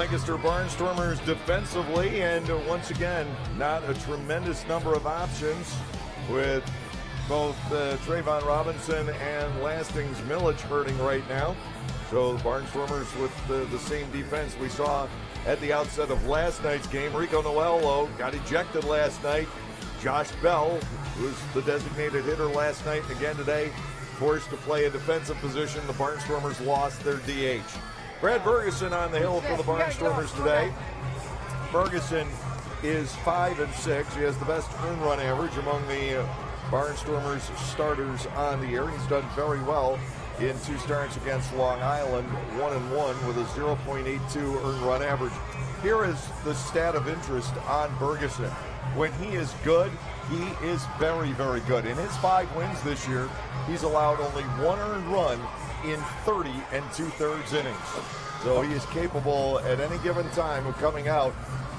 Lancaster Barnstormers defensively, and once again, not a tremendous number of options with both Trayvon Robinson and Lastings Millich hurting right now. So the Barnstormers with the same defense we saw at the outset of last night's game. Rico Noello got ejected last night. Josh Bell, who was the designated hitter last night and again today, forced to play a defensive position. The Barnstormers lost their DH. Brad Ferguson on the hill for the Barnstormers today. Ferguson is 5-6. He has the best earned run average among the Barnstormers starters on the year. He's done very well in 2 starts against Long Island, 1-1 with a 0.82 earned run average. Here is the stat of interest on Ferguson. When he is good, he is very, very good. In his 5 wins this year, he's allowed only 1 earned run in 30 2/3 innings. So he is capable at any given time of coming out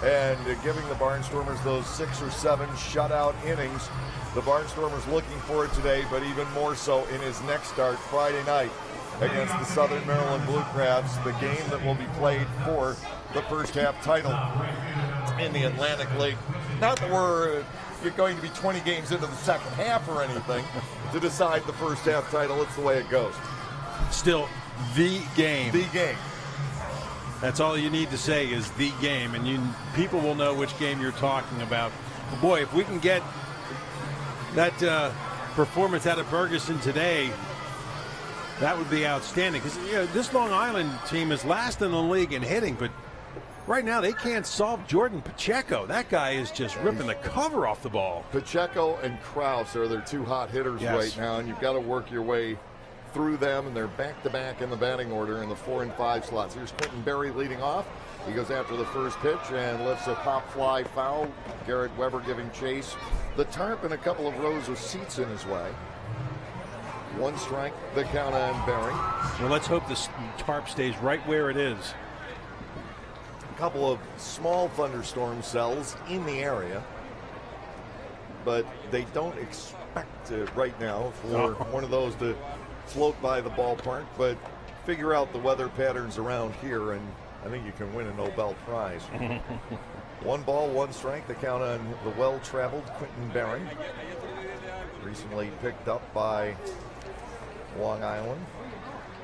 and giving the Barnstormers those 6 or 7 shutout innings. The Barnstormers looking for it today, but even more so in his next start Friday night against the Southern Maryland Blue Crabs, the game that will be played for the first half title in the Atlantic League. Not that you're going to be 20 games into the second half or anything to decide the first half title. It's the way it goes. Still, the game. The game. That's all you need to say is the game, and people will know which game you're talking about. But boy, if we can get that performance out of Ferguson today, that would be outstanding. Because this Long Island team is last in the league in hitting, but right now they can't solve Jordan Pacheco. That guy is just ripping the cover off the ball. Pacheco and Krause are their 2 hot hitters right now, and you've got to work your way through them, and they're back-to-back in the batting order in the 4 and 5 slots. Here's Quentin Berry leading off. He goes after the first pitch and lifts a pop fly foul. Garrett Weber giving chase. The tarp and a couple of rows of seats in his way. 1 strike, the count on Berry. Well, let's hope this tarp stays right where it is. A couple of small thunderstorm cells in the area, but they don't expect it right now for one of those to float by the ballpark, but figure out the weather patterns around here, and I think you can win a Nobel Prize. 1 ball, 1 strike, the count on the well-traveled Quentin Berry. Recently picked up by Long Island.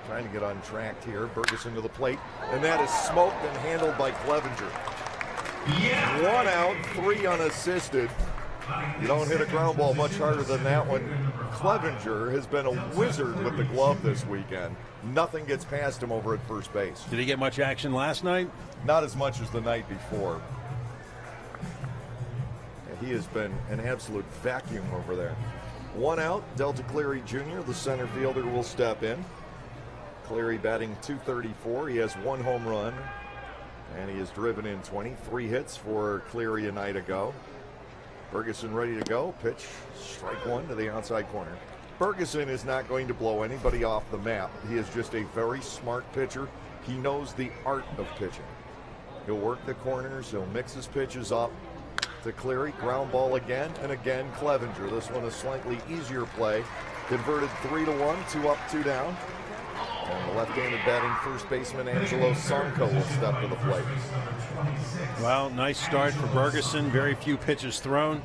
Trying to get on track here. Ferguson to the plate, and that is smoked and handled by Clevenger. 1 out, 3 unassisted. You don't hit a ground ball much harder than that one. Clevenger has been a wizard with the glove this weekend. Nothing gets past him over at first base. Did he get much action last night? Not as much as the night before. He has been an absolute vacuum over there. 1 out, Delta Cleary Jr., the center fielder, will step in. Cleary batting .234. He has 1 home run, and he has driven in 23 hits for Cleary a night ago. Ferguson ready to go. Pitch, strike 1 to the outside corner. Ferguson is not going to blow anybody off the map. He is just a very smart pitcher. He knows the art of pitching. He'll work the corners. He'll mix his pitches up. To Cleary, ground ball again and again. Clevenger. This one a slightly easier play. Converted 3-1, 2 up, 2 down. And the left-handed batting first baseman Angelo Sonko will step to the plate. Well, nice start for Ferguson. Very few pitches thrown.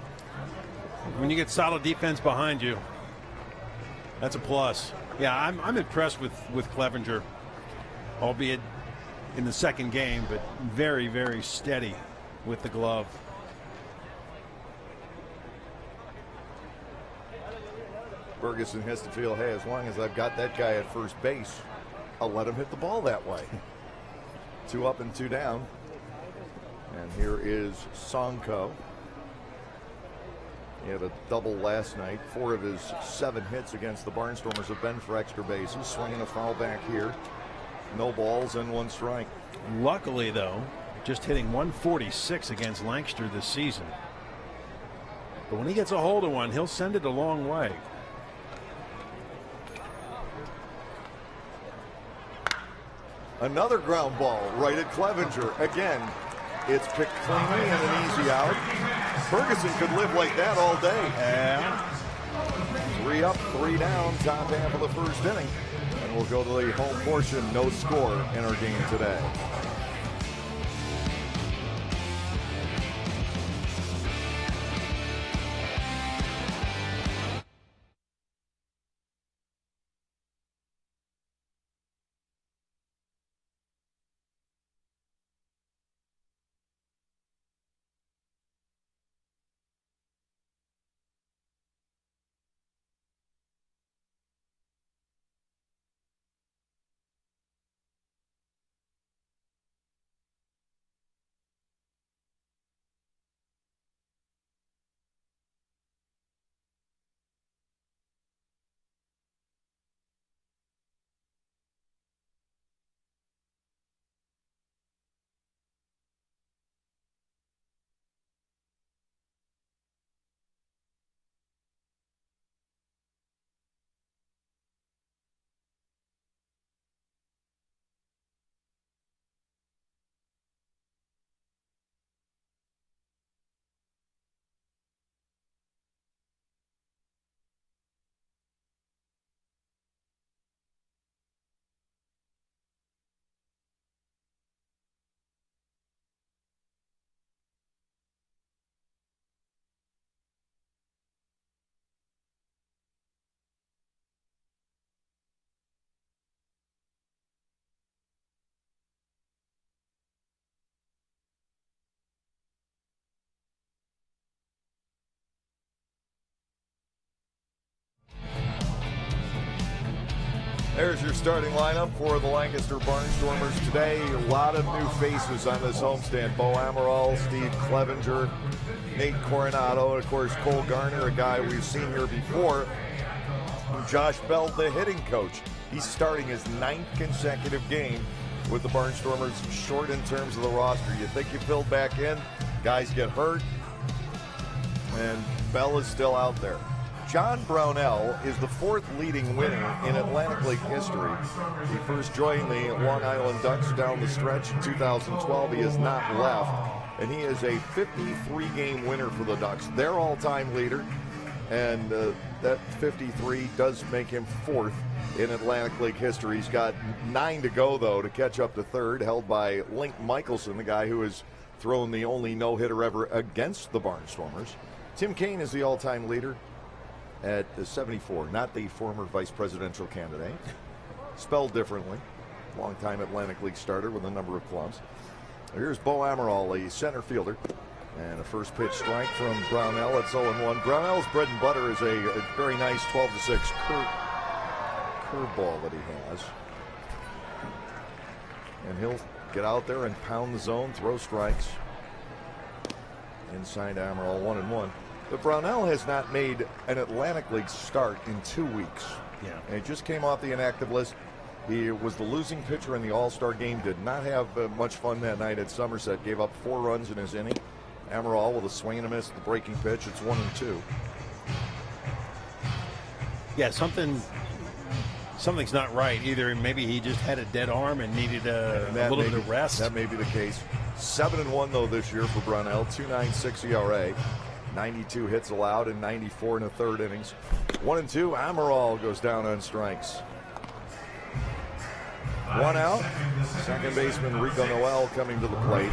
When you get solid defense behind you, that's a plus. Yeah, I'm impressed with Clevenger, albeit in the second game, but very, very steady with the glove. Ferguson has to feel, hey, as long as I've got that guy at first base, I'll let him hit the ball that way. 2 up and 2 down. And here is Sonko. He had a double last night. 4 of his 7 hits against the Barnstormers have been for extra bases. Swinging a foul back here. No balls and 1 strike. Luckily, though, just hitting 146 against Lancaster this season. But when he gets a hold of one, he'll send it a long way. Another ground ball right at Clevenger. Again, it's picked cleanly and an easy out. Ferguson could live like that all day. Yeah. 3 up, 3 down, top half of the first inning. And we'll go to the home portion. No score in our game today. There's your starting lineup for the Lancaster Barnstormers today. A lot of new faces on this homestand. Bo Amaral, Steve Clevenger, Nate Coronado, and of course Cole Garner, a guy we've seen here before. Josh Bell, the hitting coach. He's starting his 9th consecutive game with the Barnstormers, short in terms of the roster. You think you filled back in, guys get hurt, and Bell is still out there. John Brownell is the 4th leading winner in Atlantic League history. He first joined the Long Island Ducks down the stretch in 2012. He has not left, and he is a 53-game winner for the Ducks, their all-time leader, and that 53 does make him 4th in Atlantic League history. He's got 9 to go, though, to catch up to 3rd, held by Link Michelson, the guy who has thrown the only no-hitter ever against the Barnstormers. Tim Kaine is the all-time leader at 74, not the former vice presidential candidate. Spelled differently. Long-time Atlantic League starter with a number of clubs. Here's Bo Amaral, a center fielder. And a first pitch strike from Brownell. It's 0-1. Brownell's bread and butter is a very nice 12-6 curveball that he has. And he'll get out there and pound the zone, throw strikes. Inside Amaral, 1-1. But Brownell has not made an Atlantic League start in 2 weeks. Yeah. And he just came off the inactive list. He was the losing pitcher in the All-Star game. Did not have much fun that night at Somerset. Gave up 4 runs in his inning. Amaral with a swing and a miss at the breaking pitch. It's 1-2. Yeah, something's not right. Either maybe he just had a dead arm and needed a little bit of rest. That may be the case. 7-1 though this year for Brownell. 2.96 ERA. 92 hits allowed in 94 and a third innings. 1-2. Amaral goes down on strikes. 1 out. Second baseman Rico Noel coming to the plate.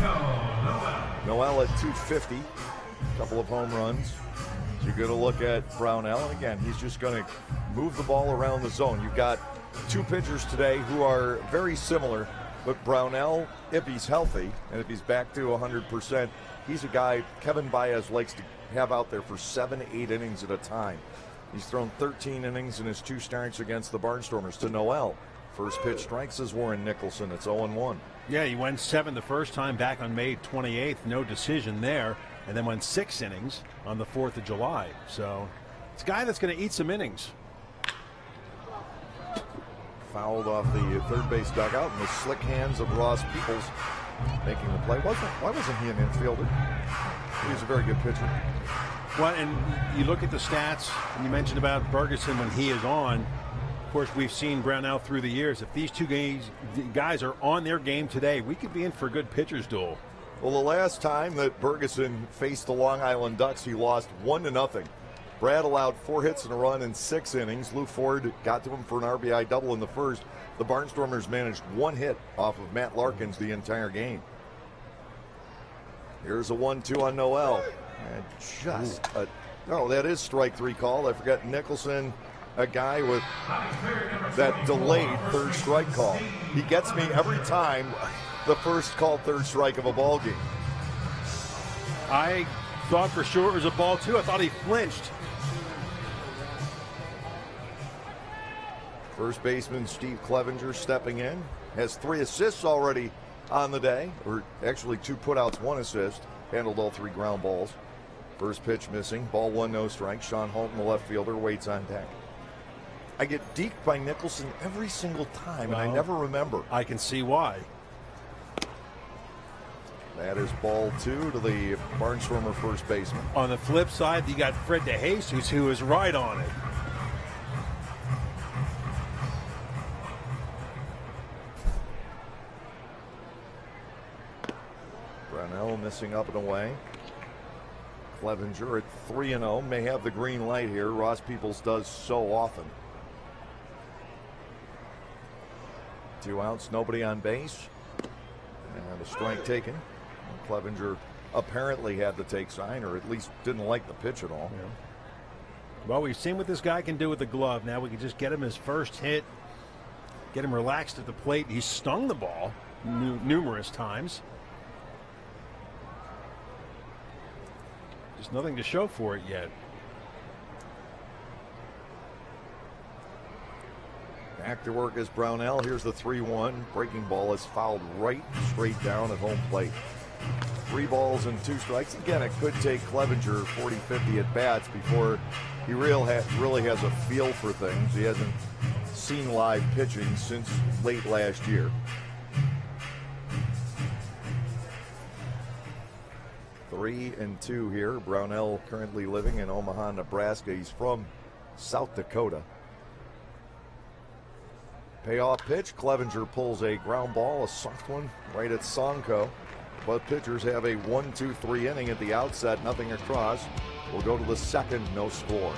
Noel at 250. A couple of home runs. So you're going to look at Brownell. And again, he's just going to move the ball around the zone. You've got 2 pitchers today who are very similar. But Brownell, if he's healthy and if he's back to 100%, he's a guy Kevin Baez likes to have out there for 7-8 innings at a time. He's thrown 13 innings in his 2 starts against the Barnstormers. To Noel. First pitch strikes is Warren Nicholson. It's 0-1. Yeah, he went 7 the first time back on May 28th. No decision there. And then went 6 innings on the 4th of July. So it's a guy that's going to eat some innings. Fouled off the third base dugout in the slick hands of Ross Peoples making the play. Why wasn't he an infielder? He was a very good pitcher. Well, and you look at the stats, and you mentioned about Bergeson when he is on. Of course, we've seen Brownell through the years. If these 2 guys are on their game today, we could be in for a good pitcher's duel. Well, the last time that Bergeson faced the Long Island Ducks, he lost 1-0. Brad allowed 4 hits and a run in 6 innings. Lou Ford got to him for an RBI double in the first. The Barnstormers managed 1 hit off of Matt Larkins the entire game. Here's a 1-2 on Noel. And that is strike 3 call. I forgot Nicholson, a guy with that delayed third strike call. He gets me every time the first called third strike of a ball game. I thought for sure it was a ball too. I thought he flinched. First baseman Steve Clevenger stepping in. Has 3 assists already on the day, or actually 2 putouts, 1 assist. Handled all 3 ground balls. First pitch missing. Ball 1, no strike. Sean Holton, the left fielder, waits on deck. I get deked by Nicholson every single time, and I never remember. I can see why. That is ball 2 to the Barnstormer first baseman. On the flip side, you got Fred DeJesus, who is right on it. Brownell missing up and away. Clevenger at 3-0 may have the green light here. Ross Peoples does so often. 2 outs, nobody on base, and a strike taken. Clevenger apparently had the take sign, or at least didn't like the pitch at all. Yeah. Well, we've seen what this guy can do with the glove. Now we can just get him his first hit, get him relaxed at the plate. He's stung the ball numerous times. Just nothing to show for it yet. Back to work is Brownell. Here's the 3-1. Breaking ball is fouled right straight down at home plate. 3 balls and 2 strikes. Again, it could take Clevenger 40-50 at bats before he really has a feel for things. He hasn't seen live pitching since late last year. 3-2 here. Brownell currently living in Omaha, Nebraska. He's from South Dakota. Payoff pitch. Clevenger pulls a ground ball, a soft one, right at Sonko. Both pitchers have a 1-2-3 inning at the outset, nothing across. We'll go to the second, no score.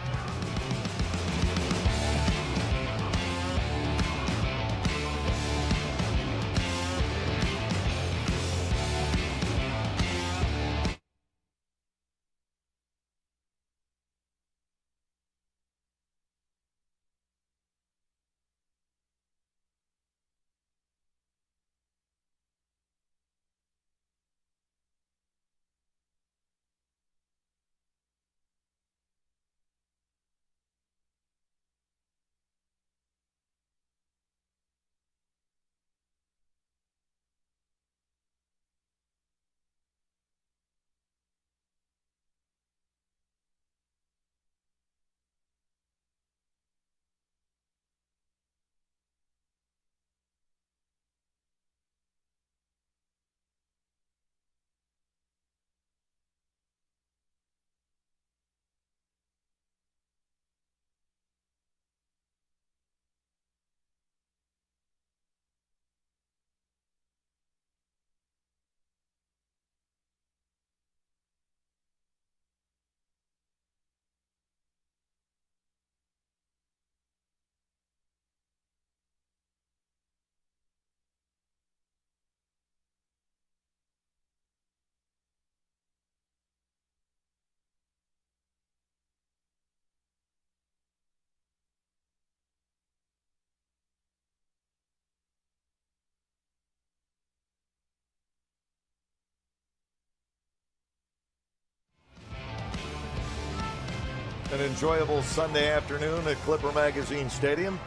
An enjoyable Sunday afternoon at Clipper Magazine Stadium.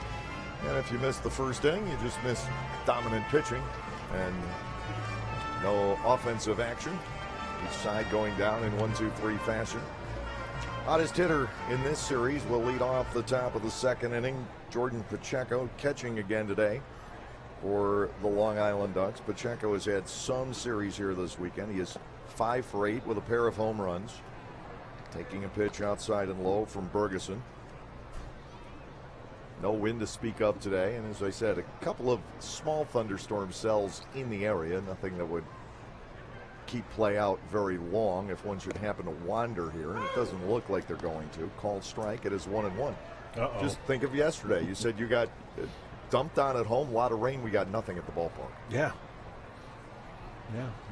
And if you missed the first inning, you just missed dominant pitching and no offensive action. Each side going down in 1-2-3 fashion. Hottest hitter in this series will lead off the top of the second inning. Jordan Pacheco catching again today for the Long Island Ducks. Pacheco has had some series here this weekend. He is 5 for 8 with a pair of home runs. Taking a pitch outside and low from Bergeson. No wind to speak of today, and as I said, a couple of small thunderstorm cells in the area. Nothing that would keep play out very long if one should happen to wander here. And it doesn't look like they're going to. Called strike. It is 1-1. Just think of yesterday. You said you got dumped on at home. A lot of rain. We got nothing at the ballpark. Yeah.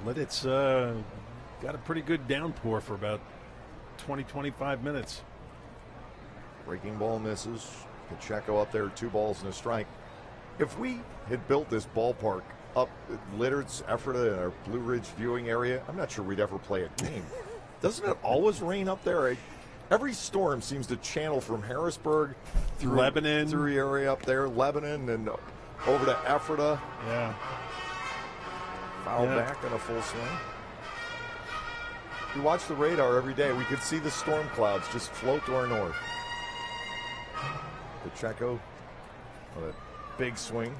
But it's got a pretty good downpour for about 20-25 minutes. Breaking ball misses. Pacheco up there, 2 balls and a strike. If we had built this ballpark up at Litter's, Ephrata, in our Blue Ridge viewing area, I'm not sure we'd ever play a game. Doesn't it always rain up there? Every storm seems to channel from Harrisburg through Lebanon, through the area up there, Lebanon, and over to Ephrata. Yeah. Foul back and a full swing. We watch the radar every day. We could see the storm clouds just float to our north. Pacheco on a big swing.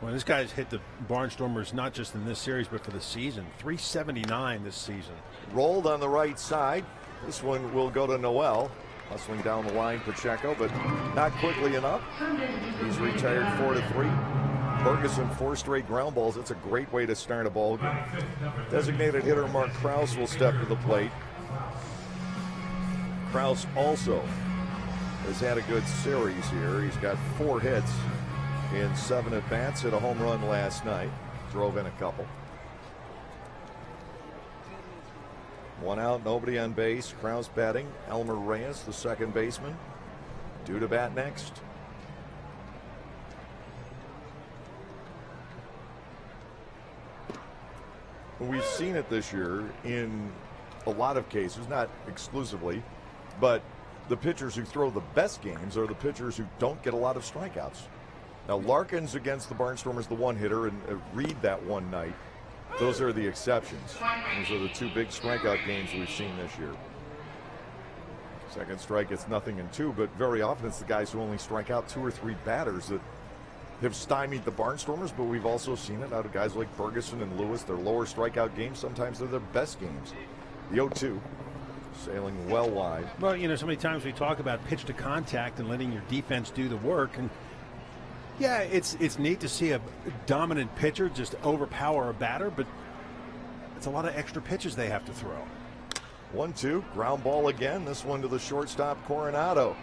Well, this guy's hit the Barnstormers not just in this series, but for the season. 379 this season. Rolled on the right side. This one will go to Noel. Hustling down the line, Pacheco, but not quickly enough. He's retired 4-3. Ferguson, 4 straight ground balls. That's a great way to start a ball game. Designated hitter Mark Krause will step to the plate. Krause also has had a good series here. He's got 4 hits in 7 at-bats. Hit a home run last night. Drove in a couple. 1 out, nobody on base. Krause batting. Elmer Reyes, the second baseman, due to bat next. We've seen it this year in a lot of cases, not exclusively, but the pitchers who throw the best games are the pitchers who don't get a lot of strikeouts. Now, Larkin's against the Barnstormers, the one-hitter, and Reed that one night. Those are the exceptions. Those are the two big strikeout games we've seen this year. Second strike, it's nothing in two, but very often it's the guys who only strike out 2 or 3 batters that have stymied the Barnstormers, but we've also seen it out of guys like Ferguson and Lewis. Their lower strikeout games, sometimes they're their best games. The 0-2, sailing well wide. Well, you know, so many times we talk about pitch to contact and letting your defense do the work, and yeah, it's neat to see a dominant pitcher just overpower a batter, but it's a lot of extra pitches they have to throw. 1-2, ground ball again. This one to the shortstop, Coronado.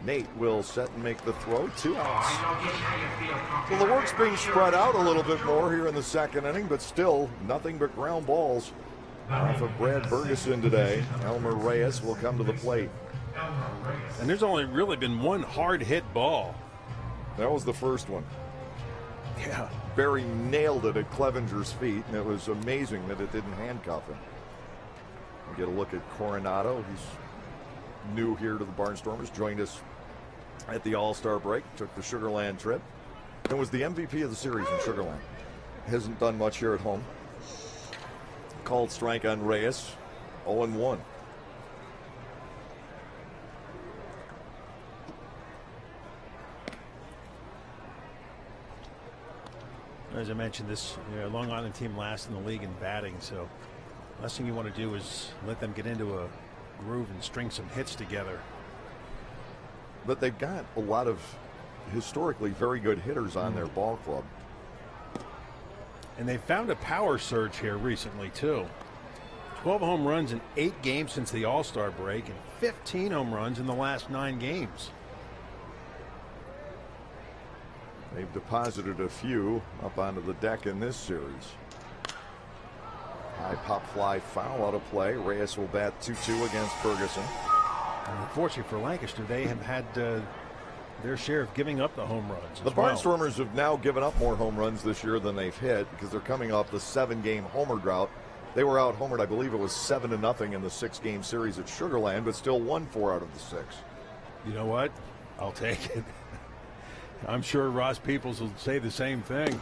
Nate will set and make the throw. 2 outs. Well, the work's being spread out a little bit more here in the second inning, but still nothing but ground balls off of Brad Ferguson today. Elmer Reyes will come to the plate. And there's only really been one hard hit ball. That was the first one. Yeah. Barry nailed it at Clevenger's feet, and it was amazing that it didn't handcuff him. We'll get a look at Coronado. He's new here to the Barnstormers, joined us at the All-Star break, took the Sugar Land trip, and was the MVP of the series in Sugar Land. Hasn't done much here at home. Called strike on Reyes, 0-1. As I mentioned, this Long Island team last in the league in batting, so last thing you want to do is let them get into a groove and string some hits together. But they've got a lot of historically very good hitters on their ball club. And they found a power surge here recently, too. 12 home runs in 8 games since the All-Star break and 15 home runs in the last 9 games. They've deposited a few up onto the deck in this series. High pop fly foul out of play. Reyes will bat 2-2 against Ferguson. And unfortunately for Lancaster, they have had their share of giving up the home runs. The Barnstormers have now given up more home runs this year than they've hit because they're coming off the 7-game homer drought. They were out homered, I believe it was 7-0 in the 6-game series at Sugar Land, but still won 4 out of the 6. You know what? I'll take it. I'm sure Ross Peoples will say the same thing.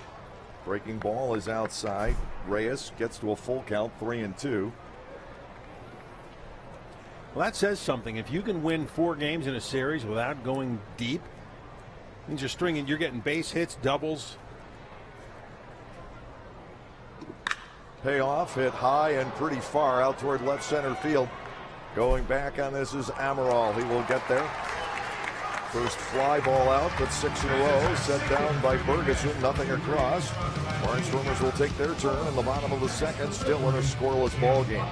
Breaking ball is outside. Reyes gets to a full count, 3-2. Well, that says something. If you can win 4 games in a series without going deep, it means you're getting base hits, doubles. Payoff, hit high and pretty far out toward left center field. Going back on this is Amaral. He will get there. First fly ball out, but 6 in a row. Set down by Ferguson, nothing across. Barnstormers will take their turn in the bottom of the second, still in a scoreless ball game.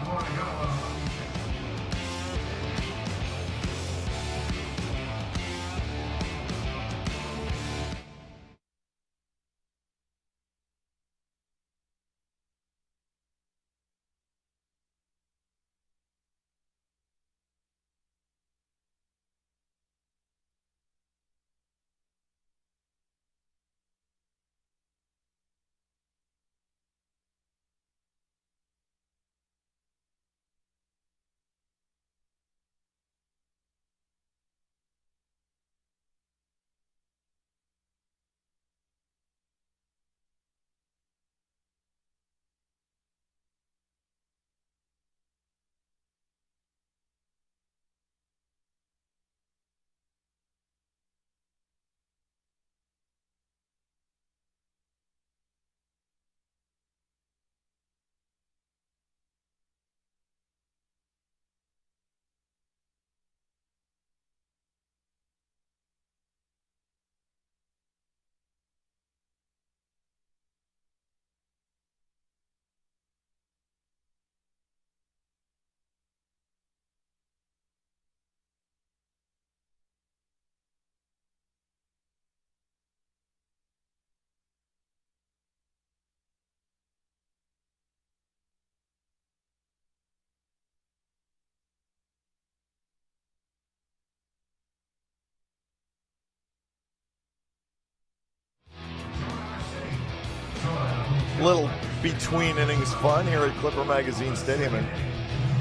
Little between innings fun here at Clipper Magazine Stadium. And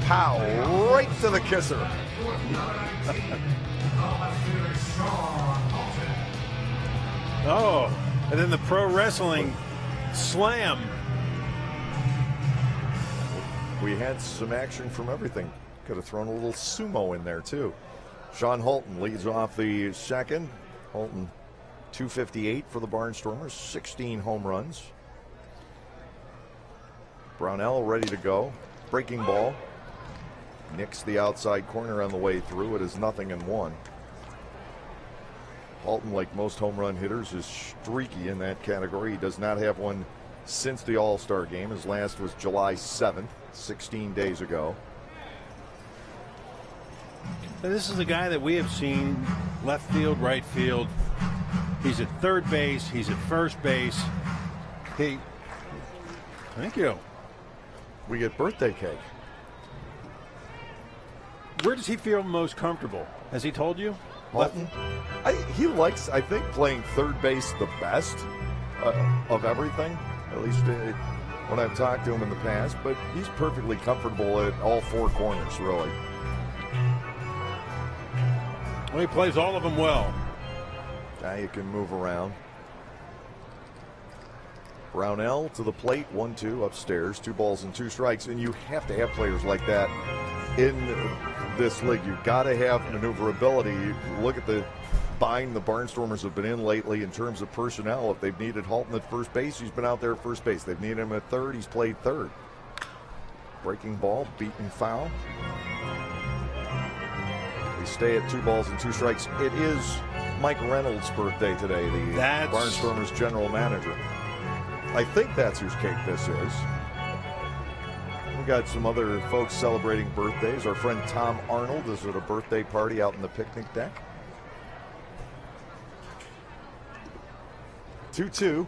Pow, right to the kisser. Oh, and then the pro wrestling slam. We had some action from everything. Could have thrown a little sumo in there, too. Sean Holton leads off the second. Holton, 258 for the Barnstormers, 16 home runs. Brownell ready to go. Breaking ball. Nicks the outside corner on the way through. It is 0-1. Holton, like most home run hitters, is streaky in that category. He does not have one since the All-Star game. His last was July 7th, 16 days ago. Now, this is a guy that we have seen left field, right field. He's at third base. He's at first base. Thank you. We get birthday cake. Where does he feel most comfortable? Has he told you? Holton, he likes, I think, playing third base the best of everything, at least when I've talked to him in the past, but he's perfectly comfortable at all four corners, really. Well, he plays all of them well. Guy you can move around. Brownell to the plate, 1-2 upstairs, 2 balls and 2 strikes, and you have to have players like that in this league. You've got to have maneuverability. You look at the bind the Barnstormers have been in lately in terms of personnel. If they've needed Holton at first base, he's been out there at first base. They've needed him at third, he's played third. Breaking ball, beaten foul. We stay at 2 balls and 2 strikes. It is Mike Reynolds' birthday today, the Barnstormers general manager. I think that's whose cake this is. We got some other folks celebrating birthdays. Our friend Tom Arnold is at a birthday party out in the picnic deck. 2-2.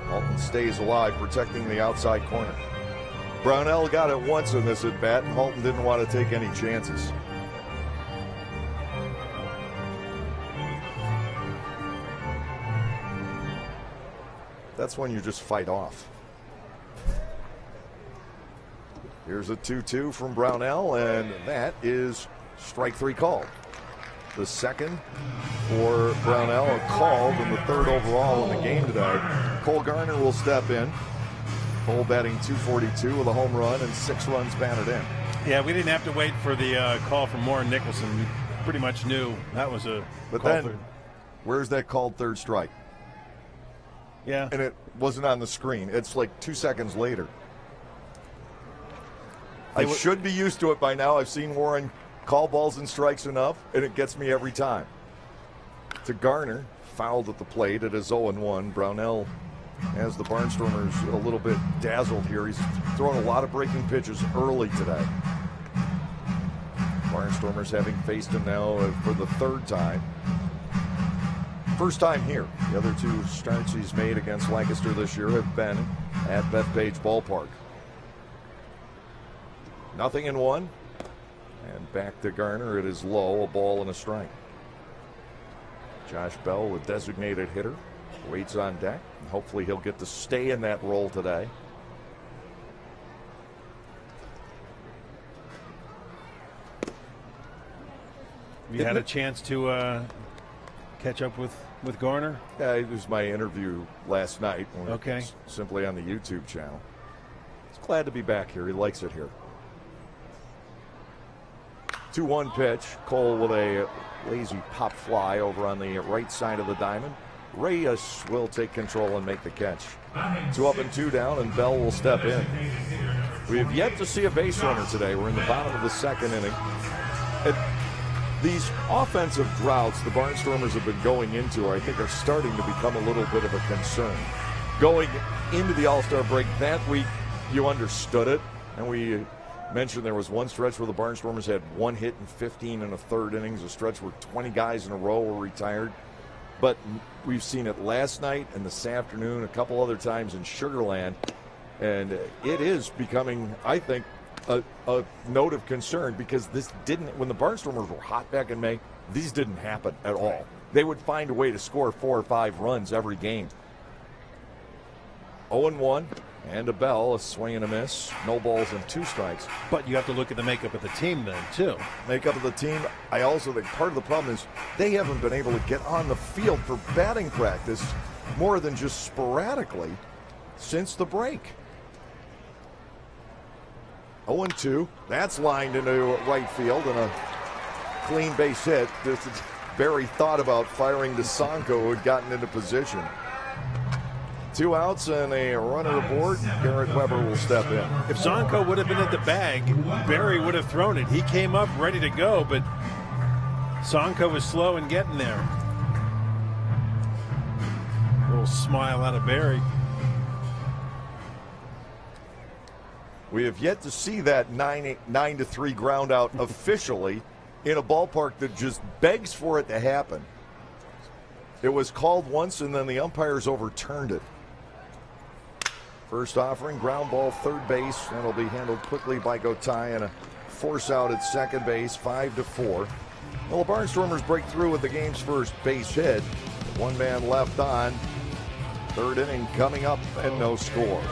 Holton stays alive, protecting the outside corner. Brownell got it once in this at bat, and Holton didn't want to take any chances. That's when you just fight off. Here's a 2-2 from Brownell, and that is strike 3 called. The second for Brownell, a called, and the third overall in the game today. Cole Garner will step in. Cole batting .242 with a home run and 6 runs batted in. Yeah, we didn't have to wait for the call from Warren Nicholson. We pretty much knew that was a But call. then, where's that called third strike? Yeah. And it wasn't on the screen. It's like 2 seconds later. I should be used to it by now. I've seen Warren call balls and strikes enough, and it gets me every time. To Garner, fouled at the plate. It is 0-1. Brownell has the Barnstormers a little bit dazzled here. He's throwing a lot of breaking pitches early today. Barnstormers having faced him now for the 3rd time. First time here. The other 2 starts he's made against Lancaster this year have been at Bethpage Ballpark. 0-1. And back to Garner. It is low, a ball and a strike. Josh Bell, the designated hitter, waits on deck. And hopefully he'll get to stay in that role today. You had a chance to catch up with Garner? Yeah, it was my interview last night. Okay. Simply on the YouTube channel. He's glad to be back here. He likes it here. 2-1 pitch. Cole with a lazy pop fly over on the right side of the diamond. Reyes will take control and make the catch. 2 up and 2 down, and Bell will step in. We have yet to see a base runner today. We're in the bottom of the 2nd inning. These offensive droughts the Barnstormers have been going into, I think, are starting to become a little bit of a concern. Going into the All-Star break that week, you understood it, and we mentioned there was one stretch where the Barnstormers had 1 hit in 15 and a third innings, a stretch where 20 guys in a row were retired. But we've seen it last night and this afternoon, a couple other times in Sugar Land, and it is becoming, I think, a note of concern, because this didn't, when the Barnstormers were hot back in May, these didn't happen at all. They would find a way to score 4 or 5 runs every game. 0-1, And a Bell, a swing and a miss. No balls and 2 strikes. But you have to look at the makeup of the team then, too. Makeup of the team, I also think part of the problem is they haven't been able to get on the field for batting practice more than just sporadically since the break. 0-2. That's lined into right field and a clean base hit. Barry thought about firing DeSanco, who had gotten into position. 2 outs and a runner aboard. Garrett Weber will step in. If Zonko would have been at the bag, Barry would have thrown it. He came up ready to go, but Zonko was slow in getting there. A little smile out of Barry. We have yet to see that 9-3 ground out officially in a ballpark that just begs for it to happen. It was called once and then the umpires overturned it. First offering, ground ball, third base. That'll be handled quickly by Gotay, and a force out at second base, 5-4. Well, the Barnstormers break through with the game's first base hit. 1 man left on. 3rd inning coming up and no score.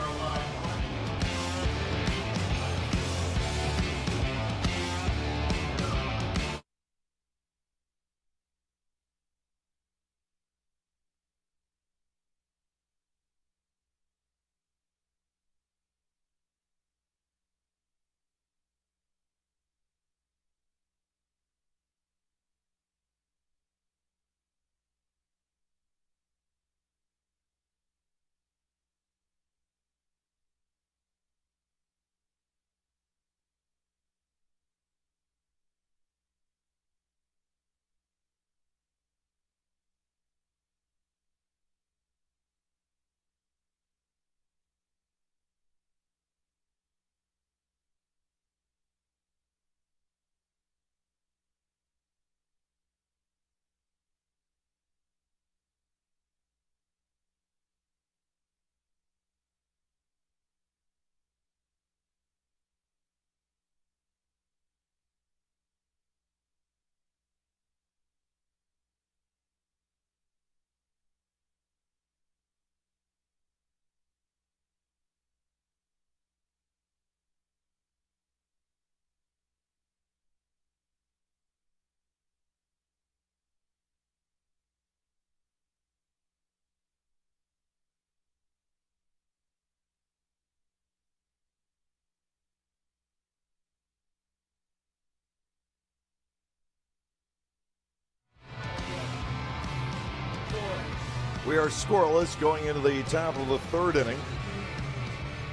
We are scoreless going into the top of the 3rd inning.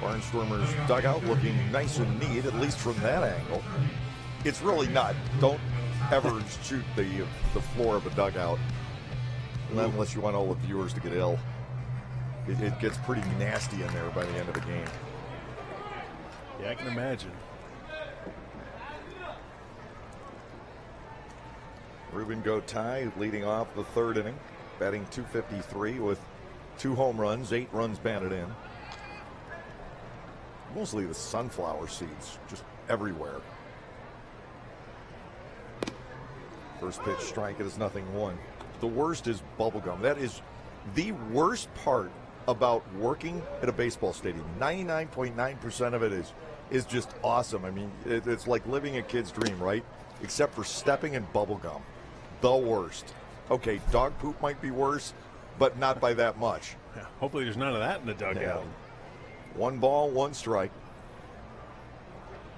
Barnstormers dugout looking nice and neat, at least from that angle. It's really not. Don't ever shoot the floor of a dugout unless you want all the viewers to get ill. It gets pretty nasty in there by the end of the game. Yeah, I can imagine. Ruben Gotay leading off the 3rd inning, batting .253 with 2 home runs, 8 runs batted in. Mostly the sunflower seeds, just everywhere. First pitch strike, it is 0-1. The worst is bubblegum. That is the worst part about working at a baseball stadium. 99.9% of it is just awesome. I mean, it's like living a kid's dream, right? Except for stepping in bubblegum. The worst. Okay, dog poop might be worse, but not by that much. Yeah, hopefully there's none of that in the dugout. Yeah. 1 ball, 1 strike.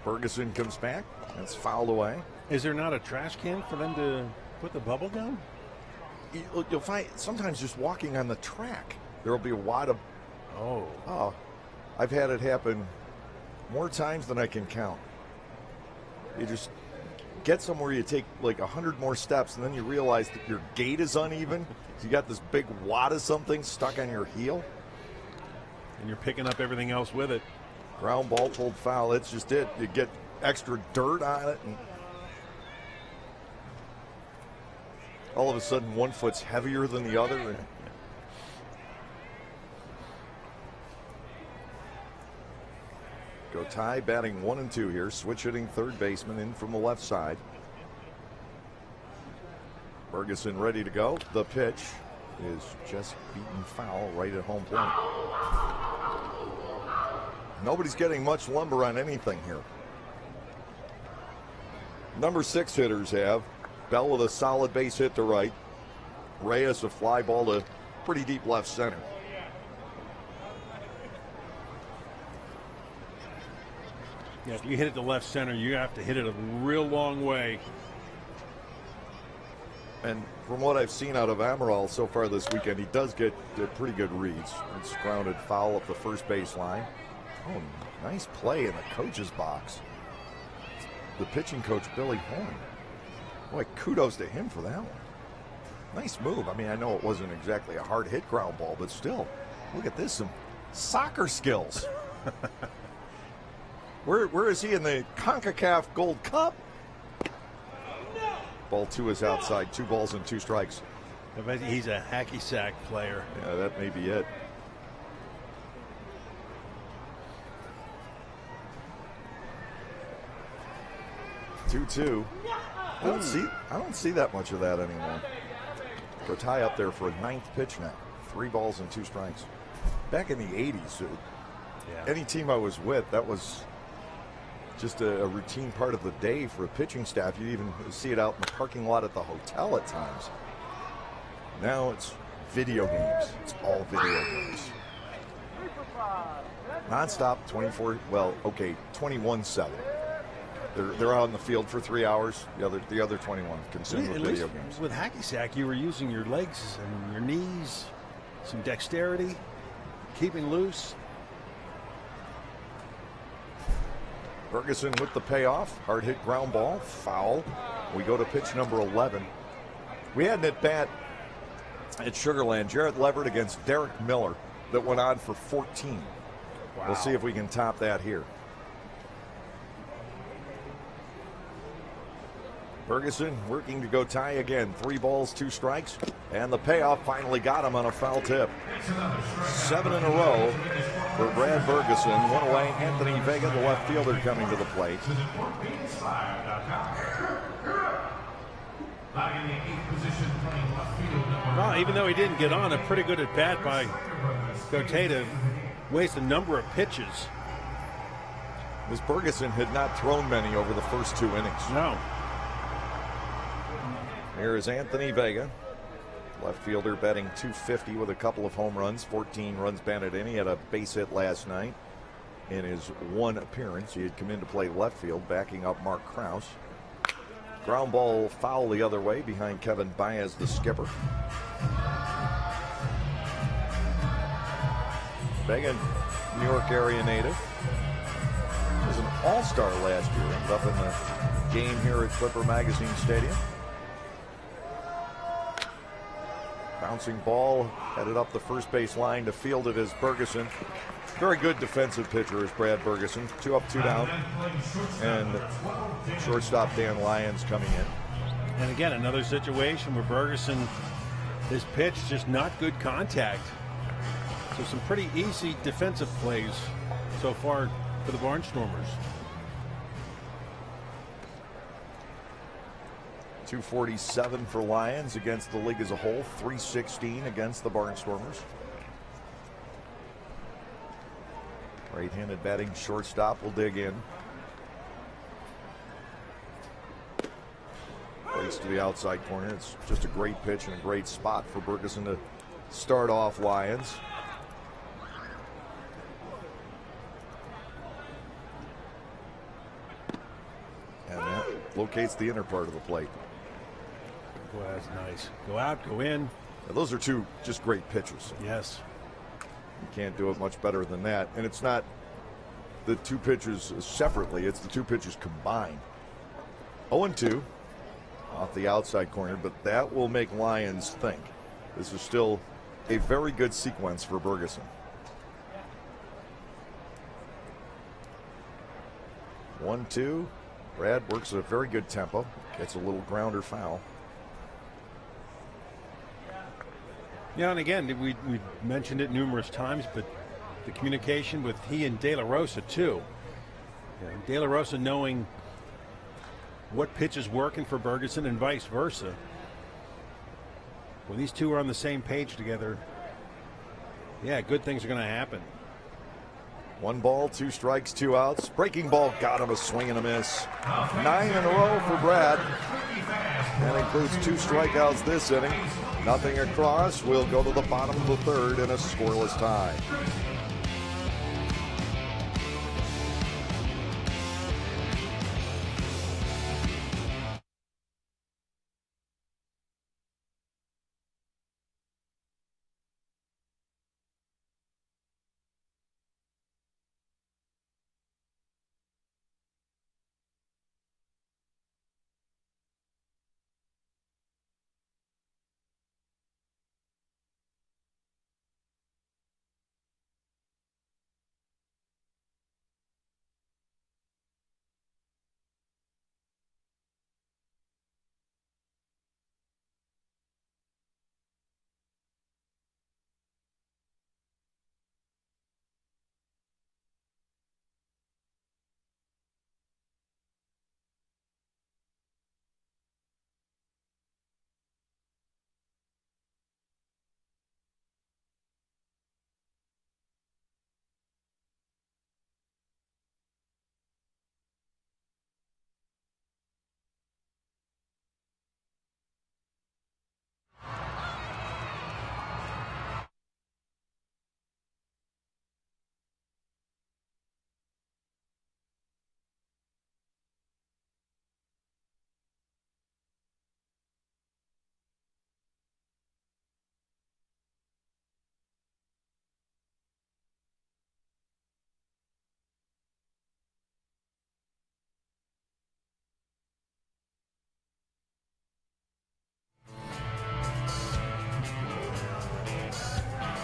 Ferguson comes back. That's fouled away. Is there not a trash can for them to put the bubble gum? You'll find sometimes just walking on the track, there will be a wad of. Oh, I've had it happen more times than I can count. You just get somewhere, you take like 100 more steps, and then you realize that your gait is uneven. So you got this big wad of something stuck on your heel. And you're picking up everything else with it. Ground ball pulled foul. That's just it. You get extra dirt on it, and all of a sudden one foot's heavier than the other. And Gotay batting 1 and 2 here. Switch hitting third baseman in from the left side. Ferguson ready to go. The pitch is just beaten foul right at home plate. Nobody's getting much lumber on anything here. Number 6 hitters have Bell with a solid base hit to right. Reyes a fly ball to pretty deep left center. Yeah, if you hit it to left center, you have to hit it a real long way. And from what I've seen out of Amaral so far this weekend, he does get pretty good reads. It's grounded foul up the first base line. Oh, nice play in the coach's box. The pitching coach, Billy Horn. Boy, kudos to him for that one. Nice move. I mean, I know it wasn't exactly a hard hit ground ball, but still, look at this, some soccer skills. Where is he in the CONCACAF Gold Cup? Ball 2 is outside. 2 balls and 2 strikes. I bet he's a hacky sack player. Yeah, that may be it. Two. I don't see that much of that anymore. Go tie up there for a 9th pitch now. 3 balls and 2 strikes. Back in the 80s, any team I was with, that was just a routine part of the day for a pitching staff. You even see it out in the parking lot at the hotel at times. Now it's video games. It's all video games. Non-stop, 21/7. They're out in the field for 3 hours. The other 21 consumed with video games. With hacky sack, you were using your legs and your knees, some dexterity, keeping loose. Ferguson with the payoff. Hard hit ground ball. Foul. We go to pitch number 11. We had an at bat at Sugarland. Jarrett Leverett against Derek Miller that went on for 14. Wow. We'll see if we can top that here. Ferguson working to go tie again. 3 balls, 2 strikes. And the payoff finally got him on a foul tip. 7 in a row for Brad Ferguson. One away. Anthony Vega, the left fielder, coming to the plate. Well, even though he didn't get on, a pretty good at bat by Gote to waste a number of pitches. This Ferguson had not thrown many over the first 2 innings. No. Here is Anthony Vega, left fielder, batting .250 with a couple of home runs, 14 runs batted in. He had a base hit last night in his 1 appearance. He had come in to play left field, backing up Mark Krause. Ground ball foul the other way behind Kevin Baez, the skipper. Vega, New York area native. Was an all-star last year. Ended up in the game here at Clipper Magazine Stadium. Bouncing ball headed up the first base line to field it as Ferguson. Very good defensive pitcher is Brad Ferguson. 2 up, 2 down. And shortstop Dan Lyons coming in. And again, another situation where Ferguson, his pitch just not good contact. So some pretty easy defensive plays so far for the Barnstormers. 247 for Lions against the league as a whole. 316 against the Barnstormers. Right-handed batting shortstop will dig in. Place to the outside corner. It's just a great pitch and a great spot for Ferguson to start off Lions. And that locates the inner part of the plate. Boy, that's nice. Go out, go in. Now, those are 2 just great pitches. Yes. You can't do it much better than that. And it's not the 2 pitches separately, it's the 2 pitches combined. 0-2 off the outside corner, but that will make Lions think. This is still a very good sequence for Ferguson. 1-2. Brad works at a very good tempo. Gets a little grounder foul. Yeah, and again, we mentioned it numerous times, but the communication with he and De La Rosa too. De La Rosa knowing what pitch is working for Ferguson and vice versa. When these 2 are on the same page together, yeah, good things are going to happen. 1 ball, 2 strikes, 2 outs. Breaking ball got him, a swing and a miss. 9 in a row for Brad. That includes 2 strikeouts this inning. Nothing across. We'll go to the bottom of the third in a scoreless tie.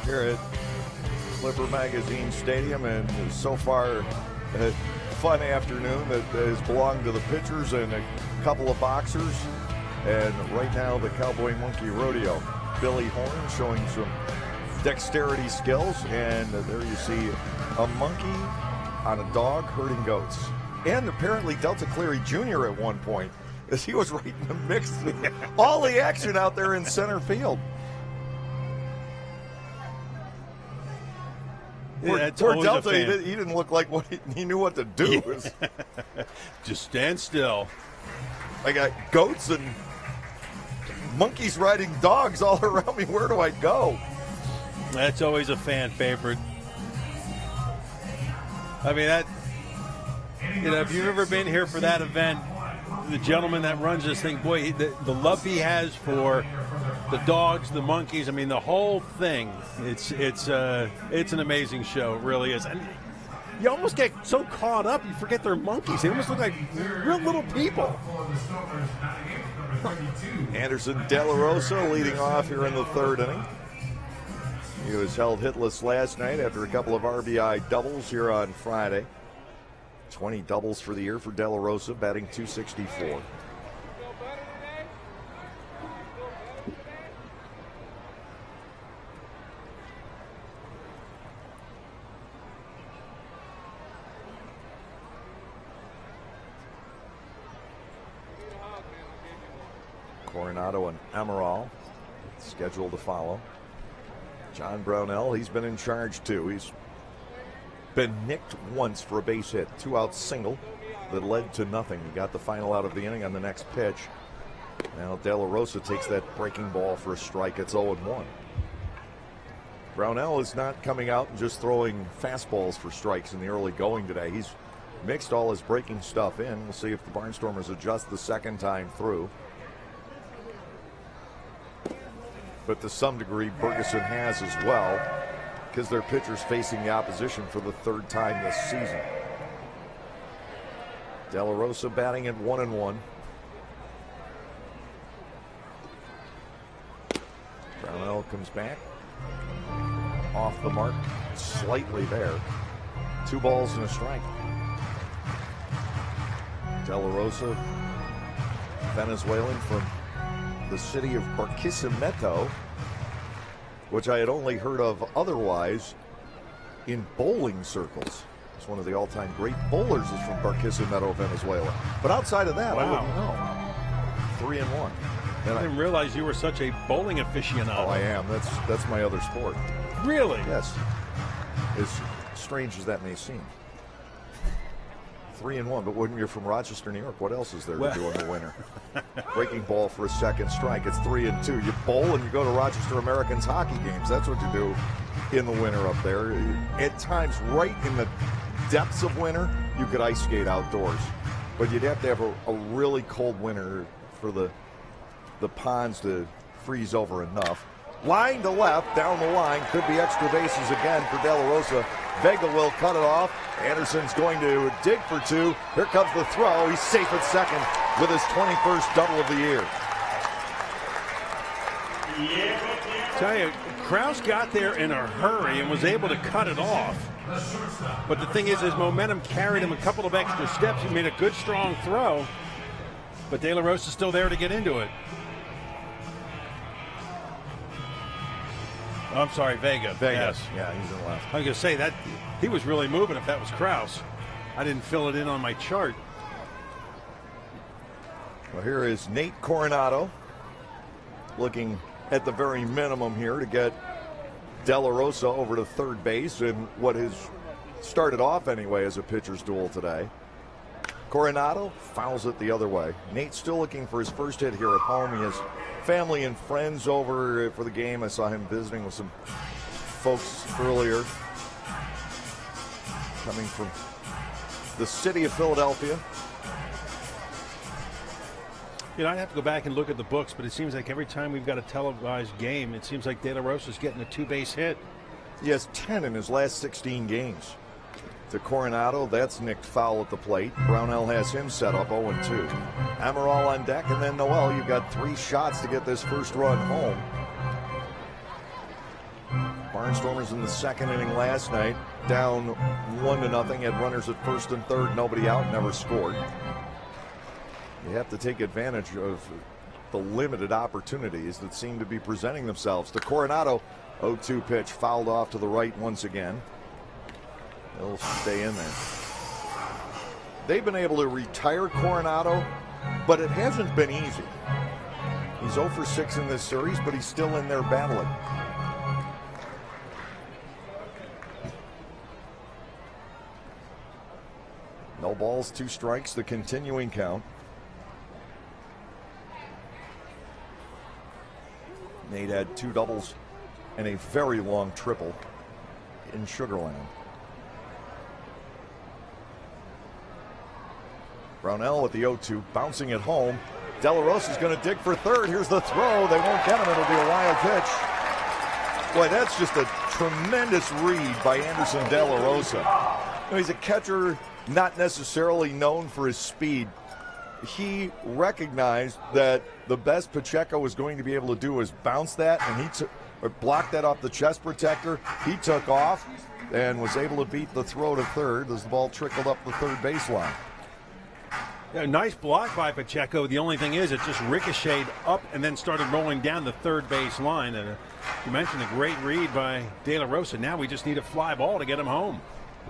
Here at Clipper Magazine Stadium, and so far a fun afternoon that has belonged to the pitchers and a couple of boxers. And right now the Cowboy Monkey Rodeo. Billy Horn showing some dexterity skills, and there you see a monkey on a dog herding goats. And apparently Delta Cleary Jr. at one point, as he was right in the mix. All the action out there in center field. Yeah, poor Delta, he didn't look like he knew what to do. Yeah. Just stand still. I got goats and monkeys riding dogs all around me. Where do I go? That's always a fan favorite. I mean, if you've ever been here for that event, the gentleman that runs this thing, boy, the love he has for the dogs, the monkeys, I mean, the whole thing. It's an amazing show. It really is. And you almost get so caught up, you forget they're monkeys. They almost look like real little people. Anderson De La Rosa leading off here in the third inning. He was held hitless last night after a couple of RBI doubles here on Friday. 20 doubles for the year for De La Rosa, batting .264. Coronado and Amaral scheduled to follow. John Brownell, he's been in charge too. He's been nicked once for a base hit, 2-out single that led to nothing. He got the final out of the inning on the next pitch. Now De La Rosa takes that breaking ball for a strike. It's 0-1. Brownell is not coming out and just throwing fastballs for strikes in the early going today. He's mixed all his breaking stuff in. We'll see if the Barnstormers adjust the second time through. But to some degree, Ferguson has as well, because their pitcher's facing the opposition for the third time this season. De La Rosa batting at 1-1. Brownell comes back. Off the mark, slightly there. 2 balls and a strike. De La Rosa, Venezuelan from the city of Barquisimeto, which I had only heard of otherwise in bowling circles. It's one of the all-time great bowlers is from Barquisimeto, Venezuela. But outside of that, wow. I wouldn't know. 3-1. I didn't realize you were such a bowling aficionado. Oh, I am. That's my other sport. Really? Yes. strange as that may seem. 3-1, but when you're from Rochester, New York, what else is there to do in the winter? Breaking ball for a second strike. It's 3-2. You bowl and you go to Rochester Americans hockey games. That's what you do in the winter up there. At times, right in the depths of winter, you could ice skate outdoors. But you'd have to have a really cold winter for the ponds to freeze over enough. Line to left, down the line. Could be extra bases again for De La Rosa. Vega will cut it off. Anderson's going to dig for 2. Here comes the throw. He's safe at second with his 21st double of the year. Tell you, Kraus got there in a hurry and was able to cut it off. But the thing is, his momentum carried him a couple of extra steps. He made a good, strong throw. But De La Rosa's still there to get into it. I'm sorry, Vega. Yes. Yeah, he's in left. I was going to say that he was really moving if that was Kraus. I didn't fill it in on my chart. Well, here is Nate Coronado looking at the very minimum here to get De La Rosa over to third base in what has started off anyway as a pitcher's duel today. Coronado fouls it the other way. Nate's still looking for his first hit here at home. He has family and friends over for the game. I saw him visiting with some folks earlier, coming from the city of Philadelphia. You know, I'd have to go back and look at the books, but it seems like every time we've got a televised game, it seems like De La Rosa's getting a 2-base hit. He has 10 in his last 16 games. To Coronado, that's nicked foul at the plate. Brownell has him set up 0-2. Amaral on deck, and then Noel, you've got 3 shots to get this first run home. Barnstormers in the second inning last night, down 1-0, had runners at first and third, nobody out, never scored. You have to take advantage of the limited opportunities that seem to be presenting themselves. To Coronado, 0-2 pitch, fouled off to the right once again. He'll stay in there. They've been able to retire Coronado, but it hasn't been easy. He's 0 for 6 in this series, but he's still in there battling. No balls, 2 strikes, the continuing count. Nate had 2 doubles and a very long triple in Sugarland. Brownell with the 0-2, bouncing it home. De La Rosa's going to dig for third. Here's the throw. They won't get him. It'll be a wild pitch. Boy, that's just a tremendous read by Anderson De La Rosa. You know, he's a catcher not necessarily known for his speed. He recognized that the best Pacheco was going to be able to do was bounce that, and he blocked that off the chest protector. He took off and was able to beat the throw to third as the ball trickled up the third baseline. Yeah, nice block by Pacheco. The only thing is it just ricocheted up and then started rolling down the third base line. And you mentioned a great read by De La Rosa. Now we just need a fly ball to get him home.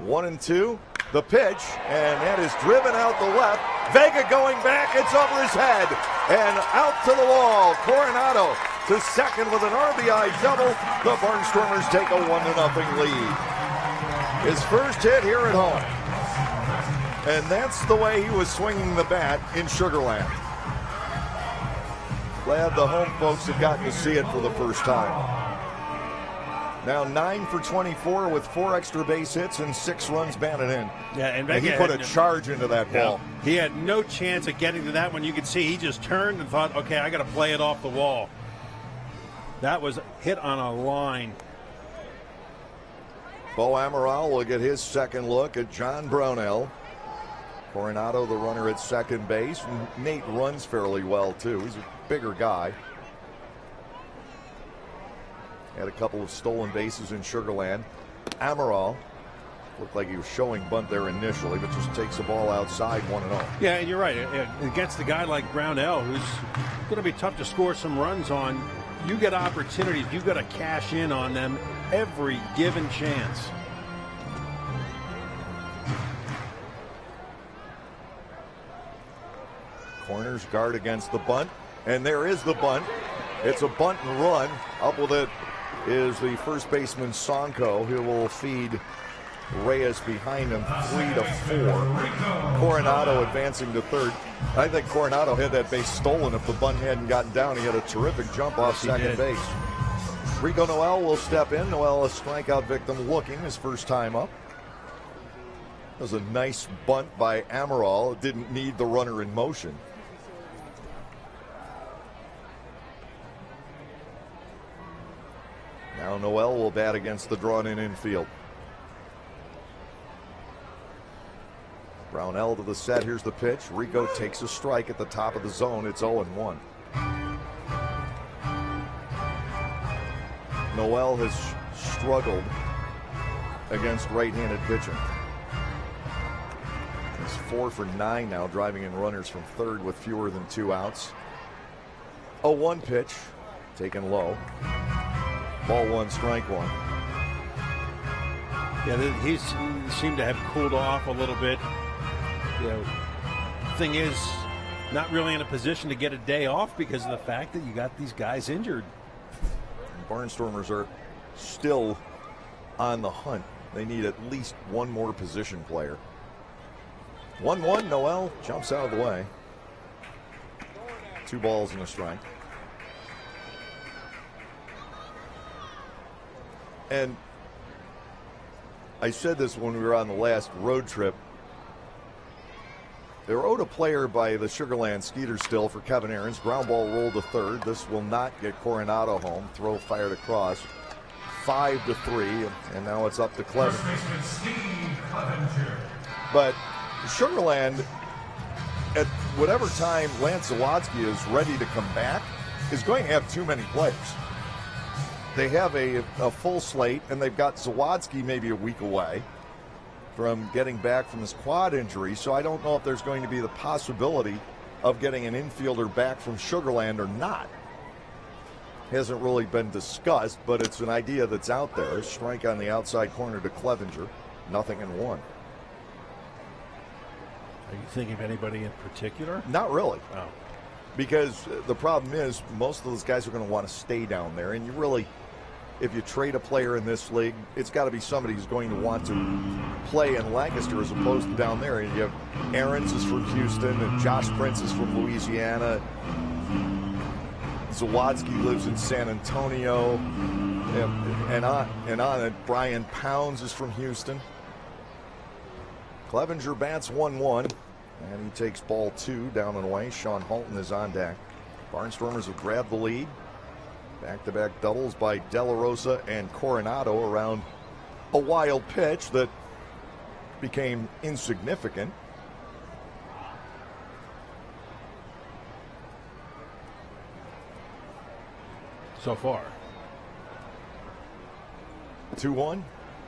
1-2, the pitch, and that is driven out the left. Vega going back, it's over his head, and out to the wall. Coronado to second with an RBI double. The Barnstormers take a 1-0 lead. His first hit here at home. And that's the way he was swinging the bat in Sugarland. Glad the home folks have gotten to see it for the first time. Now 9 for 24 with 4 extra base hits and 6 runs batted in. Yeah, and he put a charge into that ball. He had no chance of getting to that one. You could see he just turned and thought, okay, I got to play it off the wall. That was hit on a line. Bo Amaral will get his second look at John Brownell. Coronado, the runner at second base. And Nate runs fairly well, too. He's a bigger guy. Had a couple of stolen bases in Sugarland. Amaral looked like he was showing bunt there initially, but just takes the ball outside 1-0. Yeah, and you're right. Against a guy like Brownell, who's going to be tough to score some runs on, you get opportunities. You've got to cash in on them every given chance. Corners guard against the bunt, and there is the bunt. It's a bunt and run. Up with it is the first baseman Sonko, who will feed Reyes behind him 3-4. Coronado advancing to third. I think Coronado had that base stolen. If the bunt hadn't gotten down, he had a terrific jump off second base. Rico Noel will step in. Noel, a strikeout victim, looking his first time up. That was a nice bunt by Amaral. It didn't need the runner in motion. Now Noel will bat against the drawn-in infield. Brownell to the set. Here's the pitch. Rico takes a strike at the top of the zone. It's 0-1. Noel has struggled against right-handed pitching. He's 4 for 9 now, driving in runners from third with fewer than 2 outs. 0-1 pitch, taken low. Ball 1, strike 1. Yeah, he seemed to have cooled off a little bit. You know, thing is, not really in a position to get a day off because of the fact that you got these guys injured. Barnstormers are still on the hunt. They need at least one more position player. 1-1, Noel jumps out of the way. 2 balls and a strike. And I said this when we were on the last road trip. They were owed a player by the Sugarland Skeeter still for Kevin Aarons. Ground ball rolled to third. This will not get Coronado home. Throw fired across. 5-3, and now it's up to Clevenger. But Sugarland, at whatever time Lance Zawadski is ready to come back, is going to have too many players. They have a full slate, and they've got Zawadski maybe a week away from getting back from his quad injury, so I don't know if there's going to be the possibility of getting an infielder back from Sugarland or not. Hasn't really been discussed, but it's an idea that's out there. Strike on the outside corner to Clevenger. 0-1. Are you thinking of anybody in particular? Not really. Oh. Because the problem is most of those guys are going to want to stay down there, and you really, if you trade a player in this league, it's got to be somebody who's going to want to play in Lancaster as opposed to down there. And you have Aarons is from Houston, and Josh Prince is from Louisiana. Zawadski lives in San Antonio, and on. And Brian Pounds is from Houston. Clevenger bats 1-1, and he takes ball 2 down and away. Sean Halton is on deck. Barnstormers have grabbed the lead. Back-to-back doubles by De La Rosa and Coronado around a wild pitch that became insignificant. So far. 2-1.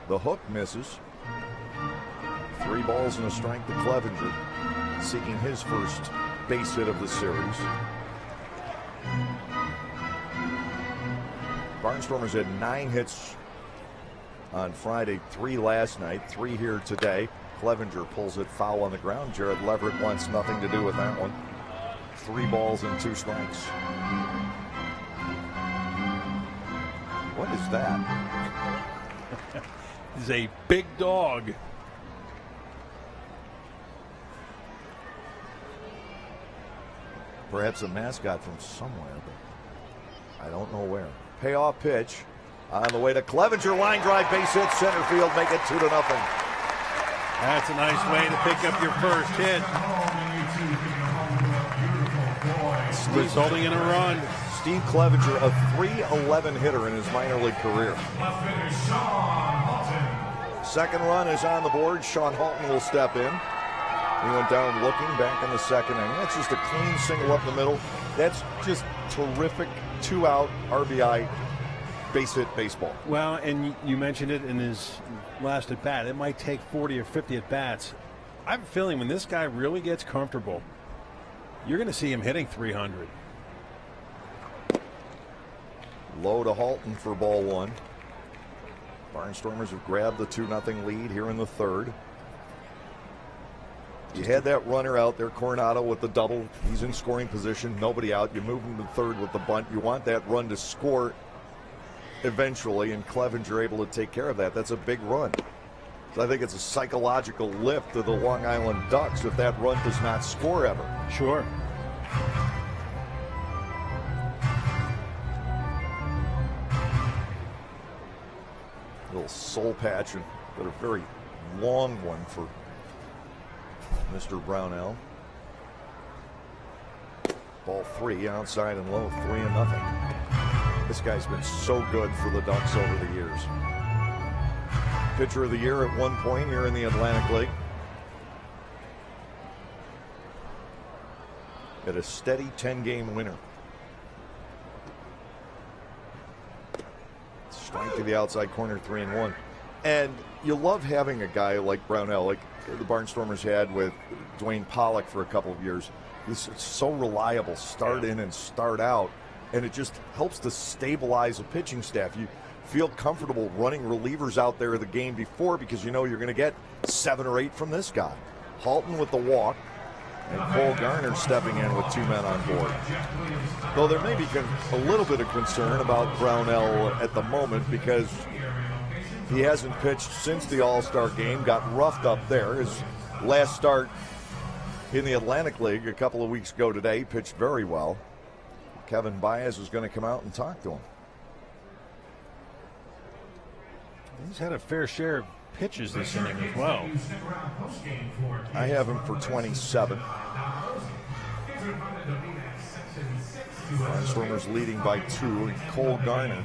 The hook misses. 3 balls and a strike to Clevenger, seeking his first base hit of the series. Barnstormers had 9 hits on Friday, 3 last night, 3 here today. Clevenger pulls it foul on the ground. Jared Leverett wants nothing to do with that one. 3 balls and 2 strikes. What is that? He's a big dog. Perhaps a mascot from somewhere, but I don't know where. Payoff pitch on the way to Clevenger. Line drive, base hit, center field, make it 2-0. That's a nice way to pick up your first hit. Resulting in a run. Steve Clevenger, a .311 hitter in his minor league career. Second run is on the board. Sean Halton will step in. He went down looking back in the second inning. That's just a clean single up the middle. That's just terrific 2-out RBI base hit baseball. Well, and you mentioned it in his last at bat. It might take 40 or 50 at bats. I have a feeling when this guy really gets comfortable, you're going to see him hitting 300. Low to Halton for ball 1. Barnstormers have grabbed the 2-0 lead here in the third. You had that runner out there, Coronado with the double. He's in scoring position, nobody out. You move him to third with the bunt. You want that run to score eventually, and Clevenger able to take care of that. That's a big run. So I think it's a psychological lift to the Long Island Ducks if that run does not score ever. Sure. Little soul patch, but a very long one for Mr. Brownell. Ball 3 outside and low, 3-0. This guy's been so good for the Ducks over the years. Pitcher of the year at one point here in the Atlantic League. At a steady 10-game winner. Strike to the outside corner, 3-1. And you love having a guy like Brownell, like the Barnstormers had with Dwayne Pollock for a couple of years. He's so reliable, start in and start out, and it just helps to stabilize a pitching staff. You feel comfortable running relievers out there the game before because you know you're going to get 7 or 8 from this guy. Halton with the walk, and Cole Garner stepping in with 2 men on board. Though there may be a little bit of concern about Brownell at the moment because he hasn't pitched since the All-Star game, got roughed up there. His last start in the Atlantic League a couple of weeks ago today, pitched very well. Kevin Baez is going to come out and talk to him. He's had a fair share of pitches this inning as well. I have him for 27. Barnstormers leading by 2, and Cole Garner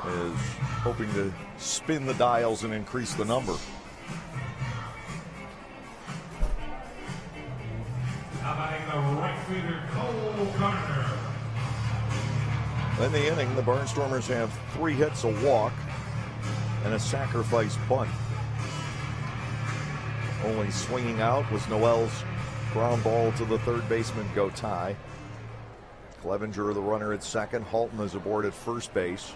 is hoping to spin the dials and increase the number. In the inning, the Barnstormers have 3 hits, a walk, and a sacrifice bunt. Only swinging out was Noel's ground ball to the third baseman, Gotay. Clevenger, the runner, at second. Halton is aboard at first base.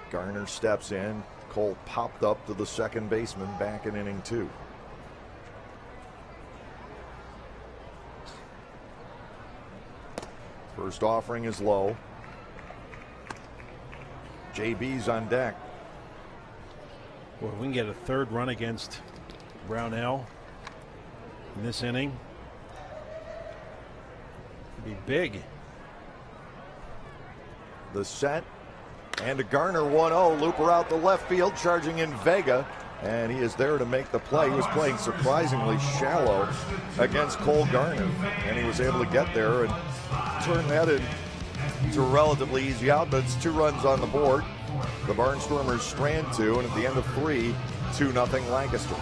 Garner steps in. Cole popped up to the second baseman back in inning 2. First offering is low. JB's on deck. Boy, we can get a 3rd run against Brownell in this inning. It'd be big. The set, and a Garner 1-0. Looper out the left field, charging in Vega, and he is there to make the play. He was playing surprisingly shallow against Cole Garner, and he was able to get there and turn that into a relatively easy out, but it's 2 runs on the board. The Barnstormers strand 2, and at the end of 3, 2-0 Lancaster.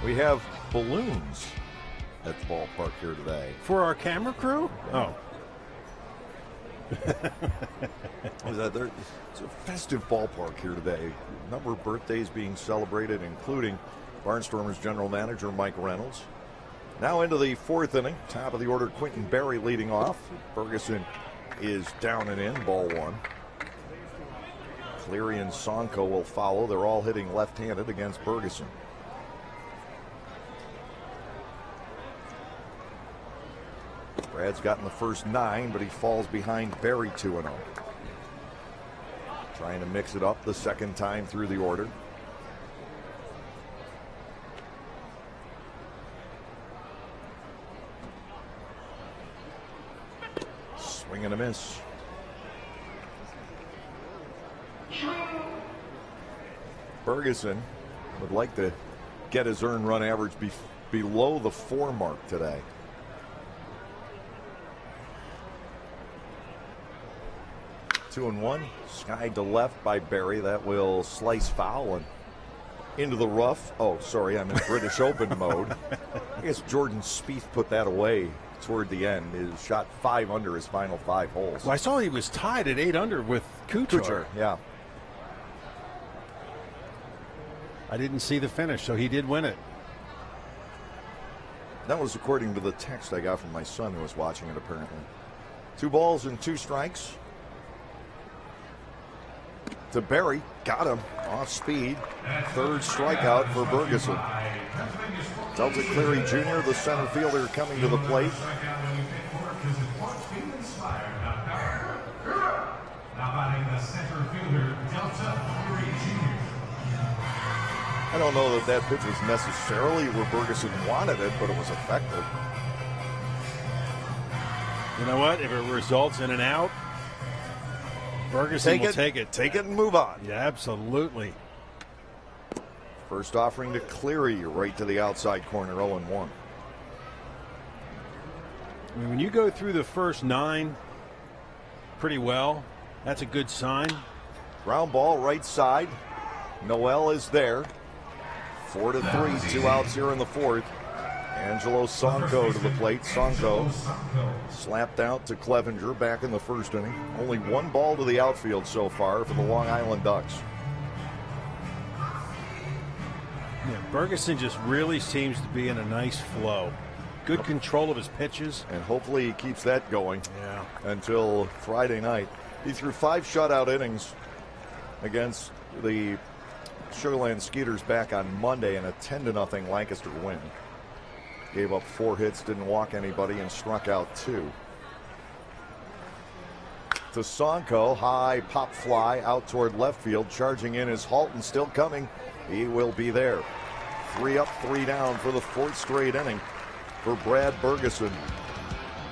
We have balloons at the ballpark here today. For our camera crew? Oh. It's a festive ballpark here today. A number of birthdays being celebrated, including Barnstormers general manager Mike Reynolds. Now into the fourth inning. Top of the order, Quentin Berry leading off. Ferguson is down and in, ball one. Cleary and Sonko will follow. They're all hitting left-handed against Ferguson. Brad's gotten the first 9, but he falls behind Berry 2-0. Trying to mix it up the second time through the order. Swing and a miss. Ferguson would like to get his earned run average below the 4 mark today. 2-1. Skied to left by Berry. That will slice foul and into the rough. Oh, sorry, I'm in British Open mode. I guess Jordan Spieth put that away toward the end. He shot 5 under his final 5 holes. Well, I saw he was tied at 8 under with Kuchar. Yeah. I didn't see the finish, so he did win it. That was according to the text I got from my son who was watching it, apparently. 2 balls and 2 strikes. To Berry, got him off speed. 3rd strikeout for Ferguson. Delta Cleary Jr., the center fielder, coming to the plate. I don't know that pitch was necessarily where Ferguson wanted it, but it was effective. You know what? If it results in an out, Ferguson will take it. Take it and move on. Yeah, absolutely. First offering to Cleary, right to the outside corner, 0-1. I mean, when you go through the first 9 pretty well, that's a good sign. Ground ball right side. Noel is there. 4-3, 2 outs here in the 4th. Angelo Sonko to the plate. Sonko slapped out to Clevenger back in the 1st inning. Only 1 ball to the outfield so far for the Long Island Ducks. Yeah, Ferguson just really seems to be in a nice flow. Good control of his pitches. And hopefully he keeps that going until Friday night. He threw 5 shutout innings against the Sugarland Skeeters back on Monday in a 10-0 Lancaster win. Gave up 4 hits, didn't walk anybody, and struck out 2. To Sonko, high pop fly out toward left field. Charging in is Halton, still coming. He will be there. 3 up, 3 down for the 4th straight inning for Brad Ferguson.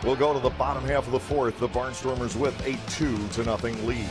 We'll go to the bottom half of the 4th. The Barnstormers with a 2-0 lead.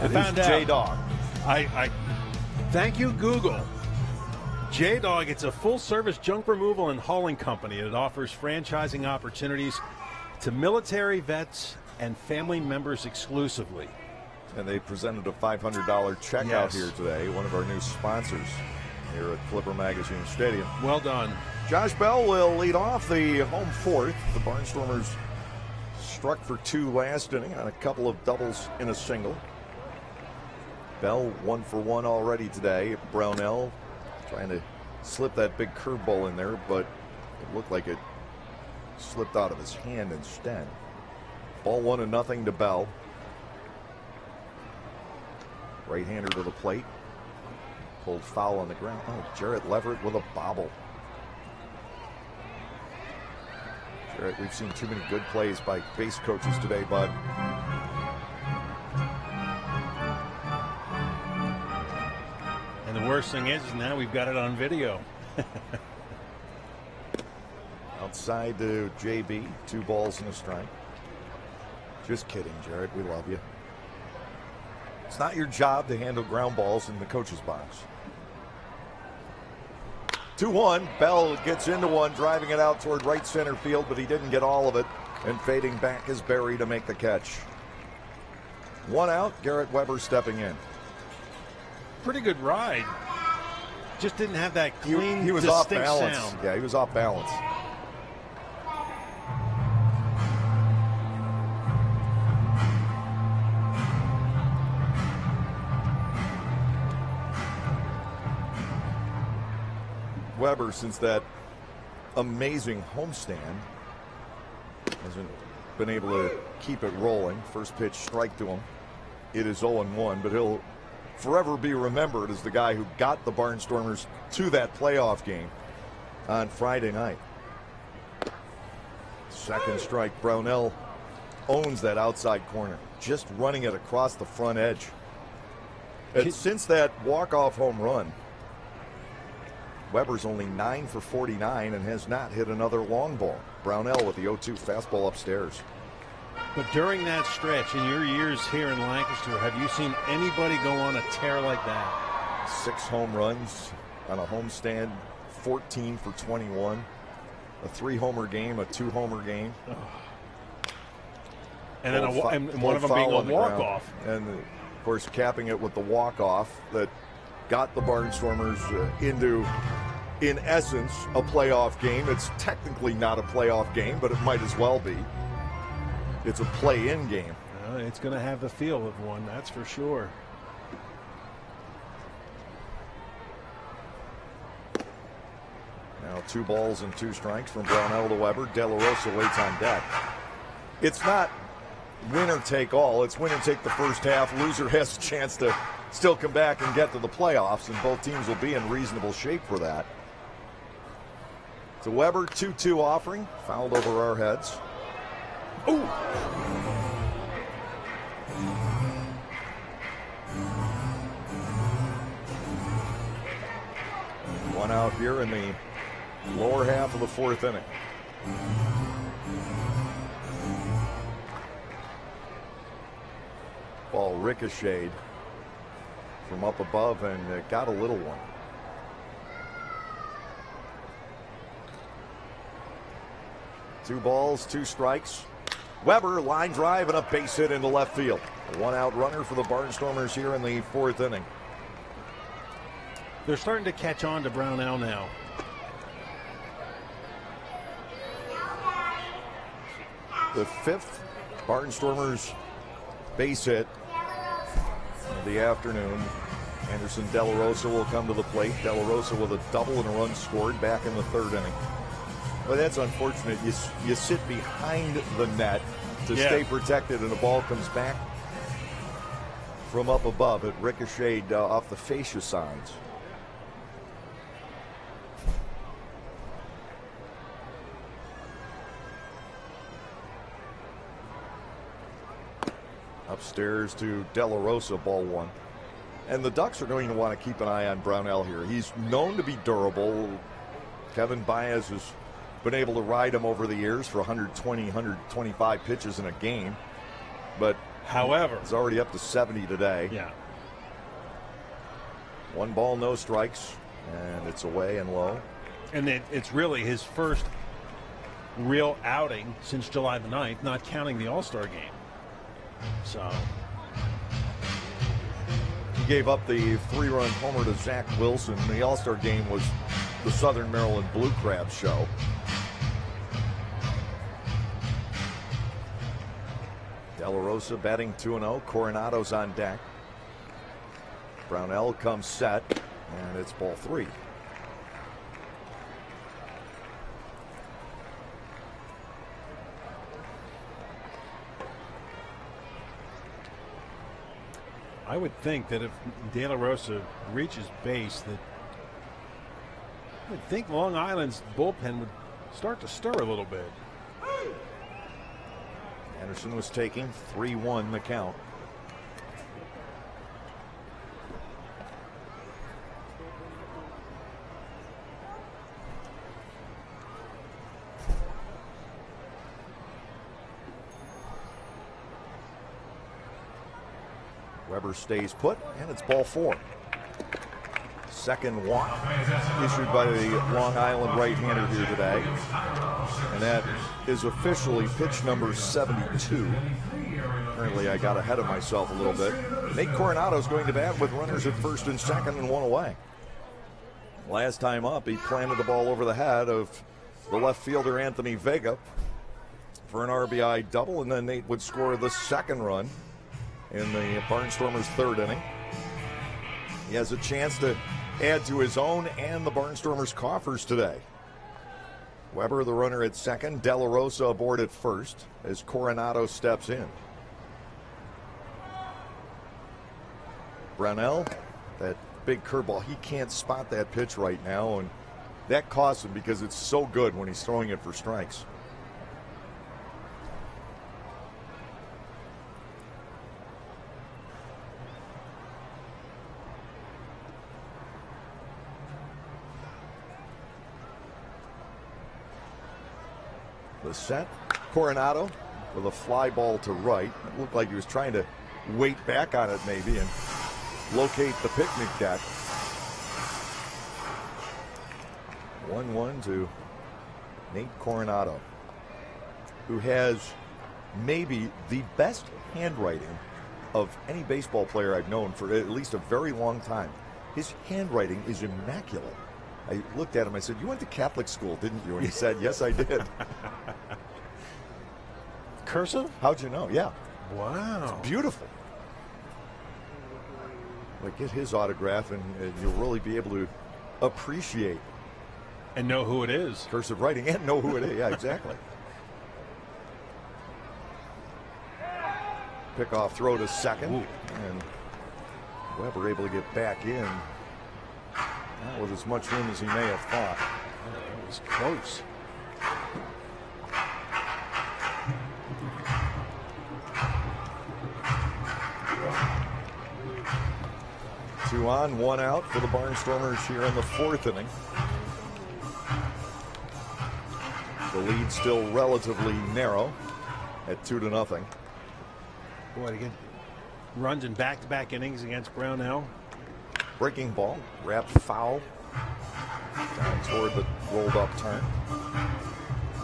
I found out. J-Dog. I thank you, Google. J-Dog, it's a full-service junk removal and hauling company. It offers franchising opportunities to military vets and family members exclusively. And they presented a $500 checkout here today, one of our new sponsors here at Clipper Magazine Stadium. Well done. Josh Bell will lead off the home fourth. The Barnstormers struck for 2 last inning on a couple of doubles in a single. Bell 1 for 1 already today. Brownell trying to slip that big curveball in there, but it looked like it slipped out of his hand instead. Ball 1-0 to Bell. Right-hander to the plate. Pulled foul on the ground. Oh, Jarrett Leverett with a bobble. Jarrett, we've seen too many good plays by base coaches today, bud. And the worst thing is now we've got it on video. Outside to JB, 2 balls and a strike. Just kidding, Jarrett. We love you. It's not your job to handle ground balls in the coach's box. 2-1. Bell gets into one, driving it out toward right center field, but he didn't get all of it. And fading back is Berry to make the catch. 1 out. Garrett Weber stepping in. Pretty good ride. Just didn't have that clean, he was off distinct balance. sound. Yeah, he was off balance. Weber, since that amazing homestand, hasn't been able to keep it rolling. First pitch, strike to him. It is 0-1, but he'll forever be remembered as the guy who got the Barnstormers to that playoff game on Friday night. Second strike. Brownell owns that outside corner, just running it across the front edge. And since that walk-off home run, Weber's only 9 for 49 and has not hit another long ball. Brownell with the 0-2 fastball upstairs. But during that stretch, in your years here in Lancaster, have you seen anybody go on a tear like that? 6 home runs on a homestand, 14 for 21, a 3-homer game, a 2-homer game. And then one of them being a walk-off. And, of course, capping it with the walk-off that got the Barnstormers into, in essence, a playoff game. It's technically not a playoff game, but it might as well be. It's a play-in game. It's going to have the feel of one, that's for sure. Now 2 balls and 2 strikes from Brownell to Weber. De La Rosa waits on deck. It's not winner take all. It's winner take the first half. Loser has a chance to still come back and get to the playoffs, and both teams will be in reasonable shape for that. So Weber, 2-2 offering, fouled over our heads. Ooh! 1 out here in the lower half of the 4th inning. Ball ricocheted from up above and got a little one. Two balls, 2 strikes. Weber, line drive and a base hit into left field. A 1-out runner for the Barnstormers here in the 4th inning. They're starting to catch on to Brownell now. The 5th Barnstormers base hit of the afternoon. Anderson De La Rosa will come to the plate. De La Rosa with a double and a run scored back in the 3rd inning. Well, that's unfortunate. You sit behind the net to stay protected, and the ball comes back from up above. It ricocheted off the fascia signs. Upstairs to De La Rosa, ball 1. And the Ducks are going to want to keep an eye on Brownell here. He's known to be durable. Kevin Baez has been able to ride him over the years for 120, 125 pitches in a game. But However, it's already up to 70 today. yeah. 1 ball, no strikes, and it's away and low. And it's really his first real outing since July the 9th, not counting the All-Star game. So he gave up the 3-run homer to Zach Wilson. The All-Star game was the Southern Maryland Blue Crab show. De La Rosa batting 2-0. Coronado's on deck. Brownell comes set, and it's ball 3. I would think that if De La Rosa reaches base, that I would think Long Island's bullpen would start to stir a little bit. Anderson was taking 3-1 the count. Weber stays put, and it's ball 4. Second walk issued by the Long Island right-hander here today. And that is officially pitch number 72. Apparently I got ahead of myself a little bit. Nate Coronado's going to bat with runners at first and second and 1 away. Last time up, he planted the ball over the head of the left fielder Anthony Vega for an RBI double, and then Nate would score the second run in the Barnstormers' 3rd inning. He has a chance to add to his own and the Barnstormers' coffers today. Weber, the runner at second. De La Rosa aboard at first as Coronado steps in. Brownell, that big curveball, he can't spot that pitch right now, and that costs him because it's so good when he's throwing it for strikes. The set, Coronado with a fly ball to right. It looked like he was trying to wait back on it maybe and locate the picnic deck. 1-1 to Nate Coronado, who has maybe the best handwriting of any baseball player I've known for at least a very long time. His handwriting is immaculate. I looked at him, I said, "You went to Catholic school, didn't you?" And he said, "Yes, I did." Cursive? How'd you know? Yeah. Wow. It's beautiful. Like, get his autograph and you'll really be able to appreciate And know who it is. cursive writing and know who it is. Yeah, exactly. Pickoff throw to second. Ooh. And Weber able to get back in. Not with as much room as he may have thought. That was close. Two on, 1 out for the Barnstormers here in the 4th inning. The lead still relatively narrow at 2-0. Boy, to get runs in back-to-back innings against Brownell. Breaking ball, wrapped foul down toward the rolled up turn.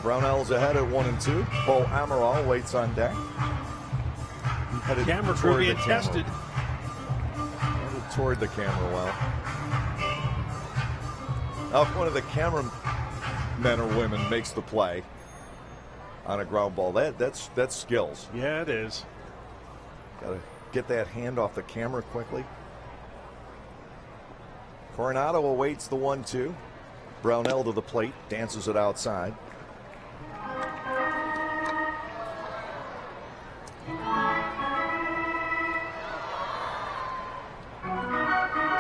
Brownell's ahead at 1-2. Bo Amaral waits on deck. Headed Camera crew toward being the camera. tested. Headed toward the camera well. Now, if one of the cameramen or women makes the play on a ground ball, that's skills. Yeah, it is. Got to get that hand off the camera quickly. Coronado awaits the 1-2. Brownell to the plate, dances it outside.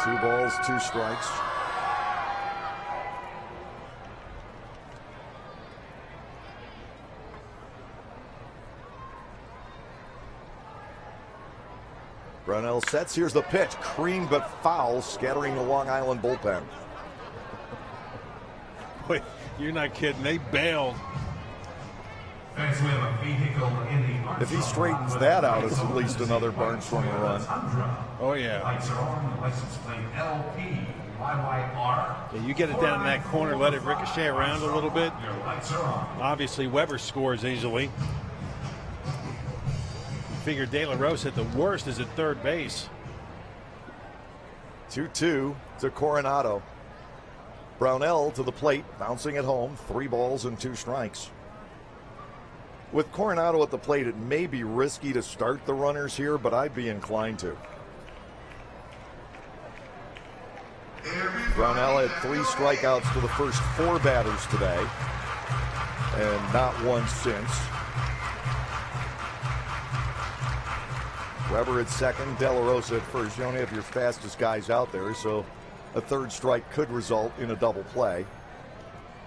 Two balls, 2 strikes. Brownell sets. Here's the pitch. Creamed but foul, scattering the Long Island bullpen. Boy, you're not kidding. They bailed. Fans, we have a vehicle in the If he straightens that out, it's at least another Barnstormer run. Oh, yeah. Lights are on. License plate LP. Yeah, you get it down in that corner, let it ricochet around a little bit. Obviously, Weber scores easily. You figure De La Rosa at the worst is at third base. 2-2 to Coronado. Brownell to the plate, bouncing at home. 3 balls and 2 strikes. With Coronado at the plate, it may be risky to start the runners here, but I'd be inclined to. Brownell had 3 strikeouts to the first 4 batters today, and not one since. Weber at second, De La Rosa at first. You only have your fastest guys out there, so a third strike could result in a double play.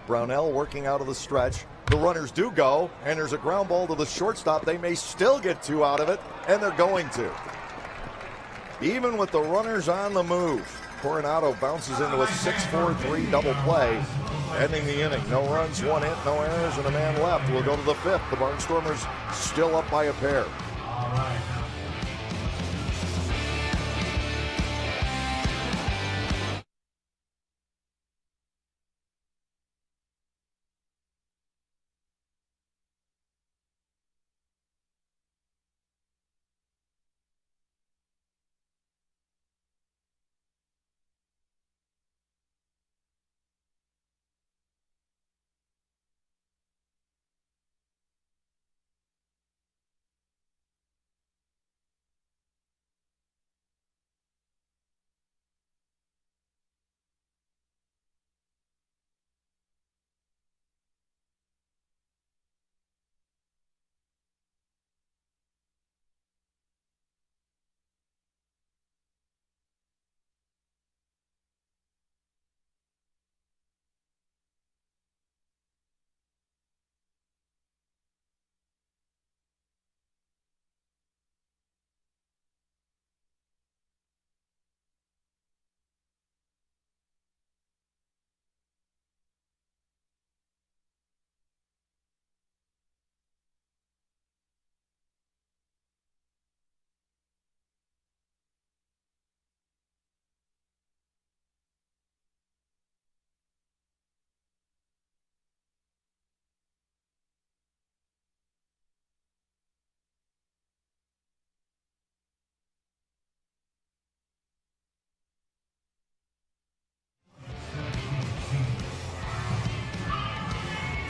Brownell working out of the stretch. The runners do go, and there's a ground ball to the shortstop. They may still get 2 out of it, and they're going to. Even with the runners on the move, Coronado bounces into a 6-4-3 double play, ending the inning. No runs, 1 hit, no errors, and a man left. We'll go to the 5th. The Barnstormers still up by a pair. All right.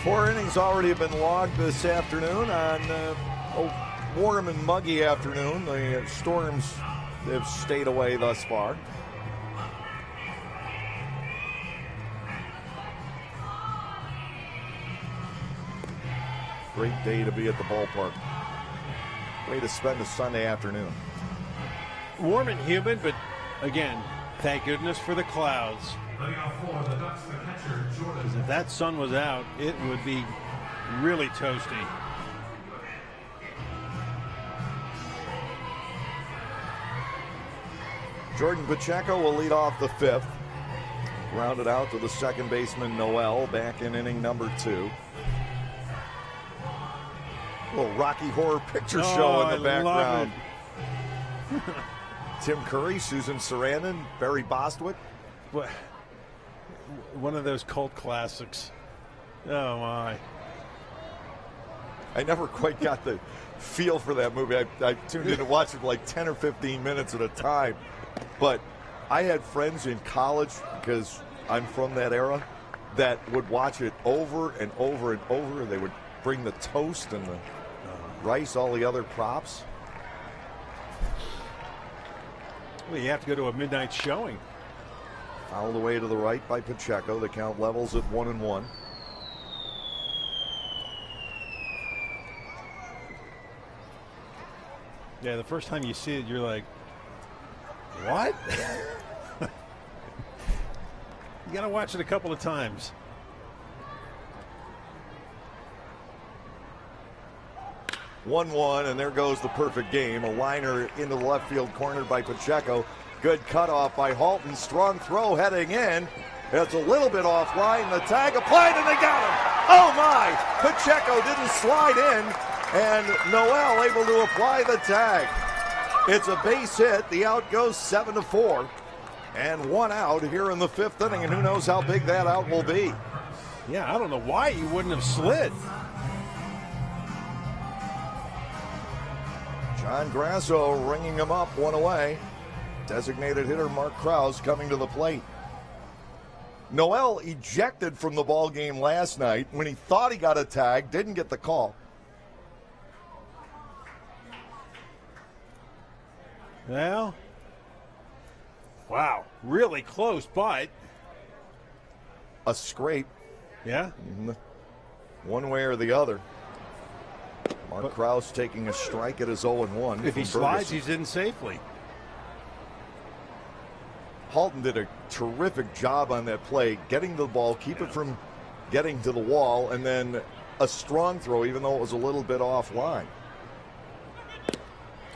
Four innings already have been logged this afternoon on a warm and muggy afternoon. The Storms have stayed away thus far. Great day to be at the ballpark. Way to spend a Sunday afternoon. Warm and humid, but again, thank goodness for the clouds. Because if that sun was out, it would be really toasty. Jordan Pacheco will lead off the 5th. Rounded out to the second baseman, Noel, back in inning number 2. Little Rocky Horror Picture Show in the background. Tim Curry, Susan Sarandon, Barry Bostwick. What? One of those cult classics. Oh, my. I never quite got the feel for that movie. I tuned in to watch it like 10 or 15 minutes at a time. But I had friends in college, because I'm from that era, that would watch it over and over and over. They would bring the toast and the rice, all the other props. Well, you have to go to a midnight showing. Fouled away to the right by Pacheco. The count levels at 1-1. Yeah, the first time you see it, you're like, what? You got to watch it a couple of times. And there goes the perfect game. A liner into the left field corner by Pacheco. Good cutoff by Halton. Strong throw heading in. It's a little bit offline. The tag applied, and they got him. Oh, my. Pacheco didn't slide in. And Noel able to apply the tag. It's a base hit. The out goes 7-4. And one out here in the fifth inning, and who knows how big that out will be. Yeah, I don't know why he wouldn't have slid. John Grasso ringing him up, one away. Designated hitter Mark Krause coming to the plate. Noel ejected from the ball game last night when he thought he got a tag, didn't get the call. Well, wow, really close, but A scrape, yeah, one way or the other. Mark Krause taking a strike at his 0-1. If he slides, he's in safely. Halton did a terrific job on that play, getting the ball, keep it from getting to the wall, and then a strong throw, even though it was a little bit offline.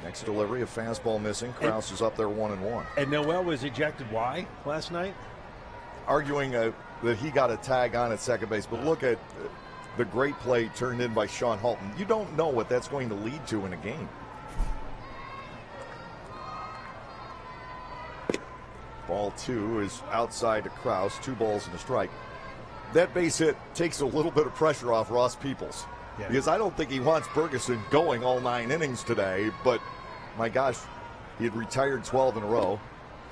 Next delivery, a fastball missing. Krause is up there 1-1. And Noel was ejected. Why last night? Arguing that he got a tag on at second base, but look at the great play turned in by Sean Halton. You don't know what that's going to lead to in a game. Ball 2 is outside to Krause, 2 balls and a strike. That base hit takes a little bit of pressure off Ross Peoples. Yeah. Because I don't think he wants Bergeson going all 9 innings today, but my gosh, he had retired 12 in a row.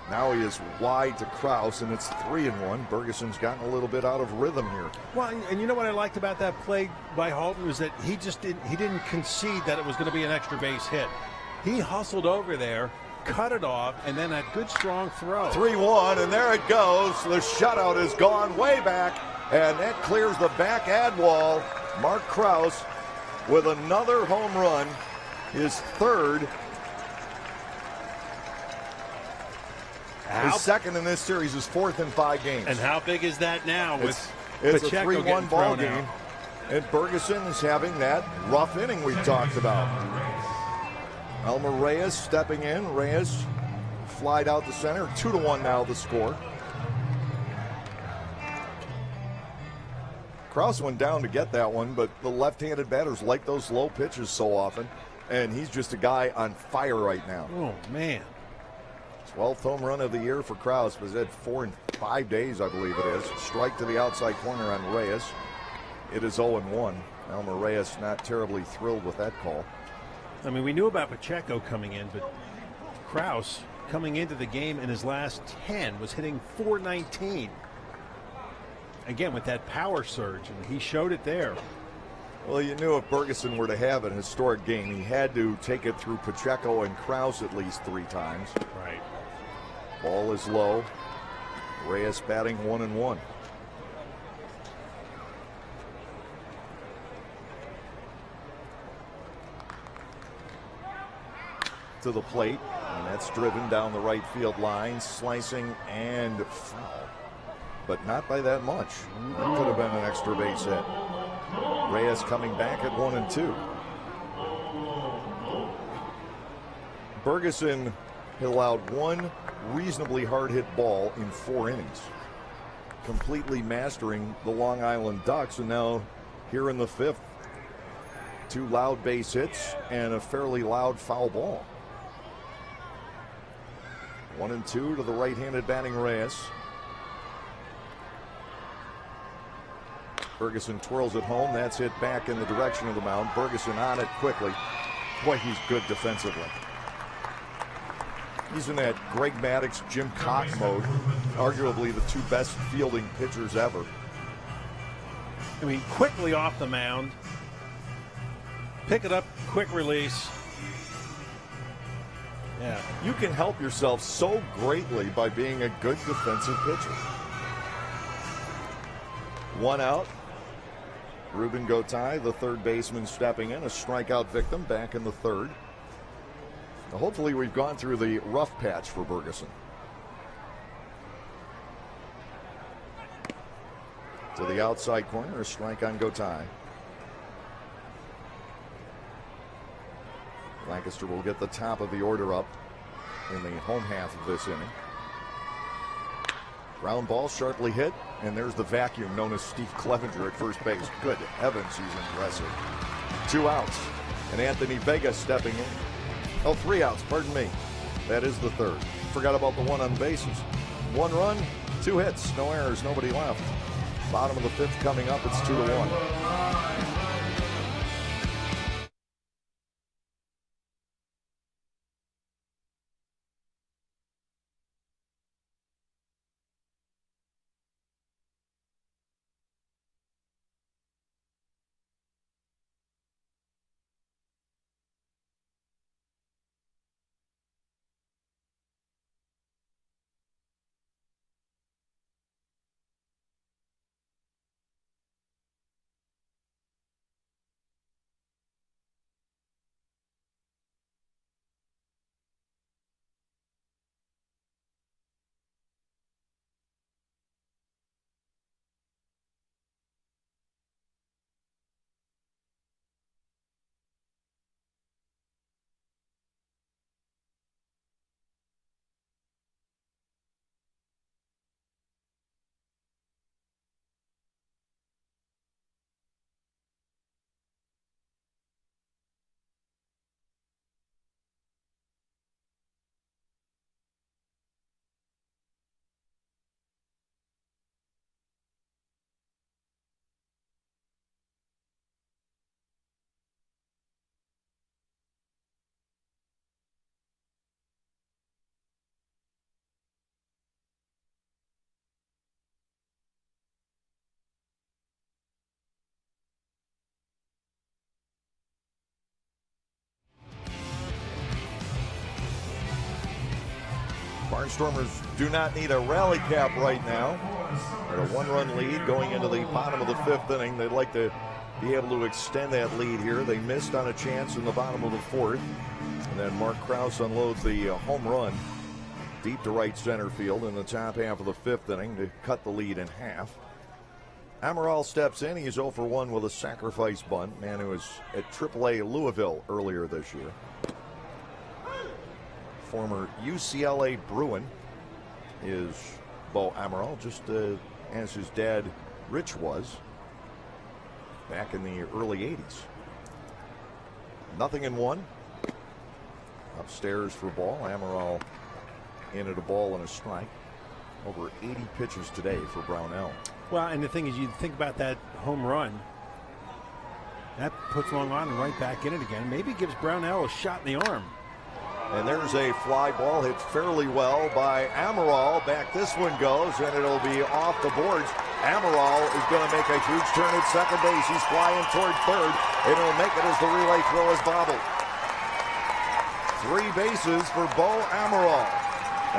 Now he is wide to Krause, and it's 3-1. Bergeson's gotten a little bit out of rhythm here. Well, and you know what I liked about that play by Halton was that he didn't concede that it was going to be an extra base hit. He hustled over there, cut it off, and then that good strong throw. 3-1, and there it goes. The shutout is gone way back, and that clears the back ad wall. Mark Krause with another home run, his third. His second in this series, his 4th in 5 games. And how big is that now with it's Pacheco a 3-1 ball game, out. and Bergeson is having that rough inning we talked about. Elmer Reyes stepping in. Reyes flied out the center. 2-1 now the score. Krause went down to get that one, but the left-handed batters like those low pitches so often, and he's just a guy on fire right now. Oh, man. 12th home run of the year for Krause, was at 4 in 5 days, I believe it is. Strike to the outside corner on Reyes. It is 0-1. Elmer Reyes not terribly thrilled with that call. I mean, we knew about Pacheco coming in, but Krause coming into the game in his last 10 was hitting .419. Again, with that power surge, and he showed it there. Well, you knew if Bergeson were to have an historic game, he had to take it through Pacheco and Krause at least 3 times. Right. Ball is low. Reyes batting 1-1. To the plate, and that's driven down the right field line, slicing and foul, but not by that much. That could have been an extra base hit. Reyes coming back at 1-2. Bergeson had allowed one reasonably hard hit ball in 4 innings, completely mastering the Long Island Ducks, and now here in the 5th, 2 loud base hits and a fairly loud foul ball. 1-2 to the right-handed batting Reyes. Bergeson twirls it home. That's hit back in the direction of the mound. Bergeson on it quickly. Boy, he's good defensively. He's in that Greg Maddux, Jim Cock mode. Arguably the 2 best fielding pitchers ever. I mean, quickly off the mound. Pick it up, quick release. Yeah. You can help yourself so greatly by being a good defensive pitcher. 1 out. Ruben Gotay, the third baseman, stepping in, a strikeout victim back in the 3rd. Now, hopefully we've gone through the rough patch for Bergeson. To the outside corner, a strike on Gotay. Lancaster will get the top of the order up in the home half of this inning. Ground ball sharply hit, and there's the vacuum known as Steve Clevenger at first base. Good heavens, he's impressive. 2 outs. And Anthony Vega stepping in. Oh, 3 outs, pardon me. That is the third. Forgot about the one on bases. 1 run, 2 hits, no errors, nobody left. Bottom of the 5th coming up, it's 2-1. Barnstormers do not need a rally cap right now. At a 1-run lead going into the bottom of the 5th inning. They'd like to be able to extend that lead here. They missed on a chance in the bottom of the 4th. And then Mark Krause unloads the home run deep to right center field in the top half of the 5th inning to cut the lead in half. Amaral steps in. He's 0 for 1 with a sacrifice bunt. Man who was at AAA Louisville earlier this year. Former UCLA Bruin is Bo Amaral, just as his dad Rich was back in the early 80s. 0-1. Upstairs for ball. Amaral in at a ball and a strike. Over 80 pitches today for Brownell. Well, and the thing is, you think about that home run. That puts Long Island right back in it again. Maybe gives Brownell a shot in the arm. And there's a fly ball hit fairly well by Amaral. Back this one goes, and it'll be off the boards. Amaral is going to make a huge turn at second base. He's flying toward third, and he'll make it as the relay throw is bobbled. 3 bases for Bo Amaral.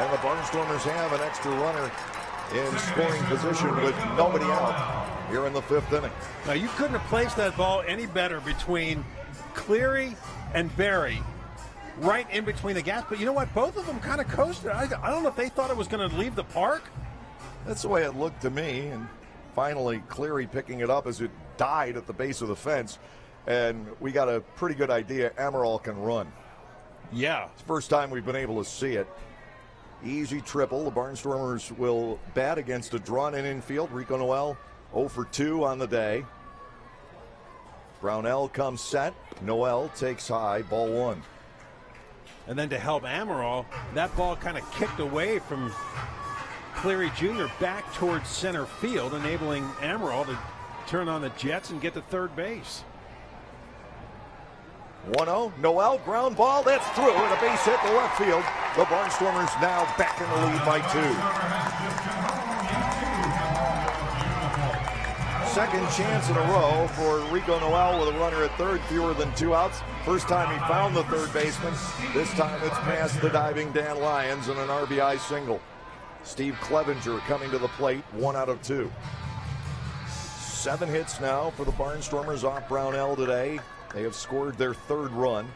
And the Barnstormers have an extra runner in scoring position with nobody out here in the 5th inning. Now, you couldn't have placed that ball any better between Cleary and Berry. Right in between the gaps, but you know what? Both of them kind of coasted. I don't know if they thought it was going to leave the park. That's the way it looked to me. And finally, Cleary picking it up as it died at the base of the fence. And we got a pretty good idea Amaral can run. Yeah. It's the first time we've been able to see it. Easy triple. The Barnstormers will bat against a drawn-in infield. Rico Noel 0 for 2 on the day. Brownell comes set. Noel takes high. Ball 1. And then to help Amaral, that ball kind of kicked away from Cleary Jr. back towards center field, enabling Amaral to turn on the Jets and get to third base. 1-0. Noel, ground ball. That's through, and a base hit to left field. The Barnstormers now back in the lead by 2. Second chance in a row for Rico Noel with a runner at third, fewer than 2 outs. First time he found the third baseman. This time it's past the diving Dan Lyons and an RBI single. Steve Clevenger coming to the plate, 1 out of 2. 7 hits now for the Barnstormers off Brownell today. They have scored their 3rd run.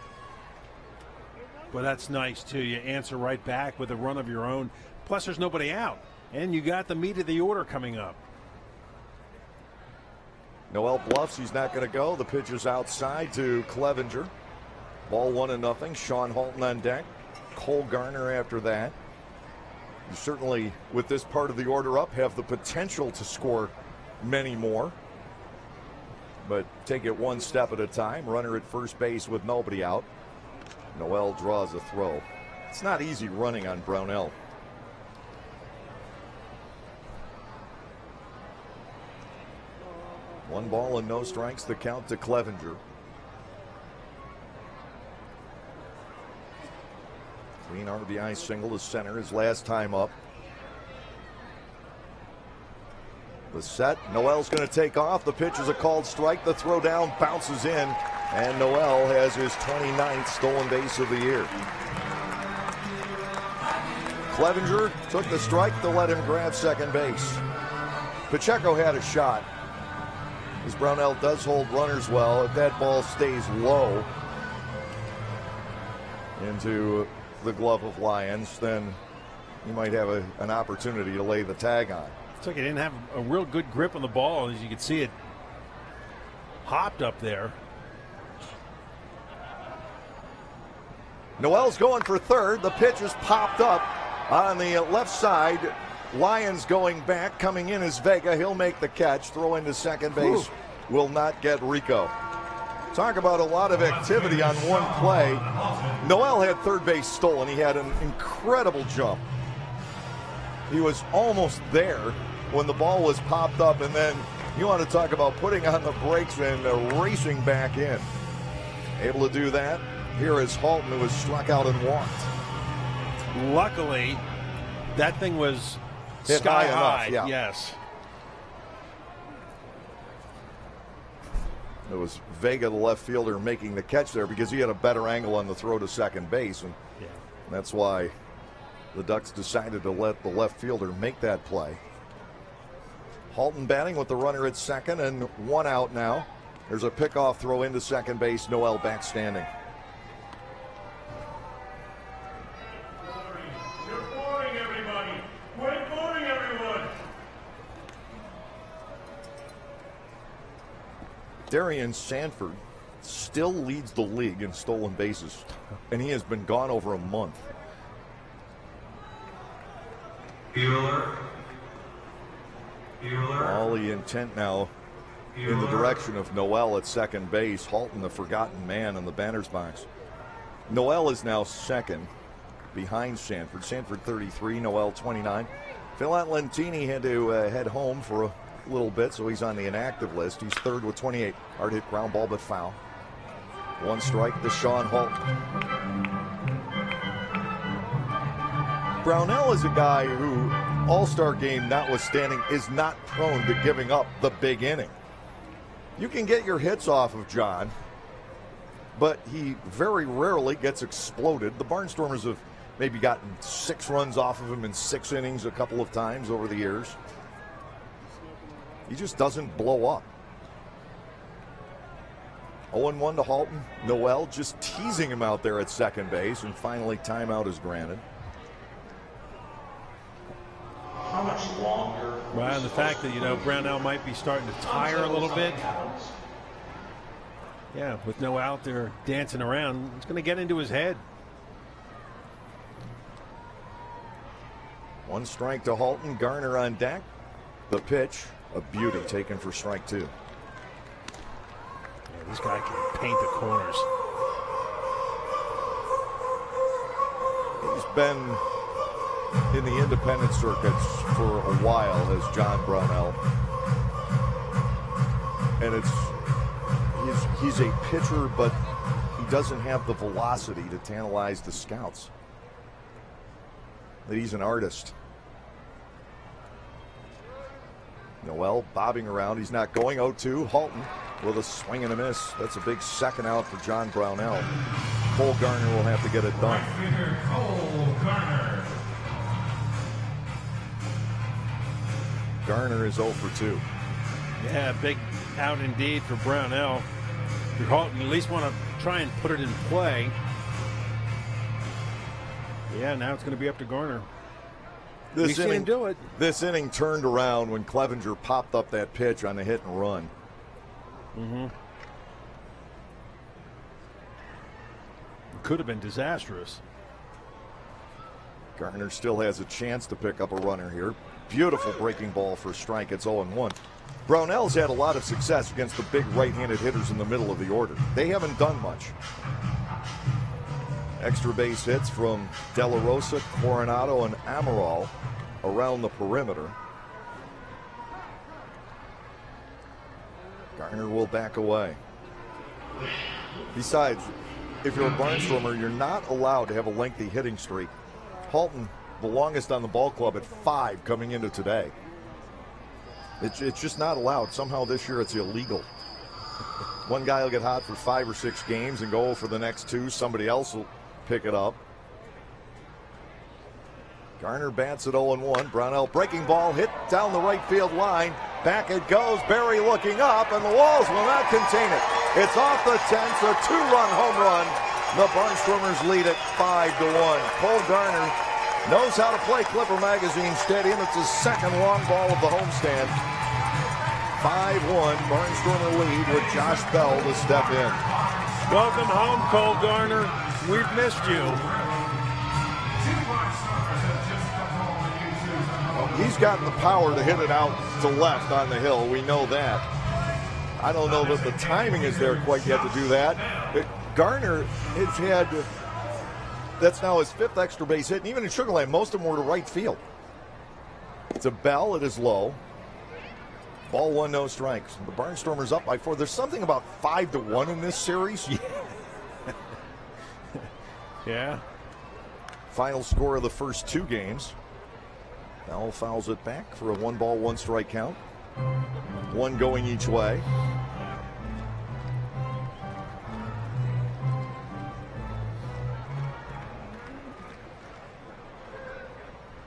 Well, that's nice, too. You answer right back with a run of your own. Plus, there's nobody out. And you got the meat of the order coming up. Noel bluffs. He's not going to go. The pitch is outside to Clevenger. Ball 1-0. Sean Halton on deck. Cole Garner after that. You certainly, with this part of the order up, have the potential to score many more. but take it one step at a time. Runner at first base with nobody out. Noel draws a throw. It's not easy running on Brownell. One ball and no strikes, the count to Clevenger. Clean RBI single to center his last time up. The set, Noel's going to take off. The pitch is a called strike. The throw down bounces in, and Noel has his 29th stolen base of the year. Clevenger took the strike to let him grab second base. Pacheco had a shot, as Brownell does hold runners well. If that ball stays low into the glove of Lyons, then you might have an opportunity to lay the tag on. It's like he didn't have a real good grip on the ball. As you can see, it hopped up there. Noel's going for third. The pitch is popped up on the left side. Lyons going back. Coming in is Vega. He'll make the catch. Throw into second base. Will not get Rico. Talk about a lot of activity on one play. Noel had third base stolen. He had an incredible jump. He was almost there when the ball was popped up, and then you want to talk about putting on the brakes and racing back in. Able to do that. Here is Halton, who was struck out and walked. Luckily, that thing was hit sky high. Enough, yeah. Yes. It was Vega, the left fielder, making the catch there because he had a better angle on the throw to second base, and that's why the Ducks decided to let the left fielder make that play. Halton batting with the runner at second and one out now. There's a pickoff throw into second base. Noel back standing. Reporting, everybody. Reporting, everyone. Darian Sanford still leads the league in stolen bases, and he has been gone over a month. Bueller. All the intent now in the direction of Noel at second base. Halton, the forgotten man, in the batter's box. Noel is now second behind Sanford. Sanford 33, Noel 29. Phil Atlantini had to head home for a little bit, so he's on the inactive list. He's third with 28. Hard hit ground ball, but foul. One strike to Sean Halton. Brownell is a guy who, All-Star game notwithstanding, is not prone to giving up the big inning. You can get your hits off of John, but he very rarely gets exploded. The Barnstormers have maybe gotten 6 runs off of him in 6 innings a couple of times over the years. He just doesn't blow up. 0-1 to Halton. Noel just teasing him out there at second base, and finally timeout is granted. How much longer? Well, and the fact that, Brownell might be starting to tire a little bit. Yeah, with no out there dancing around, it's going to get into his head. One strike to Halton. Garner on deck. The pitch, a beauty, taken for strike 2. Yeah, this guy can paint the corners. He's been in the independent circuits for a while as John Brownell, and he's a pitcher, but he doesn't have the velocity to tantalize the scouts. That he's an artist. Noel bobbing around. He's not going. 0-2. Halton with a swing and a miss. That's a big second out for John Brownell. Cole Garner will have to get it done. Cole Garner. Garner is 0 for 2. Yeah, big out indeed for Brownell. You're Halton, you at least want to try and put it in play. Yeah, now it's going to be up to Garner. This inning, do it. This inning turned around when Clevenger popped up that pitch on a hit and run. Could have been disastrous. Garner still has a chance to pick up a runner here. Beautiful breaking ball for a strike. It's 0-1. Brownell's had a lot of success against the big right-handed hitters in the middle of the order. They haven't done much. Extra base hits from De La Rosa, Coronado, and Amaral around the perimeter. Garner will back away. Besides, if you're a Barnstormer, you're not allowed to have a lengthy hitting streak. Halton, the longest on the ball club at 5 coming into today. It's just not allowed. Somehow this year it's illegal. One guy will get hot for 5 or 6 games and go for the next 2. Somebody else will pick it up. Garner bats at 0-1. Brownell breaking ball hit down the right field line. Back it goes. Barry looking up, and the walls will not contain it. It's off the 10th, a 2-run home run. The Barnstormers lead it 5-1. Cole Garner knows how to play Clipper Magazine Stadium. It's his second long ball of the homestand. 5-1, Barnstormer lead with Josh Bell to step in. Welcome home, Cole Garner. We've missed you. He's gotten the power to hit it out to left on the hill. We know that. I don't know that the timing is there quite yet to do that. Garner has had, that's now his 5th extra base hit, and even in Sugar Land, most of them were to right field. It's a Bell, it is low. Ball 1, no strikes. The Barnstormers up by 4. There's something about 5-1 in this series. Yeah. Final score of the first 2 games. Bell fouls it back for a 1-ball, 1-strike count. 1 going each way.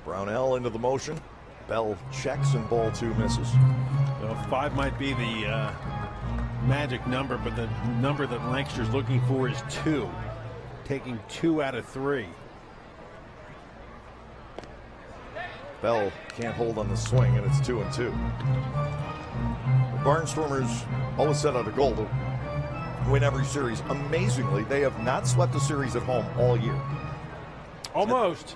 Brownell into the motion. Bell checks and ball 2 misses. Well, 5 might be the magic number, but the number that Lancaster's looking for is 2. Taking 2 out of 3. Bell can't hold on the swing, and it's 2-2. The Barnstormers always set out a goal to win every series. Amazingly, they have not swept a series at home all year. Almost.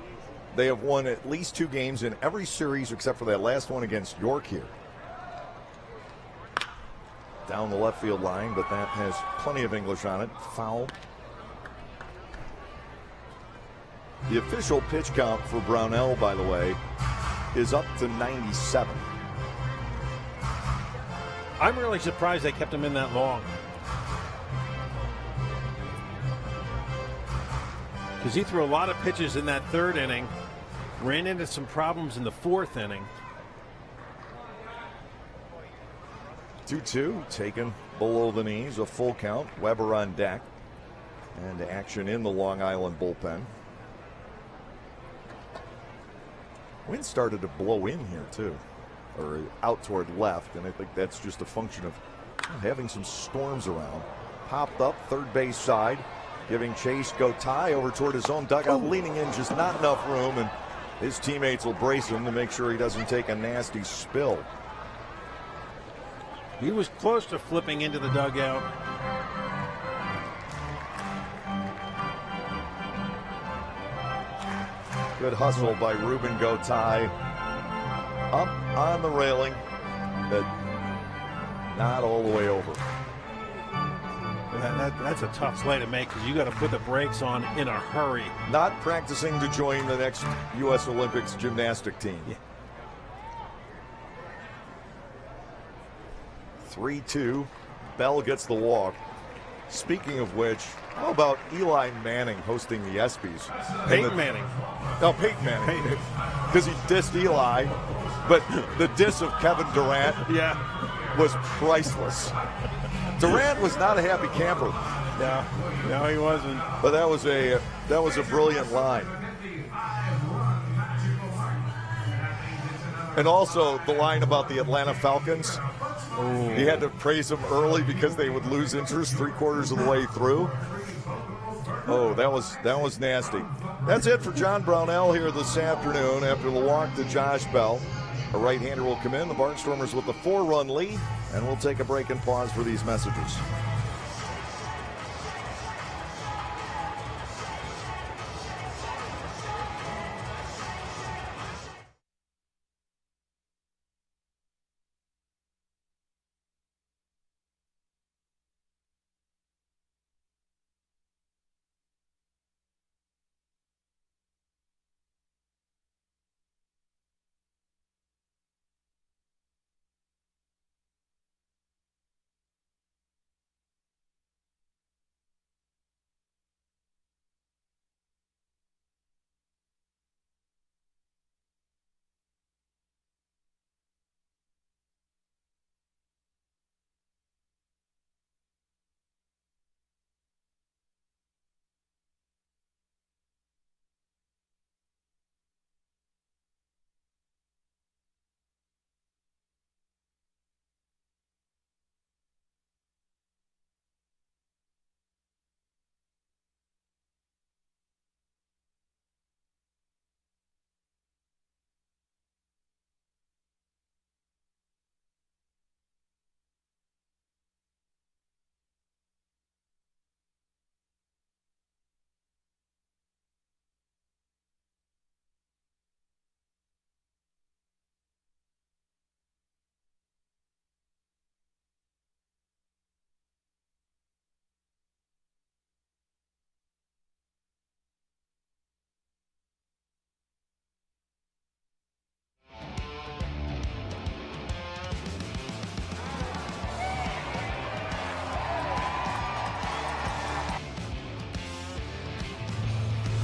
They have won at least 2 games in every series except for that last one against York here. Down the left field line, but that has plenty of English on it. Foul. The official pitch count for Brownell, by the way, is up to 97. I'm really surprised they kept him in that long. Because he threw a lot of pitches in that 3rd inning. Ran into some problems in the 4th inning. 2-2, taken below the knees, a full count. Weber on deck. And action in the Long Island bullpen. Wind started to blow in here, too. Or out toward left, and I think that's just a function of having some storms around. Popped up, 3rd base side. Giving chase, go tie over toward his own dugout, leaning in, just not enough room, and his teammates will brace him to make sure he doesn't take a nasty spill. He was close to flipping into the dugout. Good hustle by Ruben Gotay. Up on the railing, but not all the way over. That's a tough play to make because you got to put the brakes on in a hurry. Not practicing to join the next U.S. Olympics gymnastic team. Yeah. 3-2. Bell gets the walk. Speaking of which, how about Eli Manning hosting the ESPYs? Peyton Manning. No, Peyton Manning. Because he dissed Eli, but the diss of Kevin Durant was priceless. Durant was not a happy camper. No, he wasn't. But that was a brilliant line. And also the line about the Atlanta Falcons. Ooh. He had to praise them early because they would lose interest 3/4 of the way through. Oh, that was nasty. That's it for John Brownell here this afternoon after the walk to Josh Bell. A right-hander will come in. The Barnstormers with the 4-run lead, and we'll take a break and pause for these messages.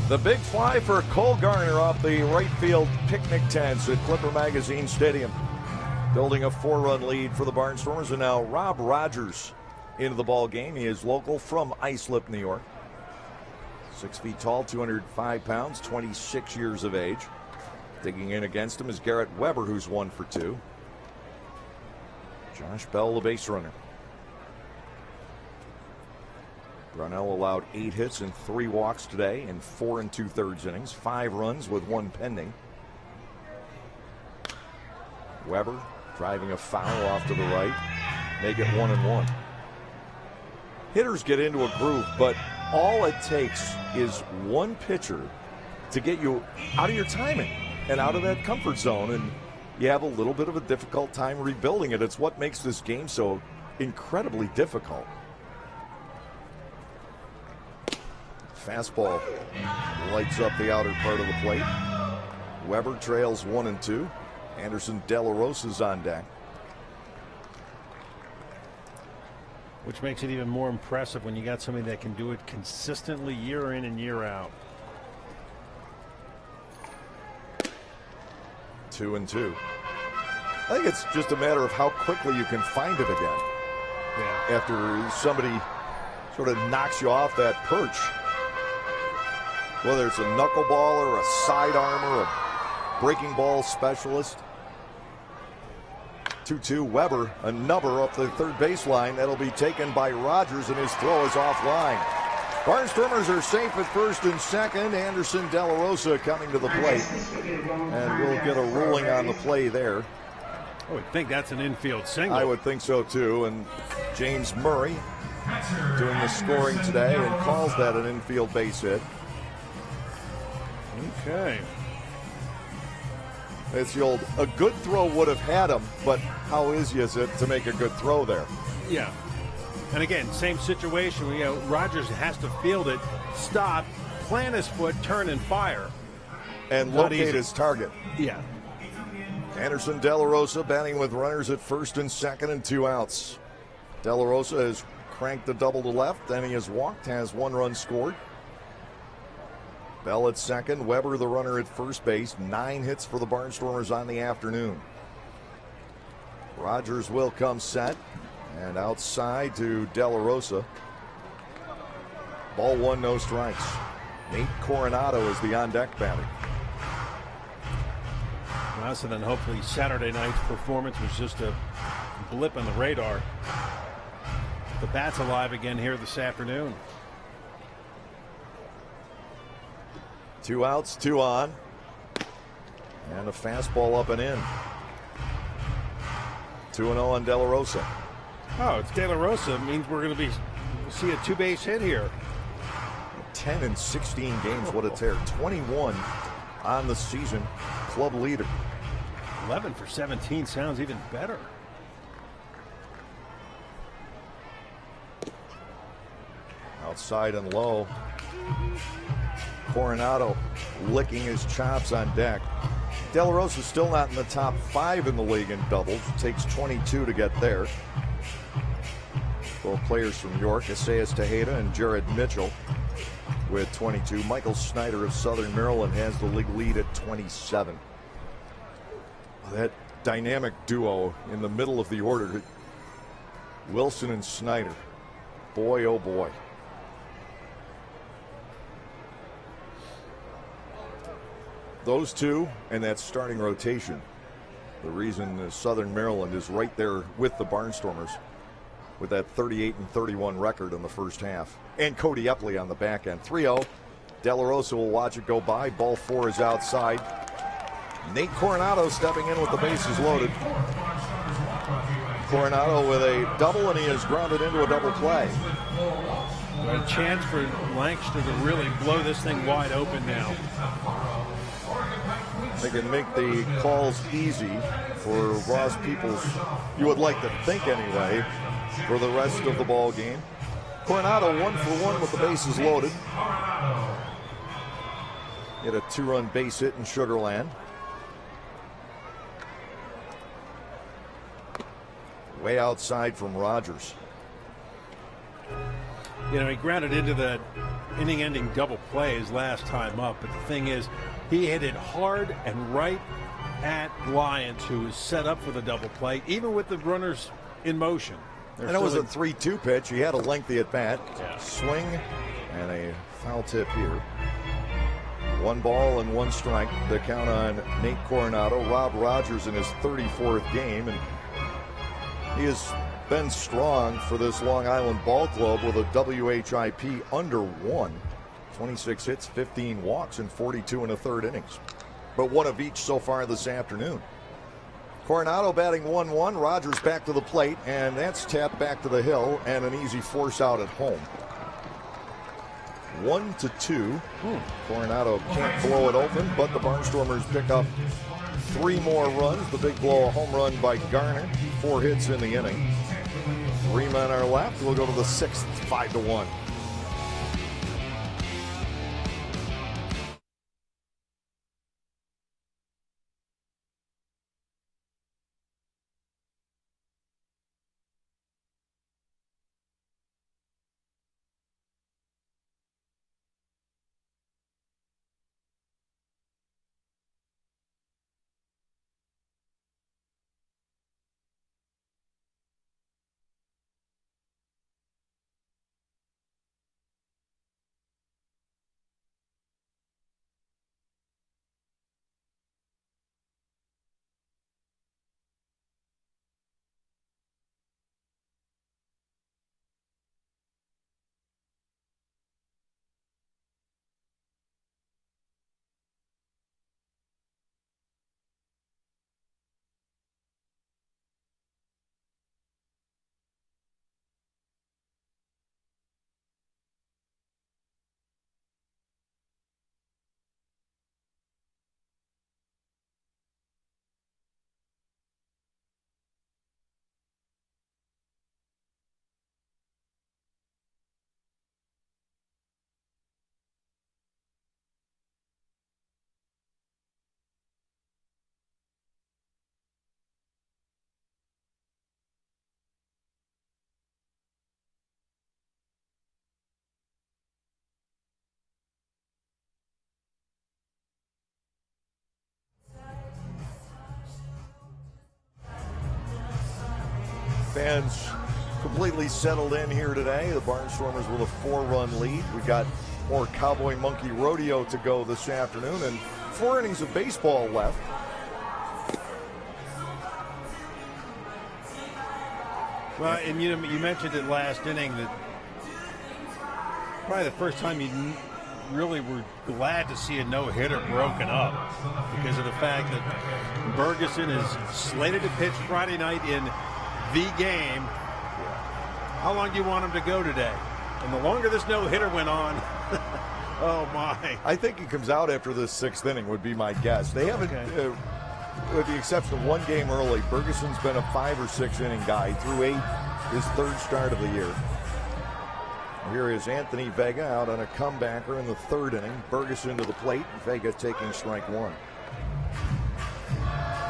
The big fly for Cole Garner off the right field picnic tents at Clipper Magazine Stadium. Building a 4-run lead for the Barnstormers, and now Rob Rogers into the ball game. He is local from Islip, New York. 6 feet tall, 205 pounds, 26 years of age. Digging in against him is Garrett Weber, who's 1 for 2. Josh Bell, the base runner. Brownell allowed 8 hits and 3 walks today in 4 2/3 innings, 5 runs with 1 pending. Weber driving a foul off to the right, make it 1-1. Hitters get into a groove, but all it takes is one pitcher to get you out of your timing and out of that comfort zone, and you have a little bit of a difficult time rebuilding it. It's what makes this game so incredibly difficult. Fastball lights up the outer part of the plate. Weber trails 1-2. Anderson De La Rosa's on deck. Which makes it even more impressive when you got somebody that can do it consistently year in and year out. 2-2. I think it's just a matter of how quickly you can find it again. Yeah. After somebody sort of knocks you off that perch. Whether it's a knuckleball or a sidearm or a breaking ball specialist. 2-2. Weber, a nubber up the third baseline. That'll be taken by Rogers, and his throw is offline. Barnstormers are safe at first and second. Anderson De La Rosa coming to the plate. And we'll get a ruling on the play there. I would think that's an infield single. I would think so too. And James Murray doing the scoring today and calls that an infield base hit. Okay. It's the old, a good throw would have had him, but how easy is it to make a good throw there? Yeah. And again, same situation. You know, Rogers has to field it, stop, plant his foot, turn and fire. And Not locate easy. his target. Yeah. Anderson De La Rosa batting with runners at first and second and 2 outs. De La Rosa has cranked the double to left, and he has walked, has 1 run scored. Bell at second, Weber the runner at first base. 9 hits for the Barnstormers on the afternoon. Rogers will come set, and outside to De La Rosa. Ball 1, no strikes. Nate Coronado is the on-deck batter. Well, so then hopefully Saturday night's performance was just a blip on the radar. The bat's alive again here this afternoon. 2 outs, 2 on. And a fastball up and in. 2-0 on De La Rosa. Oh, it's De La Rosa. It means we're going to see a 2-base hit here. 10 in 16 games. What a tear. 21 on the season. Club leader. 11 for 17 sounds even better. Outside and low. Coronado licking his chops on deck. De La Rosa still not in the top 5 in the league in doubles. It takes 22 to get there. Both players from York, Isaias Tejeda and Jared Mitchell with 22. Michael Snyder of Southern Maryland has the league lead at 27. That dynamic duo in the middle of the order, Wilson and Snyder. Boy, oh boy. Those two and that starting rotation, the reason Southern Maryland is right there with the Barnstormers with that 38-31 record in the first half. And Cody Epley on the back end. 3-0. De La Rosa will watch it go by. Ball 4 is outside. Nate Coronado stepping in with the bases loaded. Coronado with a double, and he is grounded into a double play. A chance for Lancaster to really blow this thing wide open now. They can make the calls easy for Ross Peoples, you would like to think anyway, for the rest of the ball game. Coronado 1 for 1 with the bases loaded. Hit a 2-run base hit in Sugar Land. Way outside from Rogers. You know, he grounded into the inning-ending double play his last time up. But the thing is, he hit it hard and right at Lyons, who was set up for the double play, even with the runners in motion. And it was a 3-2 pitch. He had a lengthy at bat. Yeah. Swing and a foul tip here. 1 ball and 1 strike. The count on Nate Coronado. Rob Rogers in his 34th game, and he has been strong for this Long Island ball club with a WHIP under 1. 26 hits, 15 walks, and 42 in the 3rd innings. But 1 of each so far this afternoon. Coronado batting 1-1. Rogers back to the plate, and that's tapped back to the hill and an easy force out at home. 1-2. Coronado can't blow it open, but the Barnstormers pick up 3 more runs. The big blow, a home run by Garner. 4 hits in the inning. 3 men are left. We'll go to the 6th, 5-1. Fans completely settled in here today. The Barnstormers with a 4-run lead. We got more Cowboy Monkey Rodeo to go this afternoon, and 4 innings of baseball left. Well, and you mentioned it last inning that probably the first time you really were glad to see a no-hitter broken up because of the fact that Bergeson is slated to pitch Friday night in the game. How long do you want him to go today? And the longer this no-hitter went on, oh my. I think he comes out after this 6th inning would be my guess. They haven't, with the exception of 1 game early, Bergeson's been a 5 or 6 inning guy through 8, his 3rd start of the year. Here is Anthony Vega out on a comebacker in the 3rd inning. Bergeson to the plate, Vega taking strike 1.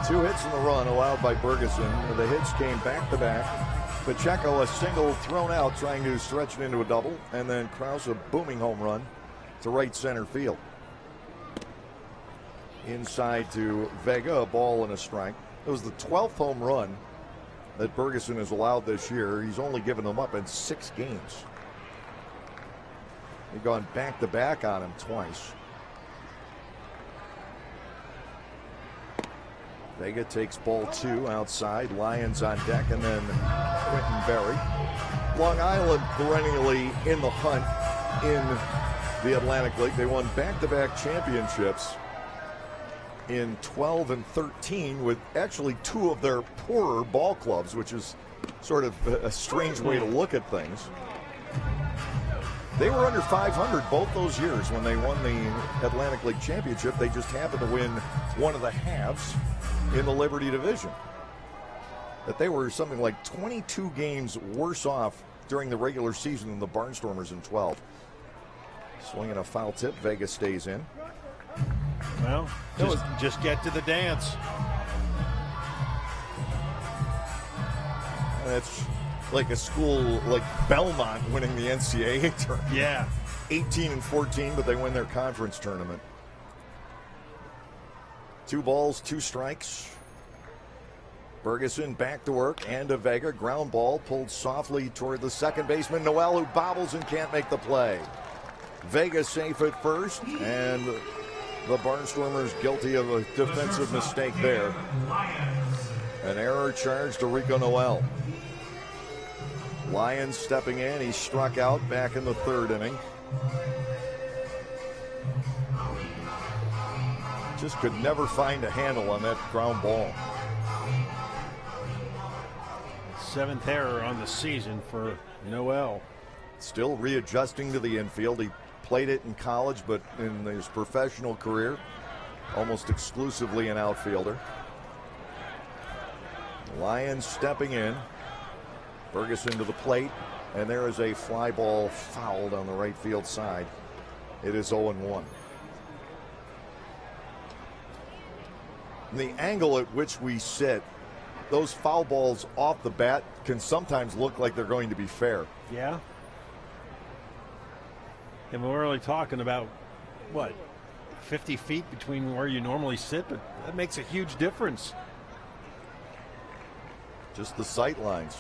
2 hits in the run allowed by Bergeson. The hits came back-to-back. Pacheco a single thrown out trying to stretch it into a double, and then Krause a booming home run to right center field. Inside to Vega, a ball and a strike. It was the 12th home run that Bergeson has allowed this year. He's only given them up in 6 games. They've gone back-to-back on him twice. Vega takes ball 2 outside. Lyons on deck, and then Quentin Berry. Long Island perennially in the hunt in the Atlantic League. They won back-to-back championships in 12 and 13 with actually 2 of their poorer ball clubs, which is sort of a strange way to look at things. They were under 500 both those years when they won the Atlantic League championship. They just happened to win one of the halves in the Liberty division. That they were something like 22 games worse off during the regular season than the Barnstormers in 12. Swinging a foul tip, Vega stays in. Well, just get to the dance. That's like a school like Belmont winning the NCAA tournament. Yeah. 18-14, but they win their conference tournament. 2 balls, 2 strikes. Ferguson back to work, and to Vega. Ground ball pulled softly toward the second baseman, Noel, who bobbles and can't make the play. Vega safe at first, and the Barnstormers guilty of a defensive mistake there. An error charge to Rico Noel. Lyons stepping in. He struck out back in the 3rd inning. Just could never find a handle on that ground ball. 7th error on the season for Noel. Still readjusting to the infield. He played it in college, but in his professional career, almost exclusively an outfielder. Lyons stepping in. Ferguson to the plate, and there is a fly ball fouled on the right field side. It is 0-1. The angle at which we sit, those foul balls off the bat can sometimes look like they're going to be fair. Yeah. And we're only talking about, what, 50 feet between where you normally sit, but that makes a huge difference. Just the sight lines.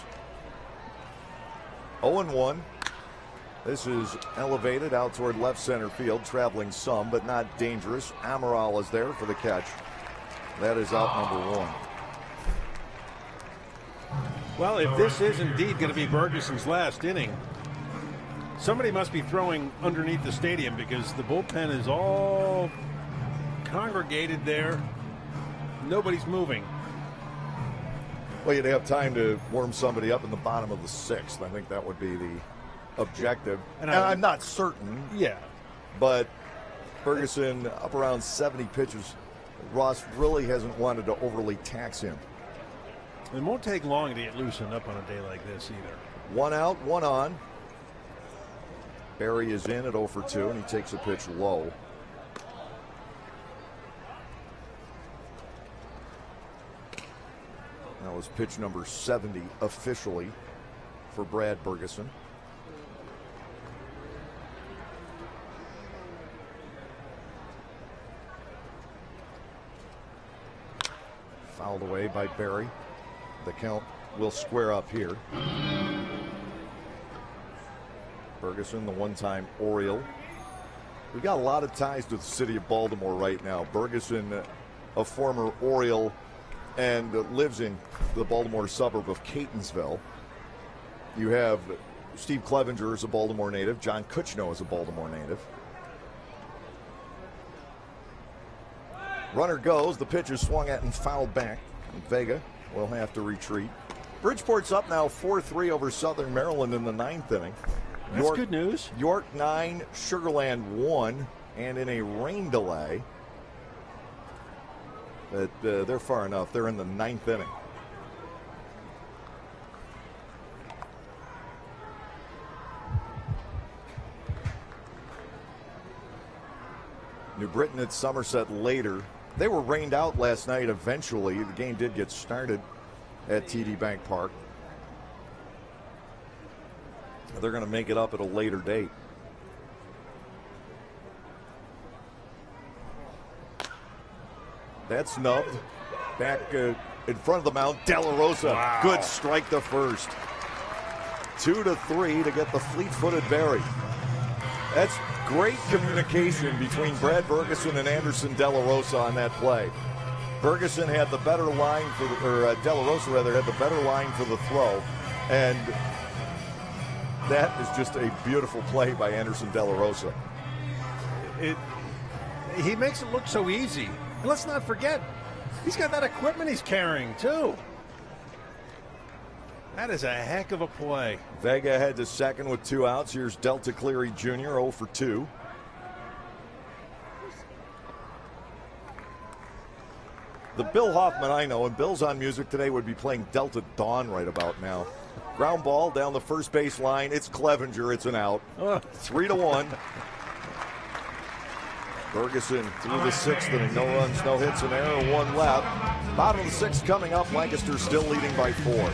0-1. This is elevated out toward left center field, traveling some, but not dangerous. Amaral is there for the catch. That is out number 1. Well, if this is indeed going to be Ferguson's last inning, somebody must be throwing underneath the stadium, because the bullpen is all congregated there. Nobody's moving. Well, you'd have time to warm somebody up in the bottom of the 6th. I think that would be the objective. And I'm not certain. Yeah. But Ferguson up around 70 pitches. Ross really hasn't wanted to overly tax him. It won't take long to get loosened up on a day like this either. 1 out, 1 on. Barry is in at 0 for 2, and he takes a pitch low. That was pitch number 70 officially for Brad Ferguson. Fouled away by Barry. The count will square up here. Ferguson, the one-time Oriole. We've got a lot of ties to the city of Baltimore right now. Ferguson, a former Oriole, and lives in the Baltimore suburb of Catonsville. You have Steve Clevenger is a Baltimore native. John Kuchno is a Baltimore native. Runner goes. The pitch is swung at and fouled back. Vega will have to retreat. Bridgeport's up now 4-3 over Southern Maryland in the 9th inning. That's good news. York 9, Sugarland 1, and in a rain delay. But they're far enough. They're in the 9th inning. New Britain at Somerset later. They were rained out last night eventually. The game did get started at TD Bank Park. They're going to make it up at a later date. That's snubbed. Back in front of the mound, De La Rosa. Wow. Good strike to first. 2-3 to get the fleet-footed Barry. That's great communication between Brad Ferguson and Anderson De La Rosa on that play. Ferguson had the better line or De La Rosa rather had the better line for the throw, and that is just a beautiful play by Anderson De La Rosa. He makes it look so easy. And let's not forget, he's got that equipment he's carrying too. That is a heck of a play. Vega head to second with 2 outs. Here's Delta Cleary Jr. 0 for 2. The Bill Hoffman I know, and Bill's on music today, would be playing Delta Dawn right about now. Ground ball down the first base line. It's Clevenger. It's an out. 3-1. Ferguson through the 6th inning. No runs, no hits, an error, 1 left. Bottom of the 6th coming up. Lancaster still leading by 4.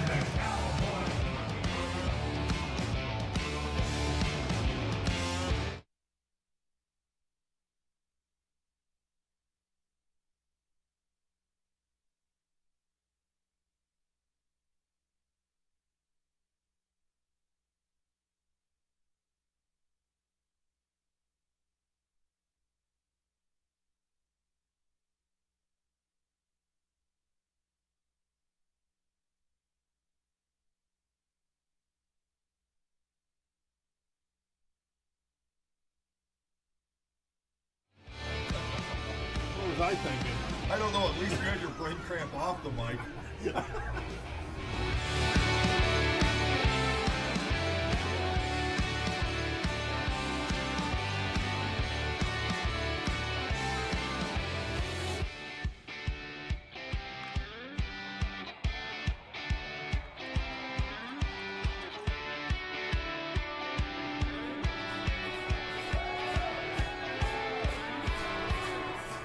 was I thinking? I don't know. At least you had your brain cramp off the mic.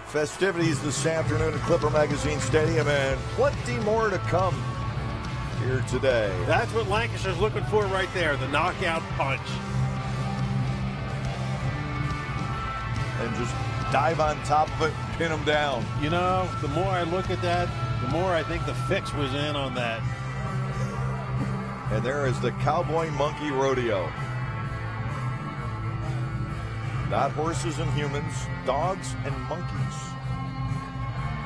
Festivities this afternoon at Clipper Magazine Stadium, and plenty more to come here today. That's what Lancaster's looking for right there, the knockout punch. And just dive on top of it, pin them down. You know, the more I look at that, the more I think the fix was in on that. And there is the Cowboy Monkey Rodeo. Not horses and humans, dogs and monkeys.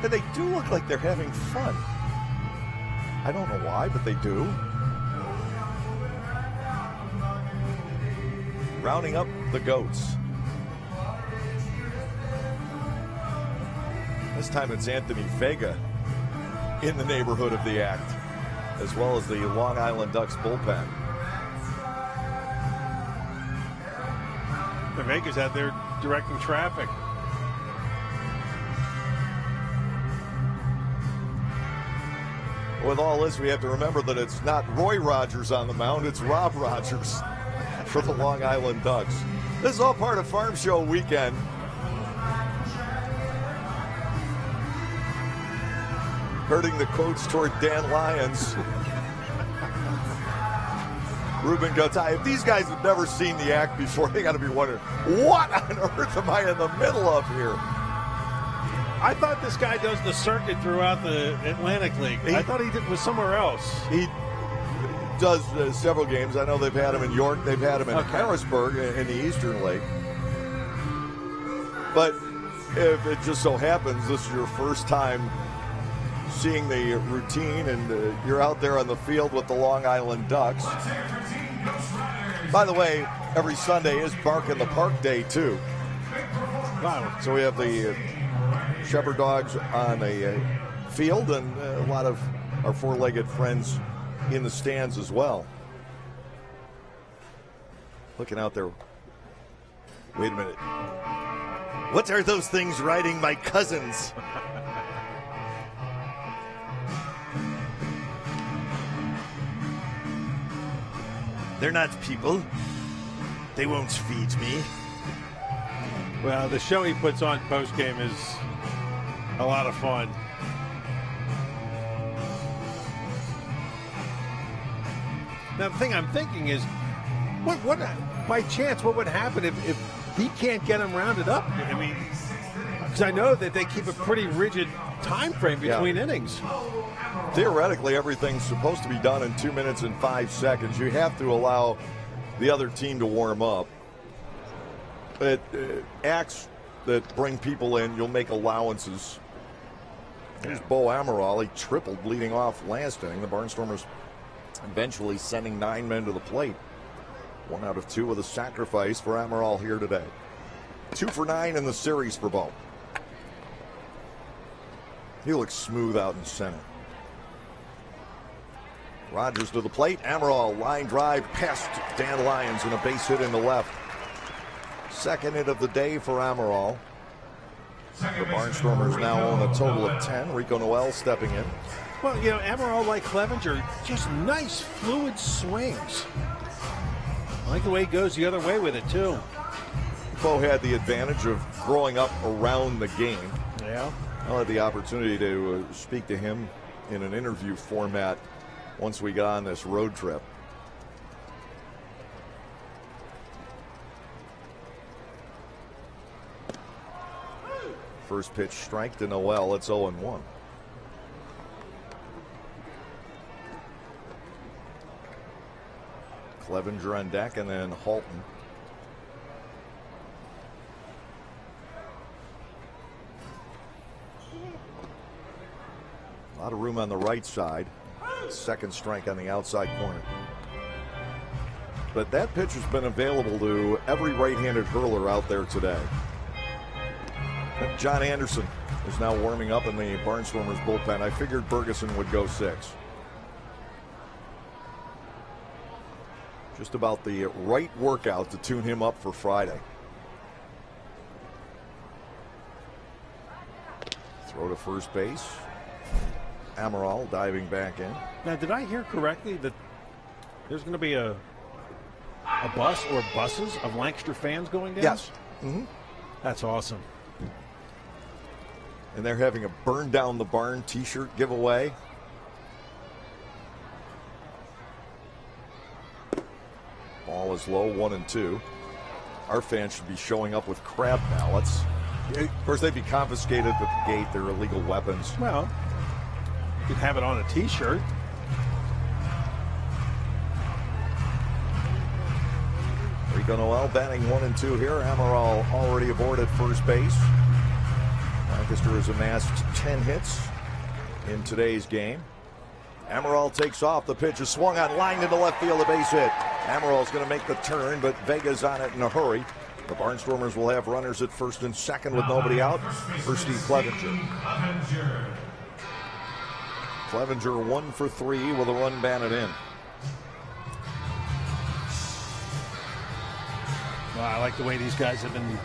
And they do look like they're having fun. I don't know why, but they do. Rounding up the goats. This time it's Anthony Vega in the neighborhood of the act, as well as the Long Island Ducks bullpen. The Vegas out there directing traffic. With all this, we have to remember that it's not Roy Rogers on the mound, it's Rob Rogers for the Long Island Ducks. This is all part of Farm Show weekend. Herding the quotes toward Dan Lyons. Ruben Gotay. If these guys have never seen the act before, they got to be wondering, what on earth am I in the middle of here? I thought this guy does the circuit throughout the Atlantic League. I thought he was somewhere else. He does several games. I know they've had him in York. They've had him in Harrisburg in the Eastern League. But if it just so happens this is your first time seeing the routine and you're out there on the field with the Long Island Ducks. By the way, every Sunday is Bark in the Park Day, too. Wow. So we have the Shepherd Dogs on a field and a lot of our four-legged friends in the stands as well. Looking out there. Wait a minute. What are those things riding my cousins? They're not people. They won't feed me. Well, the show he puts on post-game is a lot of fun. Now, the thing I'm thinking is, what by chance, what would happen if he can't get him rounded up? I mean, because I know that they keep a pretty rigid time frame between innings. Theoretically, everything's supposed to be done in 2 minutes and 5 seconds. You have to allow the other team to warm up. But acts that bring people in, you'll make allowances. Here's Bo Amaral. He tripled leading off last inning. The Barnstormers eventually sending 9 men to the plate. 1 out of 2 with a sacrifice for Amaral here today. 2 for 9 in the series for Bo. He looks smooth out in center. Rogers to the plate. Amaral line drive past Dan Lyons and a base hit in the left. Second hit of the day for Amaral. The Barnstormers now own a total of 10. Rico Noel stepping in. Well, you know, Amaral, like Clevenger, just nice fluid swings. I like the way he goes the other way with it, too. Bo had the advantage of growing up around the game. Yeah. I'll have the opportunity to speak to him in an interview format once we get on this road trip. First pitch strike to Noel. It's 0-1. Clevenger on deck and then Halton. A lot of room on the right side. Second strike on the outside corner. But that pitch has been available to every right-handed hurler out there today. John Anderson is now warming up in the Barnstormers bullpen. I figured Bergeson would go 6. Just about the right workout to tune him up for Friday. Throw to first base. Amaral diving back in. Now, did I hear correctly that there's going to be a bus or buses of Lancaster fans going down? Yes. Mm-hmm. That's awesome. And they're having a burn down the barn t-shirt giveaway. Ball is low, 1-2. Our fans should be showing up with crab ballots. Of course, they'd be confiscated at the gate. They're illegal weapons. Well, you could have it on a t-shirt. Rico Noel batting 1-2 here. Amaral already aboard at first base. Lancaster has amassed 10 hits in today's game. Amaral takes off. The pitch is swung on, line into left field, a base hit. Amaral's going to make the turn, but Vega's on it in a hurry. The Barnstormers will have runners at first and second with nobody out for Steve Clevenger. Clevenger 1 for 3 with a run batted in. Well, I like the way these guys have been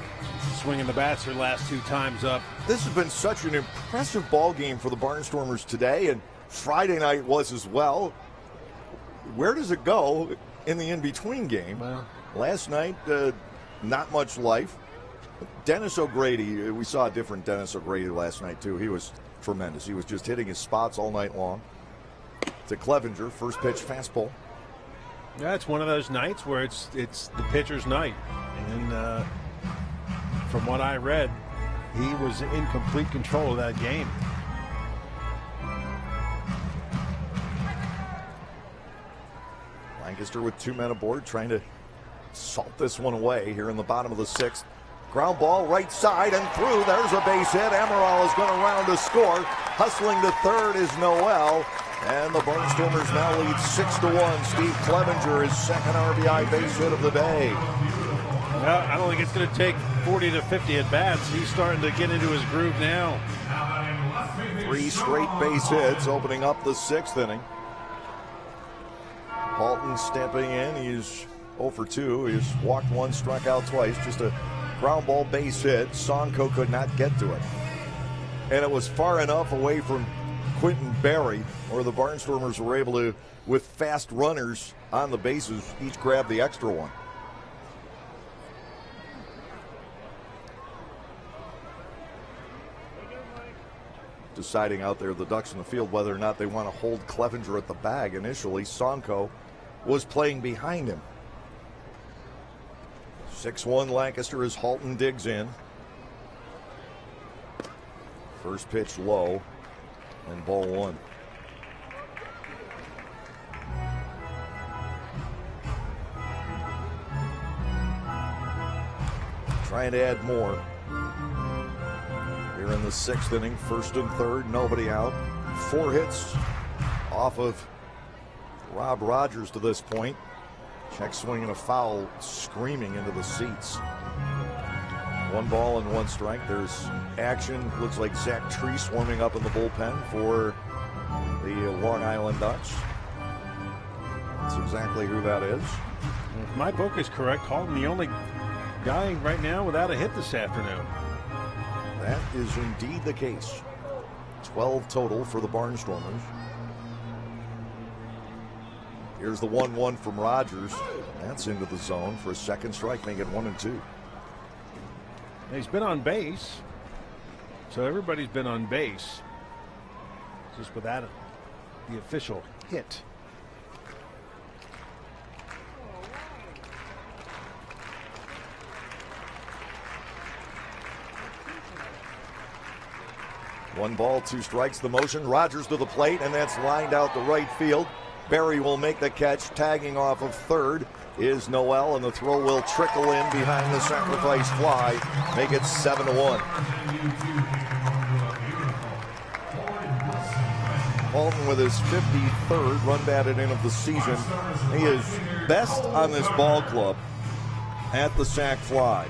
swinging the bats their last 2 times up. This has been such an impressive ball game for the Barnstormers today, and Friday night was as well. Where does it go in the in-between game? Well, last night, not much life. Dennis O'Grady, we saw a different Dennis O'Grady last night too. He was tremendous. He was just hitting his spots all night long. To Clevenger, first pitch fastball. Yeah, it's one of those nights where it's the pitcher's night. And from what I read, he was in complete control of that game. Lancaster with 2 men aboard, trying to salt this one away here in the bottom of the 6th. Ground ball right side and through. There's a base hit. Amaral is going to round a score. Hustling to third is Noel. And the Barnstormers now lead 6-1. Steve Clevenger, his second RBI base hit of the day. Well, I don't think it's going to take 40 to 50 at bats. He's starting to get into his groove now. 3 straight base hits opening up the 6th inning. Halton stepping in. He's 0 for 2. He's walked 1, struck out twice. Just a ground ball base hit. Sonko could not get to it. And it was far enough away from Quentin Berry, or the Barnstormers were able to, with fast runners on the bases, each grab the extra one. Deciding out there, the Ducks in the field, whether or not they want to hold Clevenger at the bag. Initially, Sonko was playing behind him. 6-1 Lancaster as Halton digs in. First pitch low, and ball 1. Trying to add more. Here in the 6th inning, 1st and 3rd, nobody out. 4 hits off of Rob Rogers to this point. Check swinging a foul, screaming into the seats. 1 ball and 1 strike. There's action. Looks like Zach Treese warming up in the bullpen for the Long Island Ducks. That's exactly who that is. If my book is correct, Halton the only guy right now without a hit this afternoon. That is indeed the case. 12 total for the Barnstormers. Here's the 1-1 from Rogers. That's into the zone for a second strike, making it 1-2. He's been on base, so everybody's been on base, just without the official hit. One ball, 2 strikes, the motion. Rogers to the plate, and that's lined out to right field. Berry will make the catch. Tagging off of third is Noel, and the throw will trickle in behind the sacrifice fly. Make it 7-1. Halton with his 53rd run batted in of the season. He is best on this ball club at the sac fly.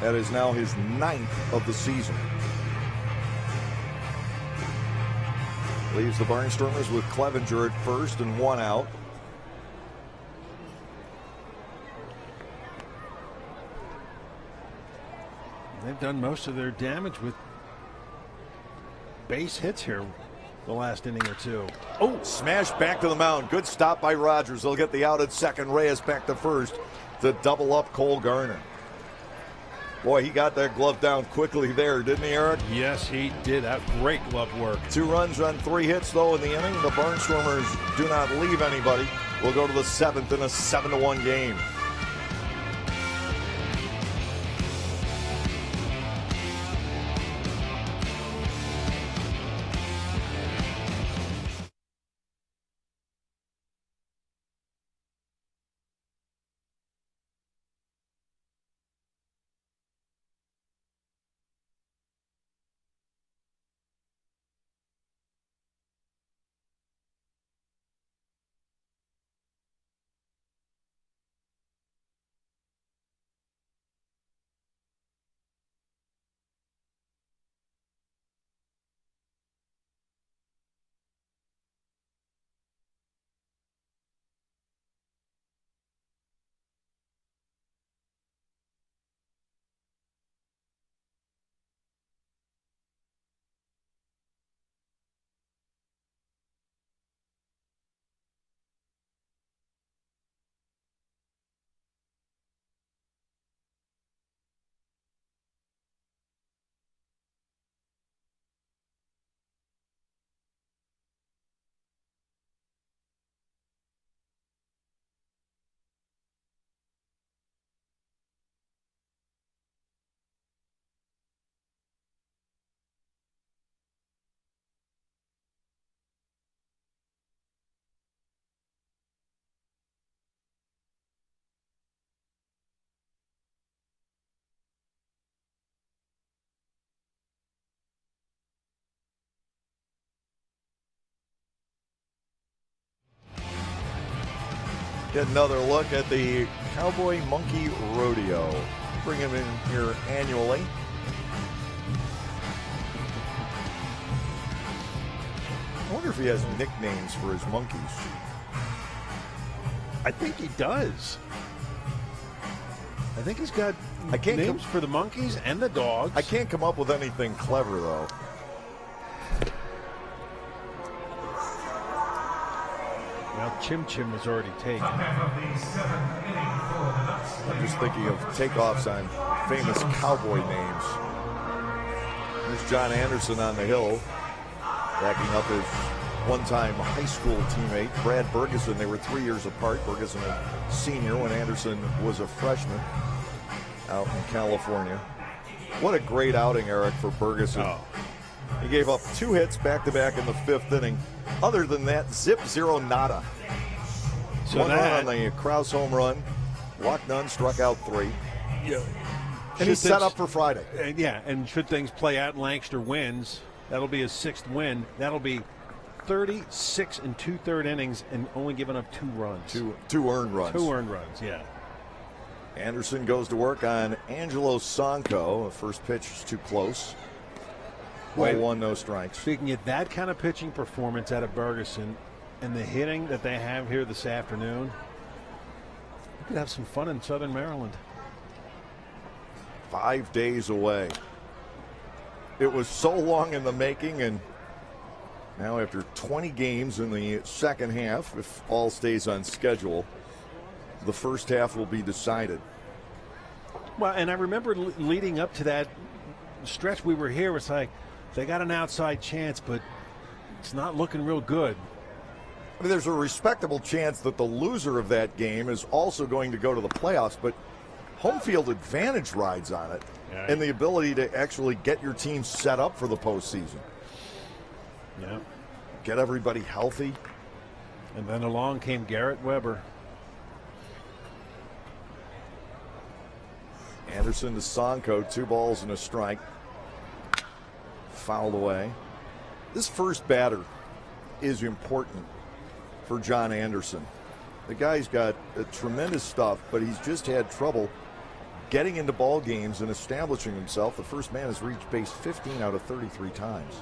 That is now his 9th of the season. Leaves the Barnstormers with Clevenger at first and 1 out. They've done most of their damage with base hits here the last inning or two. Oh, smash back to the mound. Good stop by Rogers. They'll get the out at second. Reyes back to first to double up Cole Garner. Boy, he got that glove down quickly there, didn't he, Eric? Yes, he did. That great glove work. 2 runs on 3 hits, though, in the inning. The Barnstormers do not leave anybody. We'll go to the 7th in a 7-1 game. Get another look at the Cowboy Monkey Rodeo. Bring him in here annually. I wonder if he has nicknames for his monkeys. I think he does. I think he's got names for the monkeys and the dogs. I can't come up with anything clever, though. Well, Chim Chim was already taken. I'm just thinking of takeoffs on famous cowboy names. There's John Anderson on the hill, backing up his one-time high school teammate, Brad Bergeson. They were 3 years apart. Bergeson a senior when Anderson was a freshman out in California. What a great outing, Eric, for Bergeson. Oh. He gave up 2 hits back-to-back in the 5th inning. Other than that, zip, zero, nada. So 1 run on the Krause home run. Walked none, struck out 3. Yeah. And he's set up for Friday. Yeah, and should things play out and Lancaster wins, that'll be his 6th win. That'll be 36 and 2/3 innings and only giving up 2 runs. Two earned runs. 2 earned runs, yeah. Anderson goes to work on Angelo Sonko. The first pitch is too close. Ball 1, no strikes. Speaking of that kind of pitching performance out of Bergeson and the hitting that they have here this afternoon, we could have some fun in Southern Maryland. 5 days away. It was so long in the making, and now after 20 games in the second half, if all stays on schedule, the first half will be decided. Well, and I remember leading up to that stretch we were here, it's like they got an outside chance, but it's not looking real good. I mean, there's a respectable chance that the loser of that game is also going to go to the playoffs, but home field advantage rides on it, and the ability to actually get your team set up for the postseason. Yeah. Get everybody healthy. And then along came Garrett Weber. Anderson to Sonko, 2 balls and a strike. Fouled away. This first batter is important for John Anderson. The guy's got tremendous stuff, but he's just had trouble getting into ball games and establishing himself. The first man has reached base 15 out of 33 times.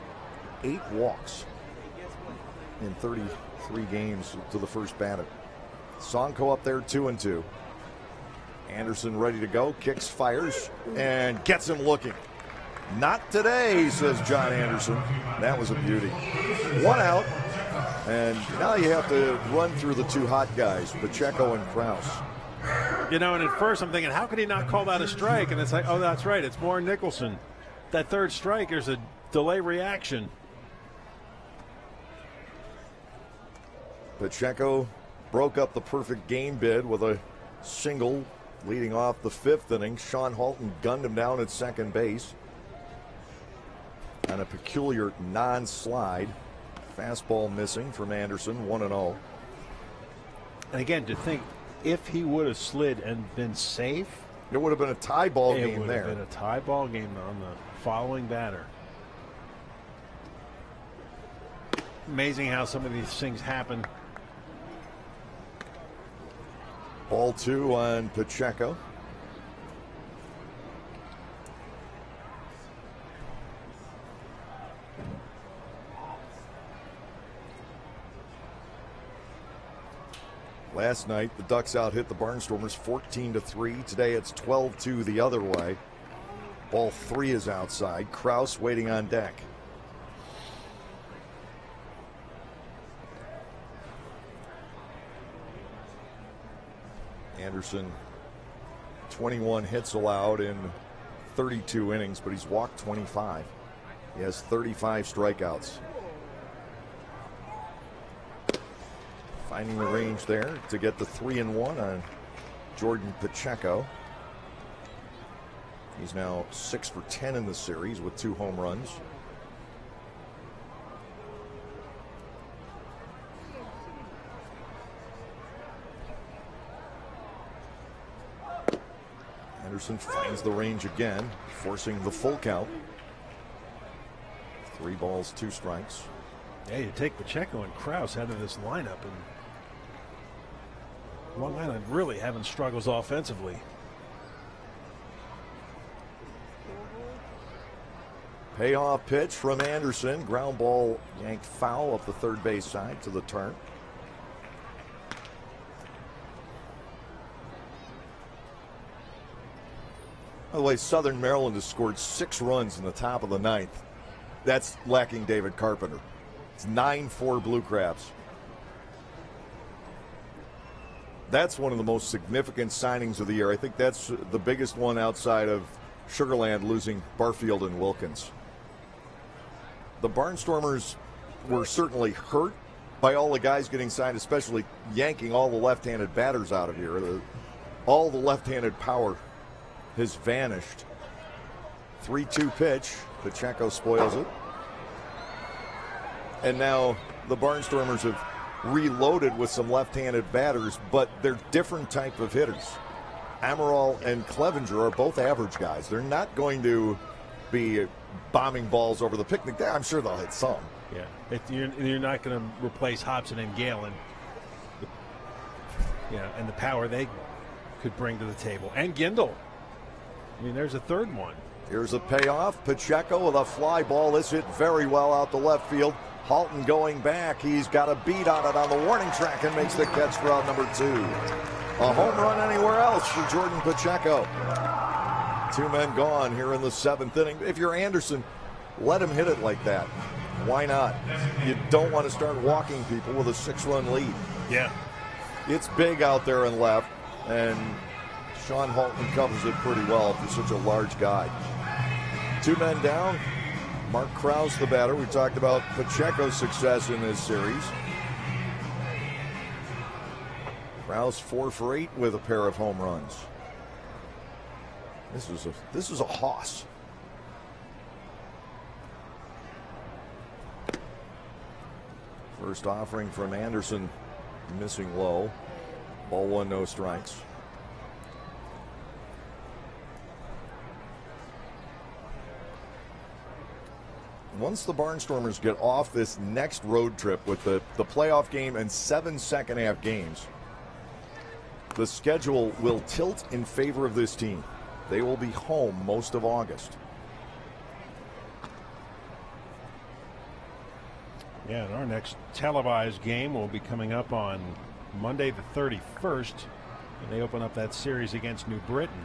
8 walks in 33 games to the first batter. Sonko up there 2-2. Anderson ready to go, kicks, fires, and gets him looking. Not today, says John Anderson. That was a beauty. 1 out, and now you have to run through the 2 hot guys, Pacheco and Krause. You know, and at first I'm thinking, how could he not call that a strike? And it's like, oh, that's right, it's Warren Nicholson. That third strike, there's a delay reaction. Pacheco broke up the perfect game bid with a single leading off the 5th inning. Sean Halton gunned him down at second base on a peculiar non-slide. Fastball missing from Anderson, 1-0. And again, to think, if he would have slid and been safe, it would have been a tie ball game there. It would have been a tie ball game on the following batter. Amazing how some of these things happen. Ball 2 on Pacheco. Last night, the Ducks out hit the Barnstormers 14-3. Today, it's 12-2 the other way. Ball 3 is outside. Krause waiting on deck. Anderson, 21 hits allowed in 32 innings, but he's walked 25. He has 35 strikeouts. Finding the range there to get the 3-1 on Jordan Pacheco. He's now 6 for 10 in the series with 2 home runs. Anderson finds the range again, forcing the full count. 3 balls, 2 strikes. Yeah, you take Pacheco and Krause out of this lineup, and Long Island really having struggles offensively. Payoff pitch from Anderson. Ground ball yanked foul up the third base side to the turn. By the way, Southern Maryland has scored 6 runs in the top of the 9th. That's lacking David Carpenter. It's 9-4 Blue Crabs. That's one of the most significant signings of the year. I think that's the biggest one outside of Sugarland losing Barfield and Wilkins. The Barnstormers were certainly hurt by all the guys getting signed, especially yanking all the left-handed batters out of here. All the left-handed power has vanished. 3-2 pitch. Pacheco spoils it. And now the Barnstormers have reloaded with some left-handed batters, but they're different type of hitters. Amaral and Clevenger are both average guys. They're not going to be bombing balls over the picnic. I'm sure they'll hit some. Yeah, you're not going to replace Hobson and Galen. Yeah, and the power they could bring to the table. And Gindel. I mean, there's a third one. Here's a payoff. Pacheco with a fly ball. This hit very well out to left field. Halton going back. He's got a beat on it on the warning track and makes the catch for out number 2. A home run anywhere else for Jordan Pacheco. 2 men gone here in the 7th inning. If you're Anderson, let him hit it like that. Why not? You don't want to start walking people with a 6-run lead. Yeah. It's big out there in left, and Sean Halton covers it pretty well for such a large guy. 2 men down. Mark Krause, the batter. We talked about Pacheco's success in this series. Krause 4 for 8 with a pair of home runs. This is a hoss. First offering from Anderson, missing low. Ball 1, no strikes. Once the Barnstormers get off this next road trip with the playoff game and 7 second-half games, the schedule will tilt in favor of this team. They will be home most of August. Yeah, and our next televised game will be coming up on Monday the 31st, and they open up that series against New Britain.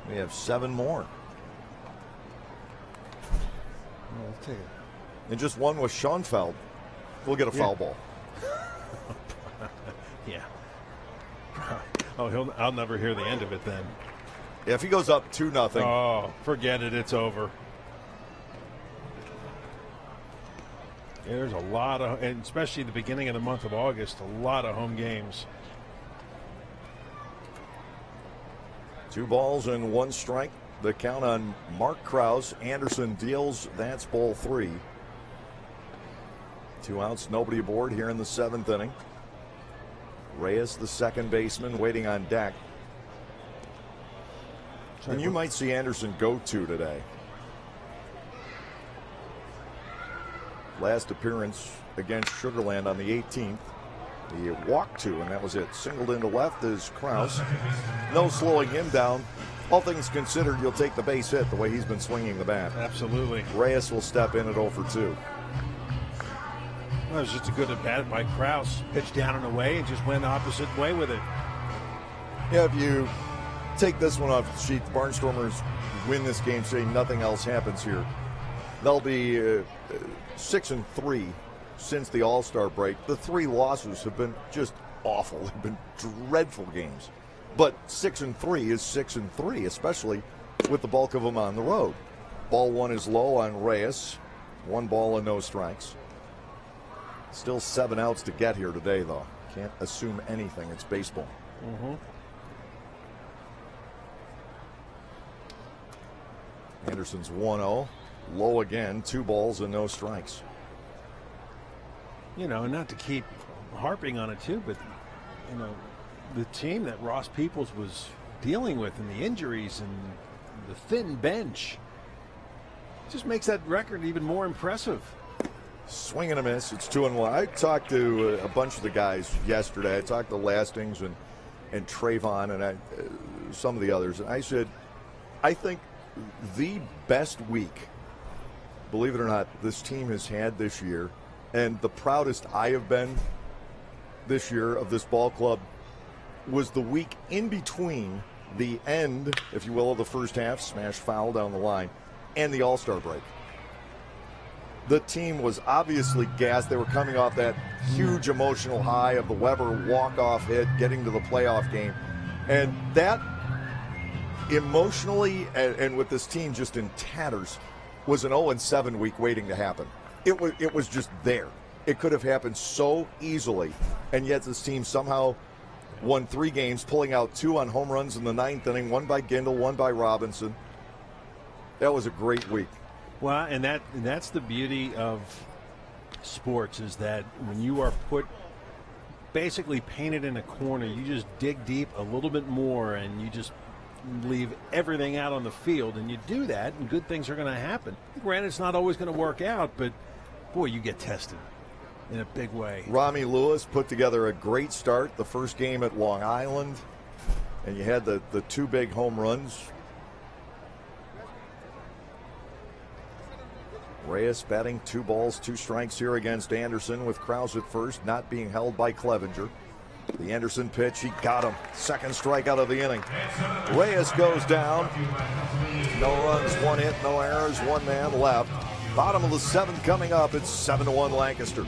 We have 7 more. Well, take it. And just one with Schoenfeld. We'll get a foul ball. Yeah. Oh, I'll never hear the end of it then. Yeah, if he goes up 2-0. Oh, forget it. It's over. Yeah, there's a lot of, and especially the beginning of the month of August, a lot of home games. 2 balls and 1 strike. The count on Mark Krause. Anderson deals. That's ball 3. 2 outs, nobody aboard here in the 7th inning. Reyes, the second baseman, waiting on deck. And you might see Anderson go 2 today. Last appearance against Sugarland on the 18th. He walked 2, and that was it. Singled into left is Krause. No slowing him down. All things considered, you'll take the base hit the way he's been swinging the bat. Absolutely. Reyes will step in at 0 for 2. Well, it was just a good at bat by Krause. Pitched down and away and just went opposite way with it. Yeah, if you take this one off the sheet, the Barnstormers win this game, say nothing else happens here. They'll be 6-3 since the All-Star break. The 3 losses have been just awful. They've been dreadful games. But 6-3 is 6-3, especially with the bulk of them on the road. Ball 1 is low on Reyes. 1 ball and no strikes. Still 7 outs to get here today, though. Can't assume anything. It's baseball. Anderson's 1-0. Low again. 2 balls and no strikes. You know, not to keep harping on it too, but, you know, the team that Ross Peoples was dealing with and the injuries and the thin bench just makes that record even more impressive. Swing and a miss. It's 2-1. I talked to a bunch of the guys yesterday. I talked to Lastings and Trayvon and some of the others. And I said, I think the best week, believe it or not, this team has had this year, and the proudest I have been this year of this ball club, was the week in between the end, if you will, of the first half, smash foul down the line, and the All-Star break. The team was obviously gassed. They were coming off that huge emotional high of the Weber walk-off hit, getting to the playoff game. And that emotionally, and with this team just in tatters, was an 0-7 week waiting to happen. It was just there. It could have happened so easily, and yet this team somehow won 3 games, pulling out 2 on home runs in the 9th inning, 1 by Gindel, 1 by Robinson. That was a great week. Well, and that's the beauty of sports, is that when you are put basically painted in a corner, you just dig deep a little bit more and you just leave everything out on the field, and you do that and good things are going to happen. Granted, it's not always going to work out, but boy, you get tested in a big way. Rami Lewis put together a great start the first game at Long Island, and you had the 2 big home runs. Reyes batting 2 balls, 2 strikes here against Anderson, with Krause at first, not being held by Clevenger. The Anderson pitch, he got him. Second strikeout of the inning. Reyes goes down. No runs, 1 hit, no errors, 1 man left. Bottom of the 7th coming up. It's 7-1 Lancaster.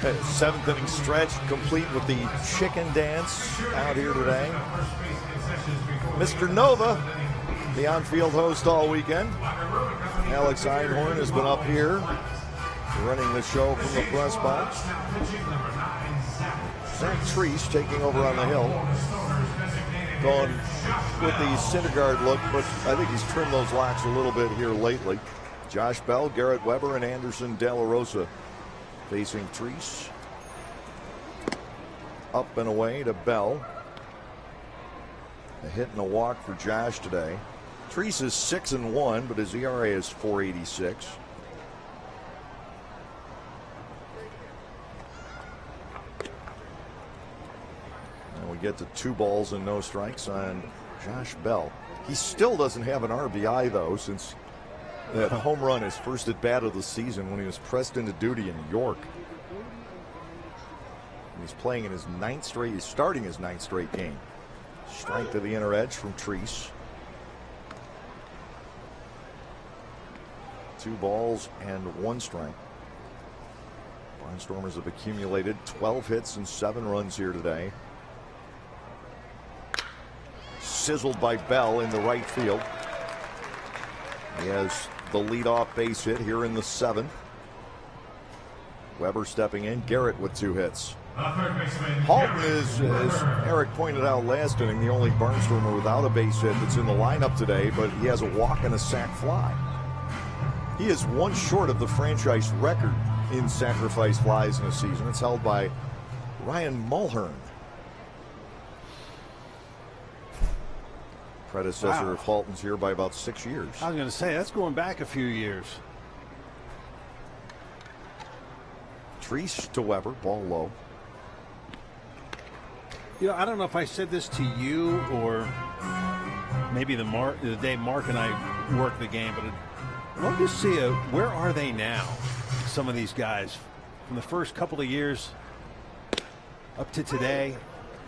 Seventh inning stretch complete with the chicken dance out here today. Mr. Nova, the on-field host all weekend. Alex Einhorn has been up here running the show from the press box. Zach Treese taking over on the hill. Going with the Syndergaard look, but I think he's trimmed those locks a little bit here lately. Josh Bell, Garrett Weber, and Anderson De La Rosa facing Treese. Up and away to Bell. A hit and a walk for Josh today. Treese is 6-1, but his ERA is .486. And we get to 2 balls and no strikes on Josh Bell. He still doesn't have an RBI, though, since that home run, his first at bat of the season when he was pressed into duty in York. And he's playing in his 9th straight, he's starting his 9th straight game. Strike to the inner edge from Treese. 2 balls and 1 strike. Barnstormers have accumulated 12 hits and 7 runs here today. Sizzled by Bell in the right field. He has the leadoff base hit here in the 7th. Weber stepping in. Garrett with 2 hits. Halton is, as Eric pointed out last inning, the only Barnstormer without a base hit that's in the lineup today, but he has a walk and a sac fly. He is 1 short of the franchise record in sacrifice flies in a season. It's held by Ryan Mulhern, predecessor of Halton's here by about 6 years. I was going to say, that's going back a few years. Treese to Weber, ball low. You know, I don't know if I said this to you or maybe the day Mark and I worked the game, but I want to see where are they now, some of these guys, from the first couple of years up to today.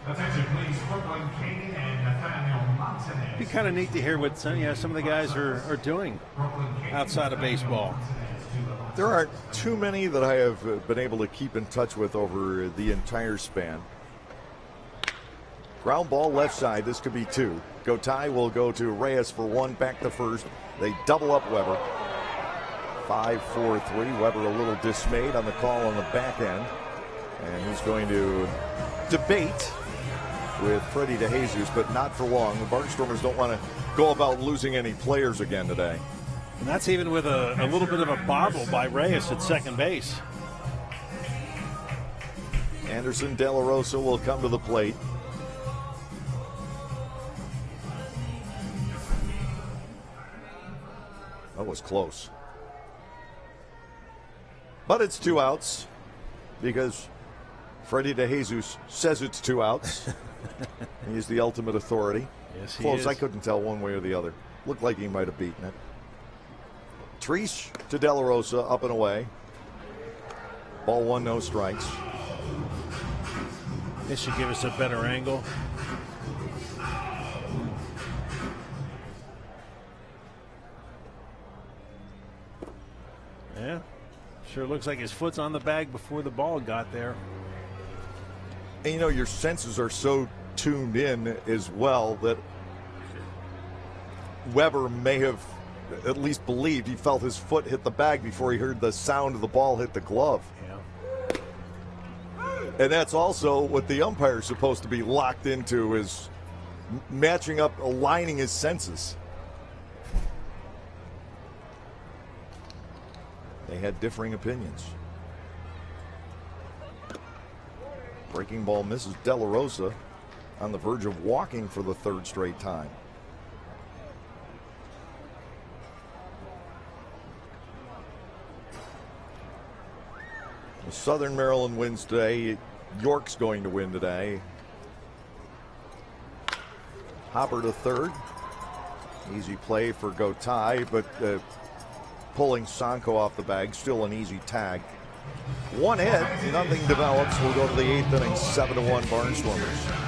Attention, please. Brooklyn Katie and Nathaniel Montanez. It'd be kind of neat to hear what some of the guys are doing outside of baseball. There aren't too many that I have been able to keep in touch with over the entire span. Ground ball left side. This could be 2. Gotay will go to Reyes for 1, back to first. They double up Weber. 5-4-3. Weber a little dismayed on the call on the back end. And he's going to debate with Freddie DeJesus, but not for long. The Barnstormers don't want to go about losing any players again today. And that's even with a little bit of a bobble by Reyes at second base. Anderson De La Rosa will come to the plate. That was close. But it's 2 outs because Freddie DeJesus says it's 2 outs. He's the ultimate authority. Yes, he Close, is. I couldn't tell one way or the other. Looked like he might have beaten it. Treese to De La Rosa, up and away. Ball 1, no strikes. This should give us a better angle. Yeah, sure looks like his foot's on the bag before the ball got there. And you know, your senses are so tuned in as well that Weber may have at least believed he felt his foot hit the bag before he heard the sound of the ball hit the glove. Yeah. And that's also what the umpire's supposed to be locked into, is matching up, aligning his senses. They had differing opinions. Breaking ball misses De La Rosa, on the verge of walking for the 3rd straight time. Southern Maryland wins today. York's going to win today. Hopper to third. Easy play for Gotay, but pulling Sanko off the bag, still an easy tag. 1 hit, nothing develops. We'll go to the 8th inning, 7-1 Barnstormers.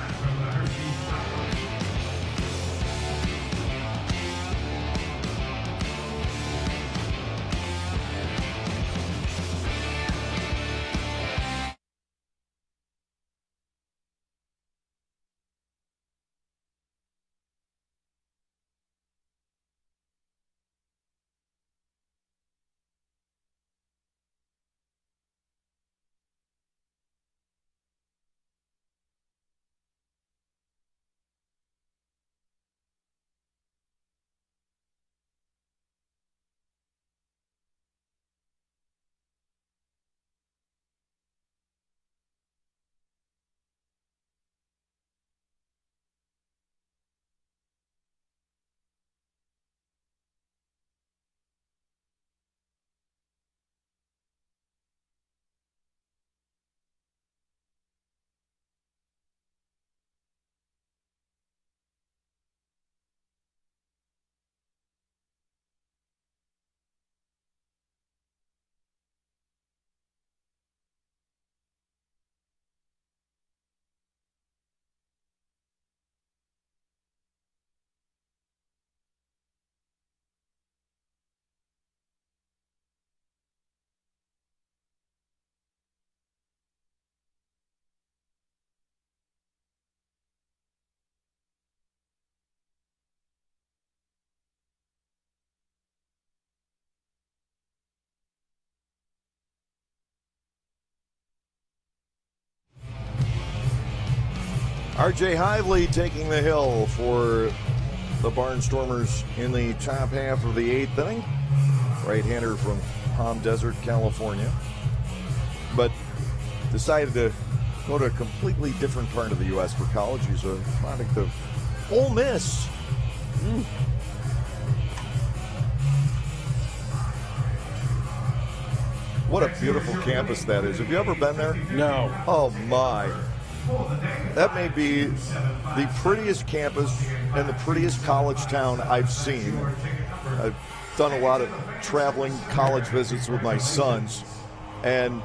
R.J. Hively taking the hill for the Barnstormers in the top half of the 8th inning. Right-hander from Palm Desert, California. But decided to go to a completely different part of the U.S. for college. He's a product of Ole Miss. What a beautiful campus that is. Have you ever been there? No. Oh, my. That may be the prettiest campus and the prettiest college town I've seen. I've done a lot of traveling college visits with my sons, and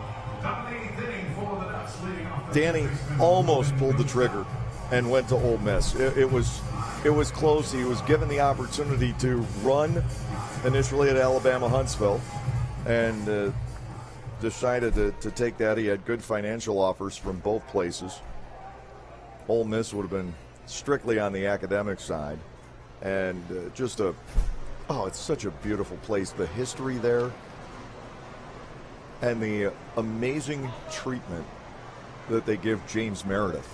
Danny almost pulled the trigger and went to Ole Miss. It was close. He was given the opportunity to run initially at Alabama Huntsville, and decided to take that. He had good financial offers from both places. Ole Miss would have been strictly on the academic side, and it's such a beautiful place. The history there and the amazing treatment that they give James Meredith,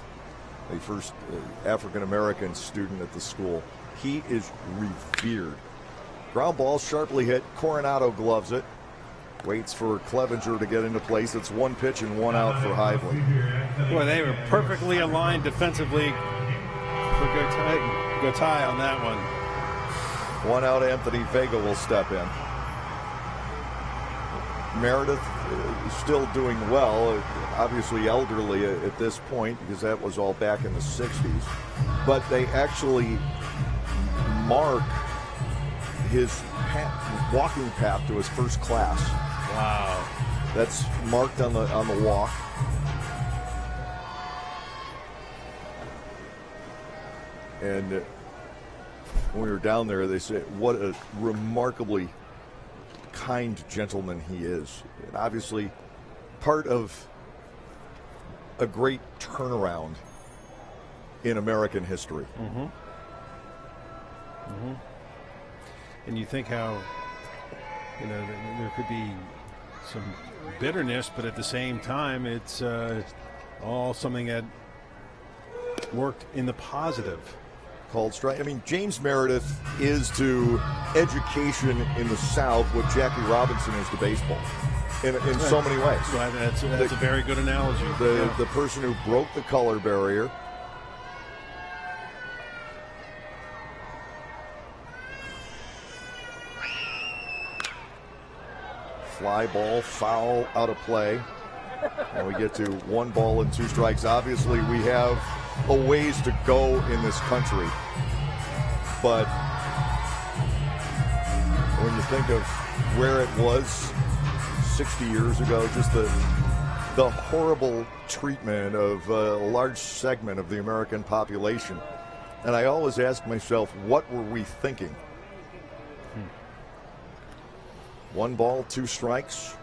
the first African-American student at the school. He is revered. Ground ball sharply hit. Coronado gloves it. Waits for Clevenger to get into place. It's 1 pitch and 1 out for Hively. Boy, they were perfectly aligned defensively for Gotay on that one. 1 out, Anthony Vega will step in. Meredith is still doing well, obviously elderly at this point because that was all back in the 60s. But they actually mark his walking path to his first class. Wow. That's marked on the walk. And when we were down there, they said what a remarkably kind gentleman he is. And obviously part of a great turnaround in American history. And you think how, there could be some bitterness, but at the same time, it's all something that worked in the positive. Called strike. I mean, James Meredith is to education in the South what Jackie Robinson is to baseball in so many ways. Well, that's a very good analogy. The person who broke the color barrier. Fly ball, foul, out of play. And we get to 1 ball and 2 strikes. Obviously, we have a ways to go in this country. But when you think of where it was 60 years ago, just the horrible treatment of a large segment of the American population. And I always ask myself, what were we thinking? 1 ball, 2 strikes.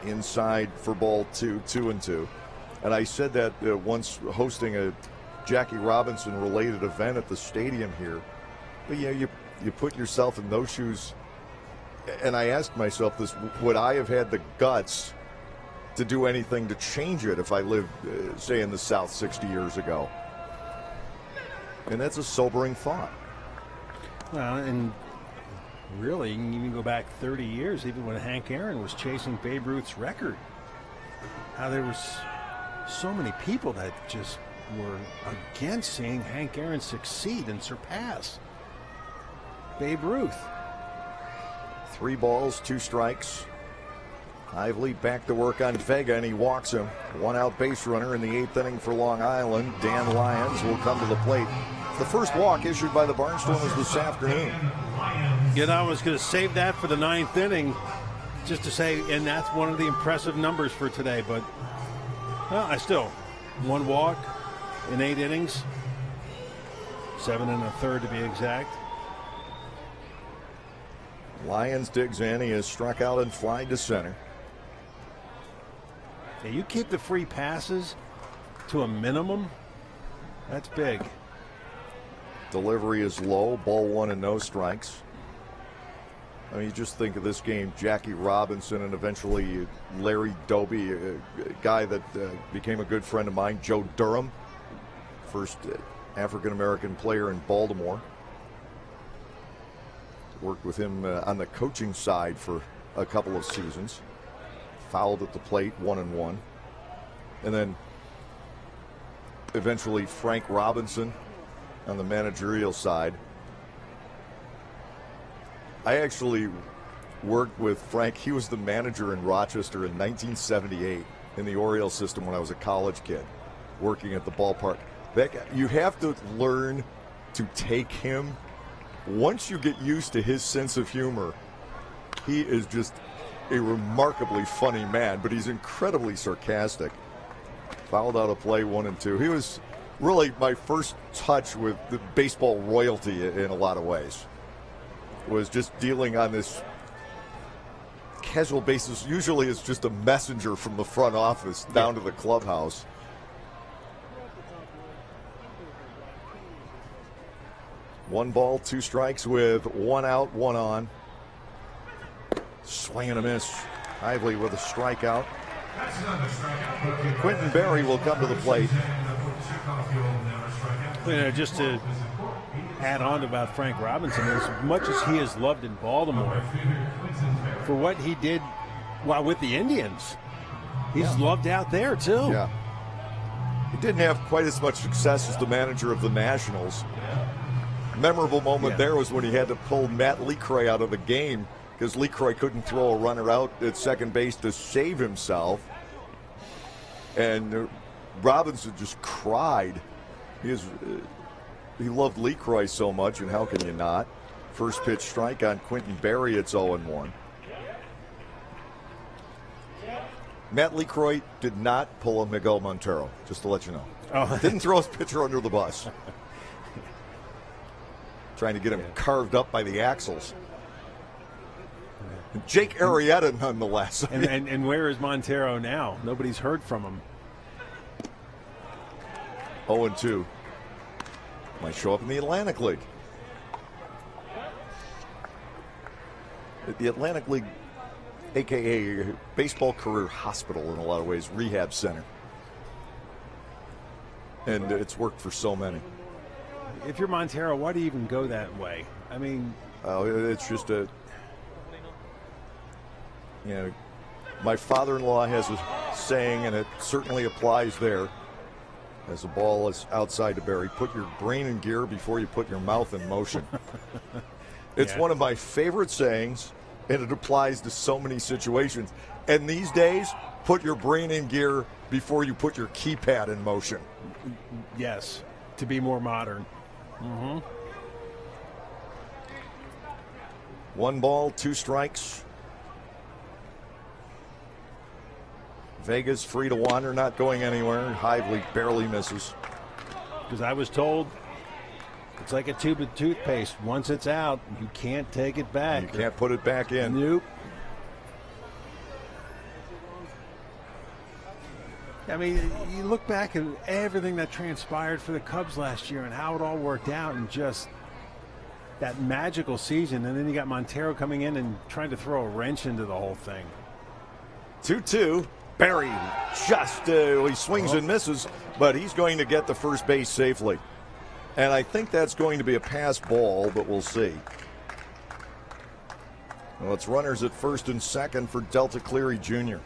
Inside for ball 2, 2-2. And I said that once hosting a Jackie Robinson related event at the stadium here. But you put yourself in those shoes, and I asked myself this: would I have had the guts to do anything to change it if I lived, say, in the South 60 years ago? And that's a sobering thought. Well, and really, you can even go back 30 years, even when Hank Aaron was chasing Babe Ruth's record. How there was so many people that just were against seeing Hank Aaron succeed and surpass Babe Ruth. 3 balls, 2 strikes. Hively back to work on Vega, and he walks him. 1 out base runner in the 8th inning for Long Island. Dan Lyons will come to the plate. The first walk issued by the Barnstormers this afternoon. I was going to save that for the 9th inning just to say, and that's one of the impressive numbers for today. But I still, 1 walk in 8 innings, 7 1/3 to be exact. Lyons digs in. He is struck out and flied to center. Yeah, you keep the free passes to a minimum. That's big. Delivery is low. Ball 1 and no strikes. I mean, you just think of this game, Jackie Robinson and eventually Larry Doby, a guy that became a good friend of mine, Joe Durham, first African-American player in Baltimore. Worked with him on the coaching side for a couple of seasons. Fouled at the plate, 1-1. And then eventually Frank Robinson on the managerial side. I actually worked with Frank. He was the manager in Rochester in 1978 in the Orioles system when I was a college kid working at the ballpark. That guy, you have to learn to take him. Once you get used to his sense of humor, he is just a remarkably funny man, but he's incredibly sarcastic. Fouled out a play, 1-2. He was really my first touch with the baseball royalty in a lot of ways. Was just dealing on this casual basis. Usually it's just a messenger from the front office down to the clubhouse. One ball, two strikes with one out, one on. Swing and a miss. Hively with a strikeout. Quentin Berry will come to the plate. You know, just to add on about Frank Robinson, as much as he is loved in Baltimore for what he did while with the Indians, he's loved out there too. Yeah. He didn't have quite as much success as the manager of the Nationals. Memorable moment there was when he had to pull Matt Lecroy out of the game because Lecroy couldn't throw a runner out at second base to save himself. And Robinson just cried. He loved Lecroy so much, and how can you not? First pitch strike on Quentin Berry, it's 0-1. Matt Lecroy did not pull a Miguel Montero, just to let you know. Oh. Didn't throw his pitcher under the bus. Trying to get him carved up by the axles. Jake Arrieta, nonetheless. And where is Montero now? Nobody's heard from him. 0-2. Might show up in the Atlantic League. The Atlantic League, a.k.a. Baseball Career Hospital in a lot of ways, rehab center. And it's worked for so many. If you're Montero, why do you even go that way? I mean... it's just a... You know, my father-in-law has a saying, and it certainly applies there. As the ball is outside to Berry, put your brain in gear before you put your mouth in motion. It's one of my favorite sayings, and it applies to so many situations. And these days, put your brain in gear before you put your keypad in motion. Yes, to be more modern. Mm-hmm. One ball, two strikes. Vega's free to wander, not going anywhere. Hively barely misses. Because I was told it's like a tube of toothpaste. Once it's out, you can't take it back. You can't put it back in. Nope. I mean, you look back at everything that transpired for the Cubs last year and how it all worked out, and just that magical season. And then you got Montero coming in and trying to throw a wrench into the whole thing. 2-2. Berry just, he swings and misses, but he's going to get the first base safely. And I think that's going to be a pass ball, but we'll see. Well, it's runners at first and second for Delta Cleary Jr.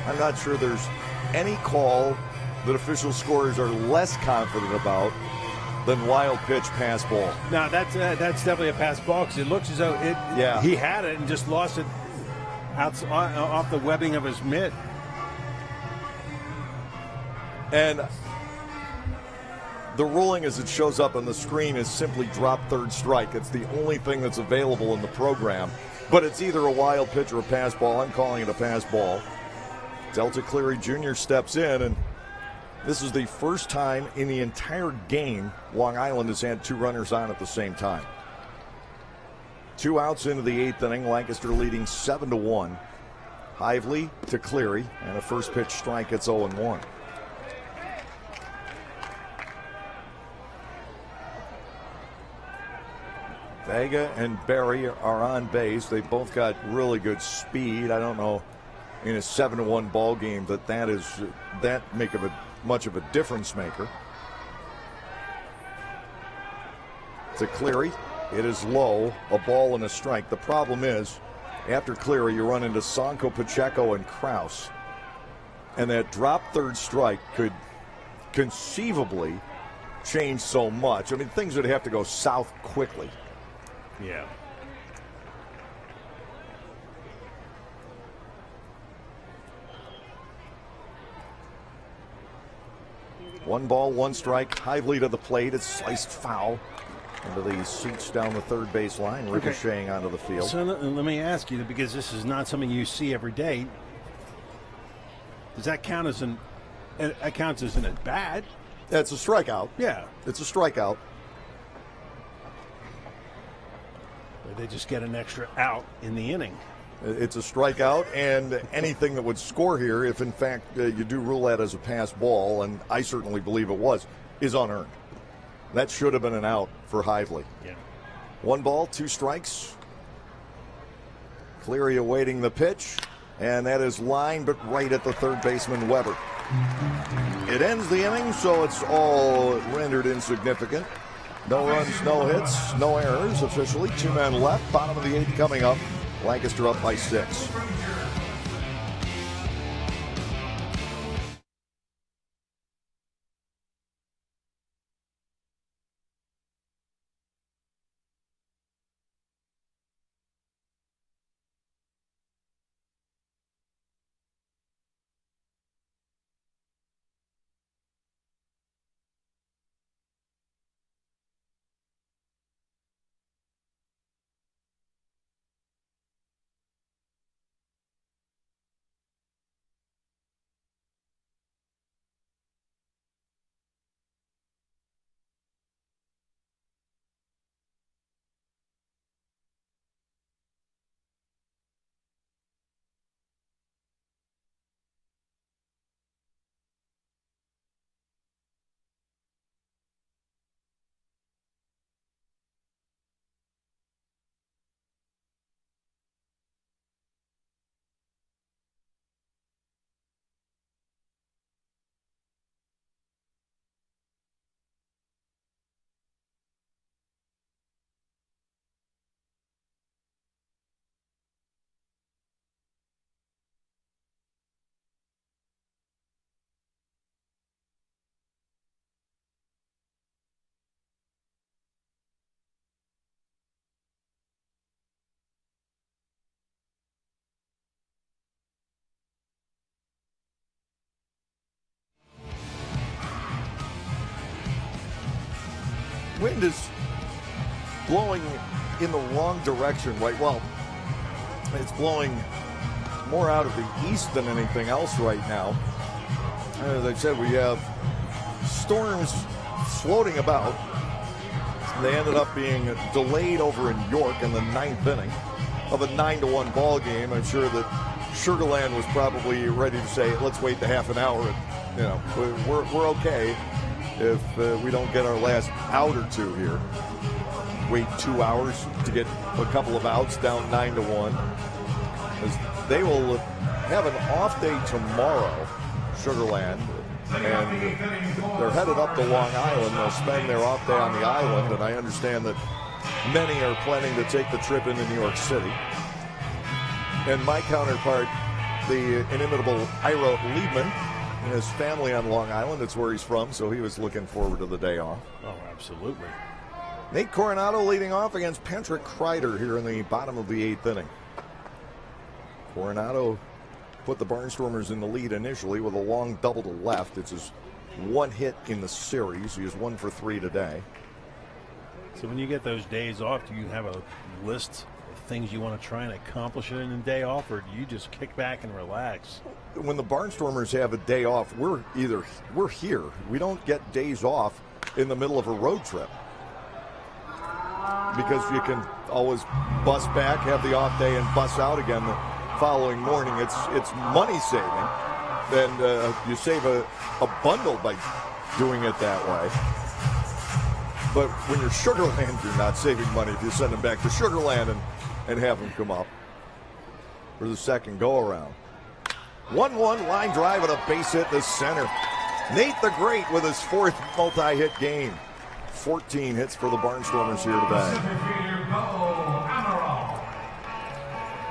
I'm not sure there's any call that official scorers are less confident about than wild pitch pass ball. No, that's definitely a pass ball because it looks as though he had it and just lost it off the webbing of his mitt. And the ruling as it shows up on the screen is simply drop third strike. It's the only thing that's available in the program. But it's either a wild pitch or a pass ball. I'm calling it a pass ball. Delta Cleary Jr. steps in, and this is the first time in the entire game Long Island has had two runners on at the same time. 2 outs into the 8th inning. Lancaster leading 7-1. Hively to Cleary, and a first pitch strike. It's 0-1. Vega and Barry are on base. They both got really good speed. I don't know in a 7-1 ball game that make of much of a difference maker. To Cleary, it is low, a ball and a strike. The problem is, after Cleary, you run into Sonko, Pacheco, and Kraus, and that drop third strike could conceivably change so much. I mean, things would have to go south quickly. Yeah. One ball, one strike. Hively to the plate. It's sliced foul into the seats down the third base line, ricocheting onto the field. So let me ask you, because this is not something you see every day. Does that count as that counts as an at bat? It's a strikeout. Yeah. It's a strikeout. They just get an extra out in the inning. It's a strikeout, and anything that would score here, if in fact you do rule that as a pass ball, and I certainly believe it was, is unearned. That should have been an out for Hively. Yeah. One ball, two strikes. Cleary awaiting the pitch, and that is lined but right at the third baseman, Weber. It ends the inning, so it's all rendered insignificant. No runs, no hits, no errors officially. 2 men left. Bottom of the 8th coming up. Lancaster up by 6. Wind is blowing in the wrong direction, right? Well, it's blowing more out of the east than anything else right now. As I said, we have storms floating about. They ended up being delayed over in York in the 9th inning of a 9-1 ball game. I'm sure that Sugarland was probably ready to say, let's wait the half an hour. And, we're okay if we don't get our last out or two here. Wait 2 hours to get a couple of outs down 9-1. As they will have an off day tomorrow, Sugarland, and they're headed up to Long Island. They'll spend their off day on the island, and I understand that many are planning to take the trip into New York City. And my counterpart, the inimitable Ira Liebman, and his family on Long Island, it's where he's from, so he was looking forward to the day off. Oh, absolutely. Nate Coronado leading off against Patrick Kreider here in the bottom of the 8th inning. Coronado put the Barnstormers in the lead initially with a long double to left. It's his one hit in the series. He is 1 for 3 today. So when you get those days off, do you have a list of things you want to try and accomplish in a day off, or do you just kick back and relax? When the Barnstormers have a day off, we're here. We don't get days off in the middle of a road trip, because you can always bus back, have the off day, and bus out again the following morning. It's money saving, and you save a bundle by doing it that way. But when you're Sugarland, you're not saving money if you send him back to Sugarland and have him come up for the second go-around. 1-1 line drive and a base hit to center. Nate the Great with his fourth multi-hit game. 14 hits for the Barnstormers here today.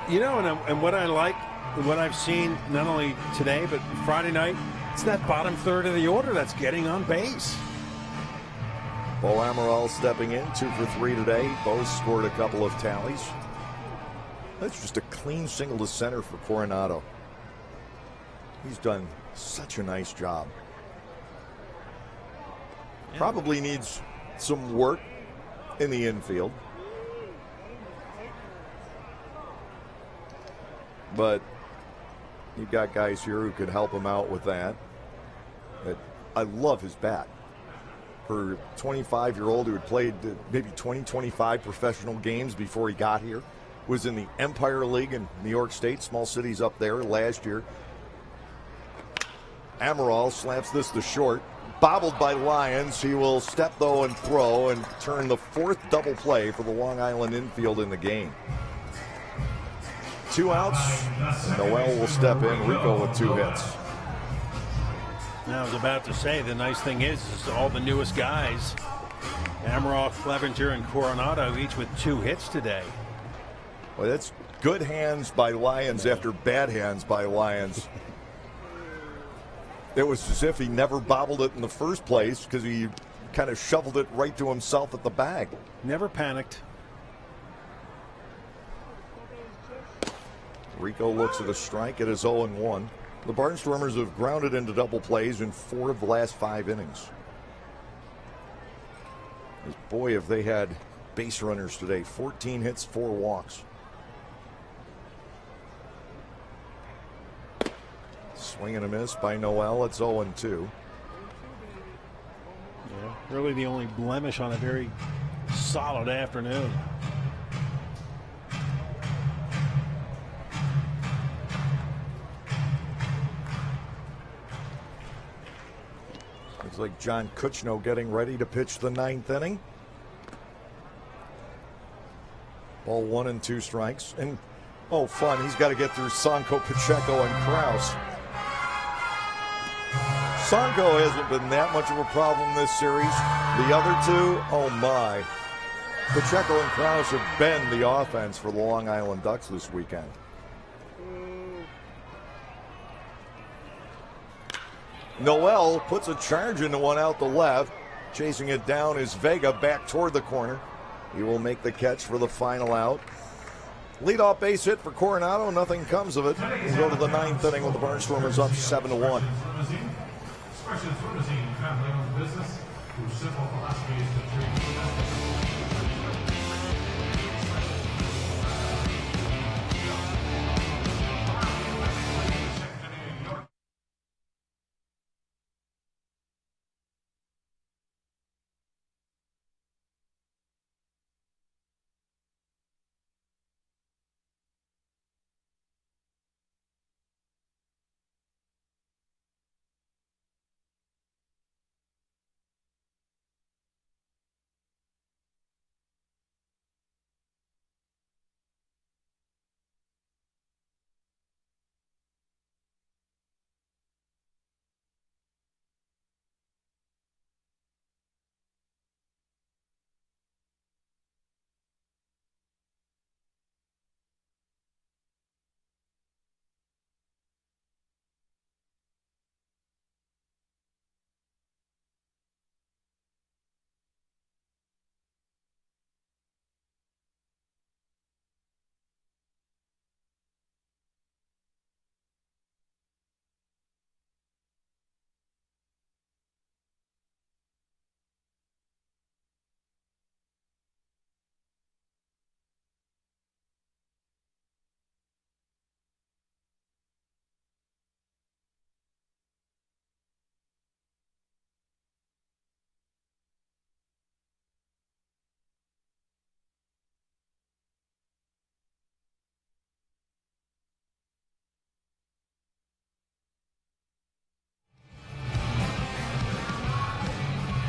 You know, and what I like, what I've seen not only today but Friday night, it's that bottom third of the order that's getting on base. Bo Amaral stepping in, 2 for 3 today. Bo's scored a couple of tallies. That's just a clean single to center for Coronado. He's done such a nice job. Yeah. Probably needs some work in the infield. But you've got guys here who could help him out with that. I love his bat. For a 25-year-old who had played maybe 20, 25 professional games before he got here, was in the Empire League in New York State, small cities up there last year. Amaral slaps this to short. Bobbled by Lyons. He will step, though, and throw and turn the fourth double play for the Long Island infield in the game. 2 outs. Noel will step in. Rico with 2 hits. Now, I was about to say, the nice thing is all the newest guys, Amaral, Clevenger, and Coronado, each with 2 hits today. Well, that's good hands by Lyons after bad hands by Lyons. It was as if he never bobbled it in the first place because he kind of shoveled it right to himself at the bag. Never panicked. Rico looks at a strike. It is 0-1. The Barnstormers have grounded into double plays in 4 of the last 5 innings. Boy, have they had base runners today. 14 hits, 4 walks. Swing and a miss by Noel. It's 0-2. Yeah, really the only blemish on a very solid afternoon. Looks like John Kuchno getting ready to pitch the 9th inning. Ball 1 and 2 strikes. And, oh, fun. He's got to get through Sanko, Pacheco, and Krause. Sanko hasn't been that much of a problem this series. The other 2, oh my. Pacheco and Krause have been the offense for the Long Island Ducks this weekend. Noel puts a charge into one out the left. Chasing it down is Vega back toward the corner. He will make the catch for the final out. Leadoff base hit for Coronado. Nothing comes of it. We'll go to the 9th inning with the Barnstormers up 7-1. Expressions Limousine, family-owned business whose simple philosophy is to treat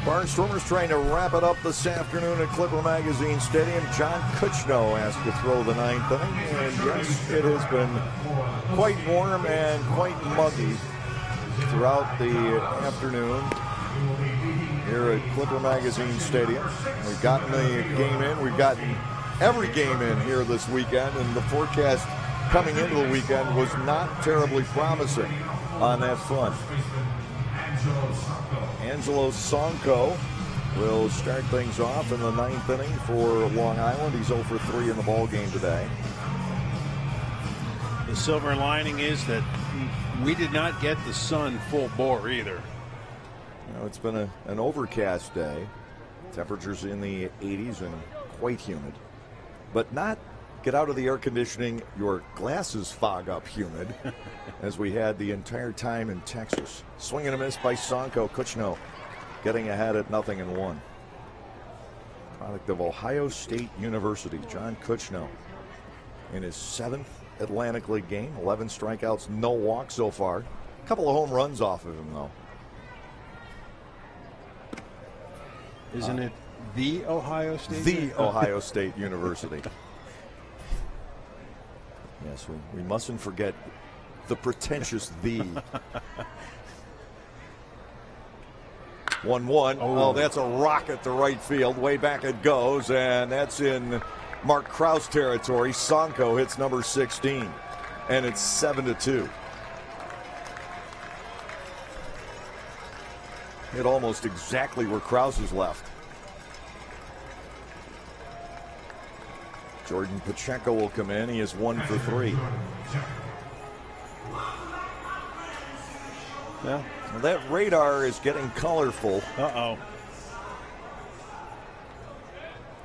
Barnstormers trying to wrap it up this afternoon at Clipper Magazine Stadium. John Kuchno asked to throw the ninth inning, and yes, it has been quite warm and quite muggy throughout the afternoon here at Clipper Magazine Stadium. We've gotten the game in. We've gotten every game in here this weekend, and the forecast coming into the weekend was not terribly promising on that front. Angelo Sonko will start things off in the ninth inning for Long Island. He's 0 for 3 in the ball game today. The silver lining is that we did not get the sun full bore either. You know, it's been an overcast day. Temperatures in the 80s and quite humid. But not get out of the air conditioning, your glasses fog up humid, as we had the entire time in Texas. Swing and a miss by Sonko. Kuchno getting ahead at 0-1. Product of Ohio State University, John Kuchno, in his 7th Atlantic League game. 11 strikeouts, no walks so far. A couple of home runs off of him, though. Isn't it the Ohio State? The Ohio State University. Yes, we mustn't forget the pretentious "the." 1-1. Oh, that's a rocket to right field. Way back it goes, and that's in Mark Krause territory. Sonko hits number 16, and it's 7-2. Hit almost exactly where Krause is left. Jordan Pacheco will come in. He is 1 for 3. Yeah. Well, that radar is getting colorful. Uh-oh.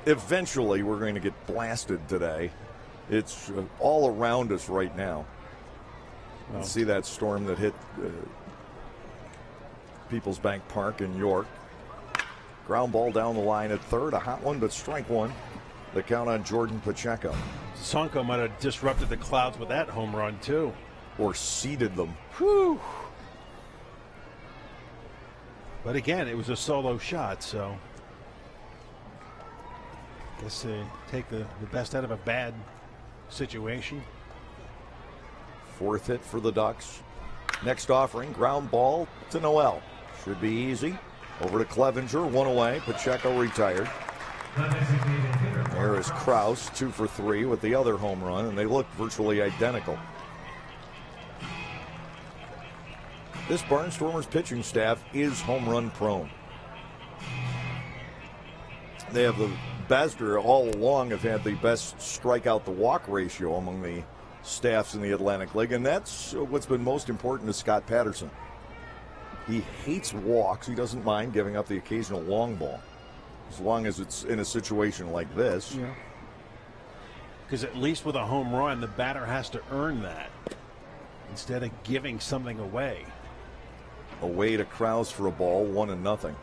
Eventually, we're going to get blasted today. It's all around us right now. Oh. See that storm that hit People's Bank Park in York. Ground ball down the line at third. A hot one, but strike one. The count on Jordan Pacheco. Sonko might have disrupted the clouds with that home run, too. Or seeded them. Whew. But again, it was a solo shot, so I guess take the best out of a bad situation. 4th hit for the Ducks. Next offering, ground ball to Noel. Should be easy. Over to Clevenger, 1 away. Pacheco retired. There is Krause, 2 for 3 with the other home run, and they look virtually identical. This Barnstormers pitching staff is home run prone. They have the best, or all along have had the best strikeout to walk ratio among the staffs in the Atlantic League, and that's what's been most important to Scott Patterson. He hates walks. He doesn't mind giving up the occasional long ball, as long as it's in a situation like this. Yeah. Because at least with a home run, the batter has to earn that instead of giving something away. Away to Krause for a ball, 1-0.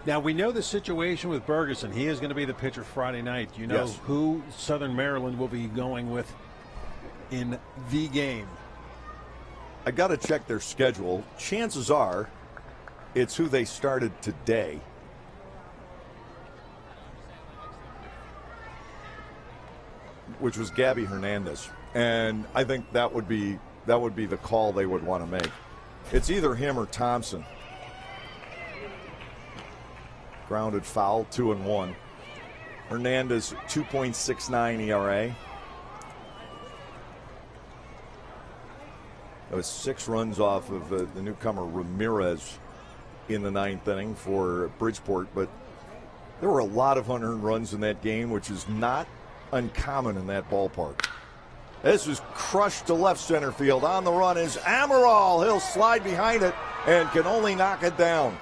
Now, we know the situation with Bergeson. He is going to be the pitcher Friday night. You know Yes. who Southern Maryland will be going with in the game? I got to check their schedule. Chances are it's who they started today. Which was Gabby Hernandez. And I think that would be the call they would want to make. It's either him or Thompson. Grounded foul, 2-1. Hernandez, 2.69 ERA. That was 6 runs off of the newcomer Ramirez in the 9th inning for Bridgeport. But there were a lot of unearned runs in that game, which is not uncommon in that ballpark. This is crushed to left center field. On the run is Amaral. He'll slide behind it and can only knock it down.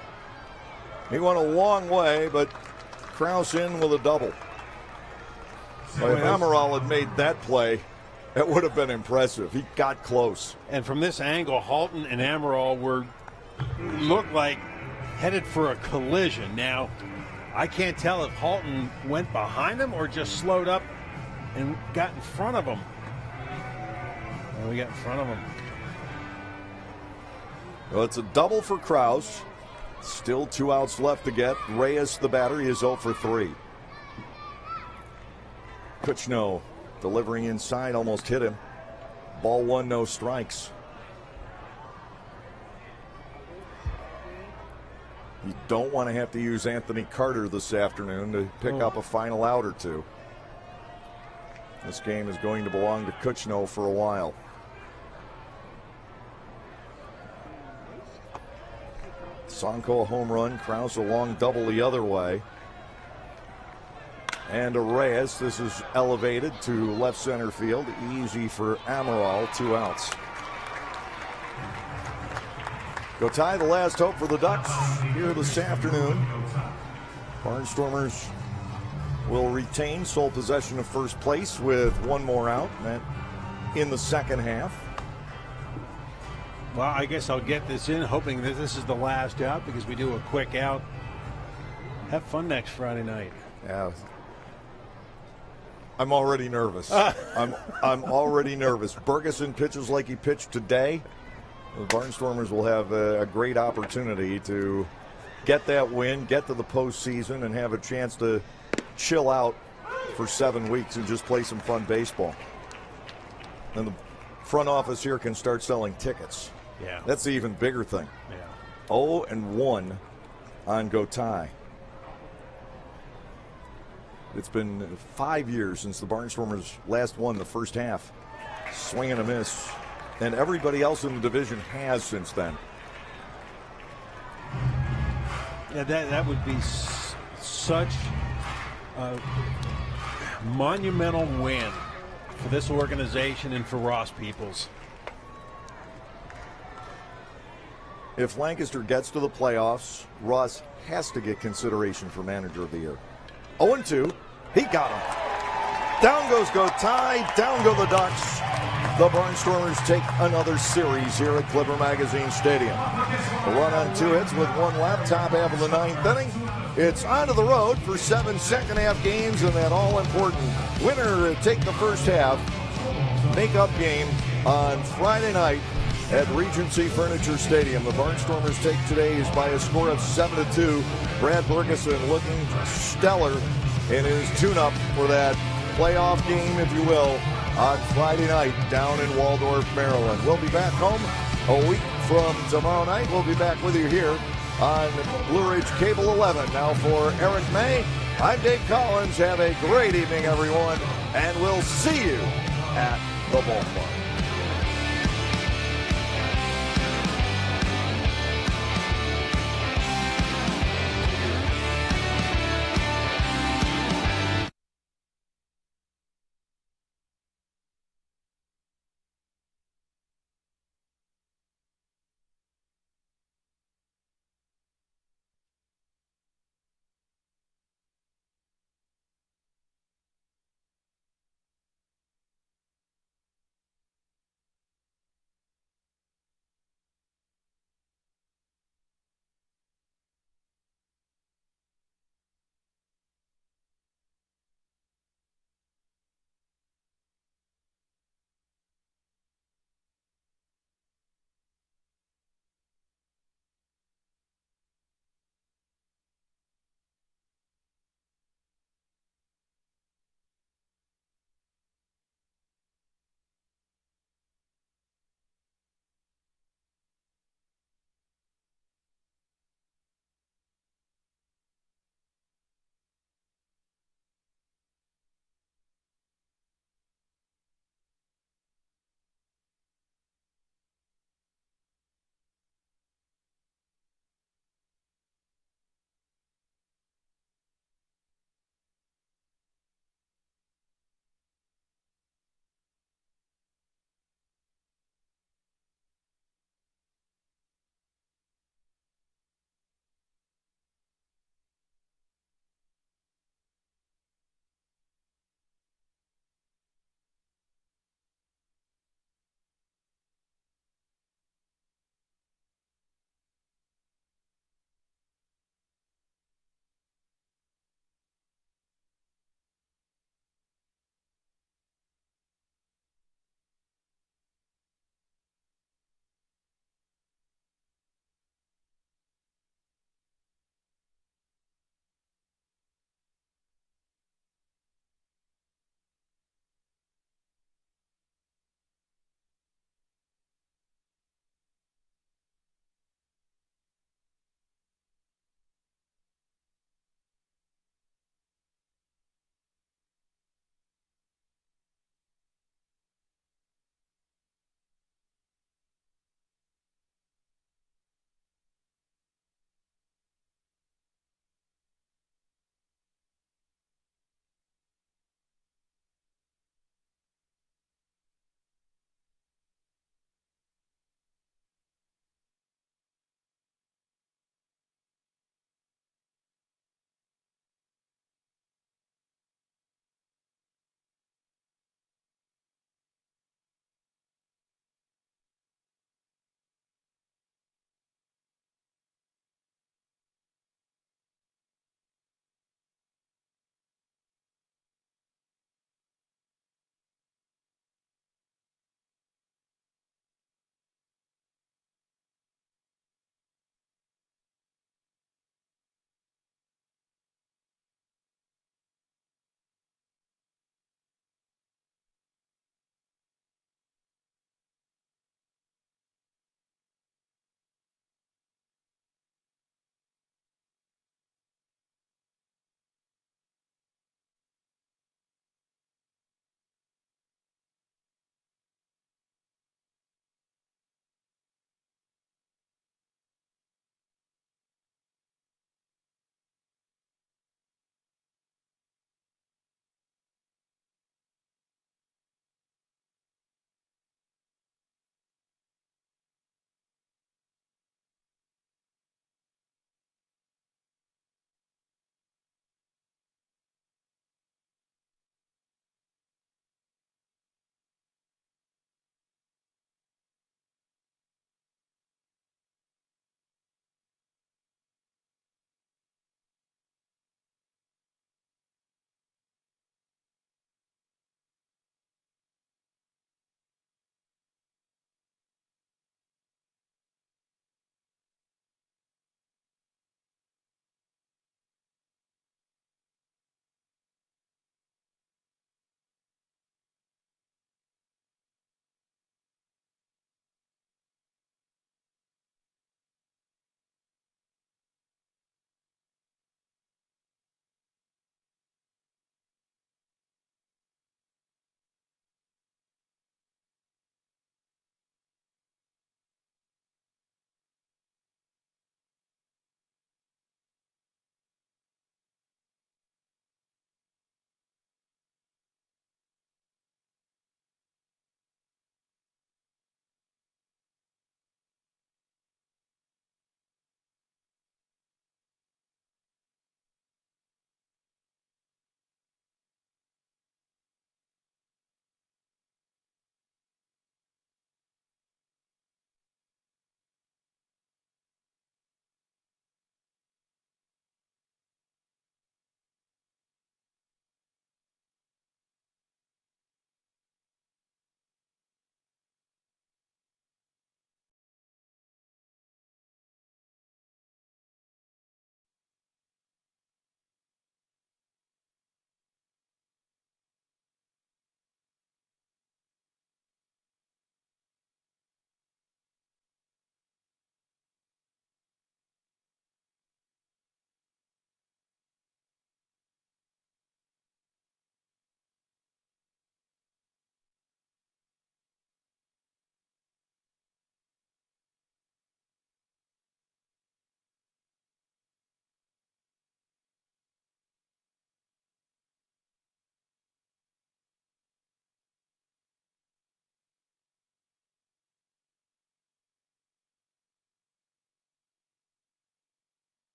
He went a long way, but Krause in with a double. But if Amaral had made that play, it would have been impressive. He got close. And from this angle, Halton and Amaral looked like headed for a collision. Now, I can't tell if Halton went behind him or just slowed up and got in front of him. And we got in front of him. Well, it's a double for Krause. Still 2 outs left to get. Reyes, the batter, is 0 for 3. Kuchno delivering inside, almost hit him. Ball 1, no strikes. You don't want to have to use Anthony Carter this afternoon to pick up a final out or two. This game is going to belong to Kuchno for a while. Sonko a home run, Krause a long double the other way. And to Reyes, this is elevated to left center field. Easy for Amaral, 2 outs. Gotay, the last hope for the Ducks here this afternoon. Barnstormers will retain sole possession of first place with 1 more out, and that in the second half. Well, I guess I'll get this in, hoping that this is the last out because we do a quick out. Have fun next Friday night. Yeah. I'm already nervous. I'm already nervous. Bergeson pitches like he pitched today. The Barnstormers will have a great opportunity to get that win, get to the postseason, and have a chance to chill out for 7 weeks and just play some fun baseball. And the front office here can start selling tickets. Yeah. That's the even bigger thing. Yeah. 0-1 on Gotay. It's been 5 years since the Barnstormers last won the first half. Swing and a miss. And everybody else in the division has since then. Yeah, that would be such a monumental win for this organization and for Ross Peoples. If Lancaster gets to the playoffs, Ross has to get consideration for Manager of the Year. 0-2, he got him. Down goes Gotay, down go the Ducks. The Barnstormers take another series here at Clipper Magazine Stadium. A run on 2 hits with 1 left, top half of the 9th inning. It's onto the road for 7 second-half games and that all-important winner to take the first half make-up game on Friday night at Regency Furniture Stadium. The Barnstormers take today's by a score of 7-2. Brad Bergeson looking stellar in his tune-up for that playoff game, if you will, on Friday night down in Waldorf, Maryland. We'll be back home a week from tomorrow night. We'll be back with you here on Blue Ridge Cable 11. Now for Eric May, I'm Dave Collins. Have a great evening, everyone, and we'll see you at the ballpark.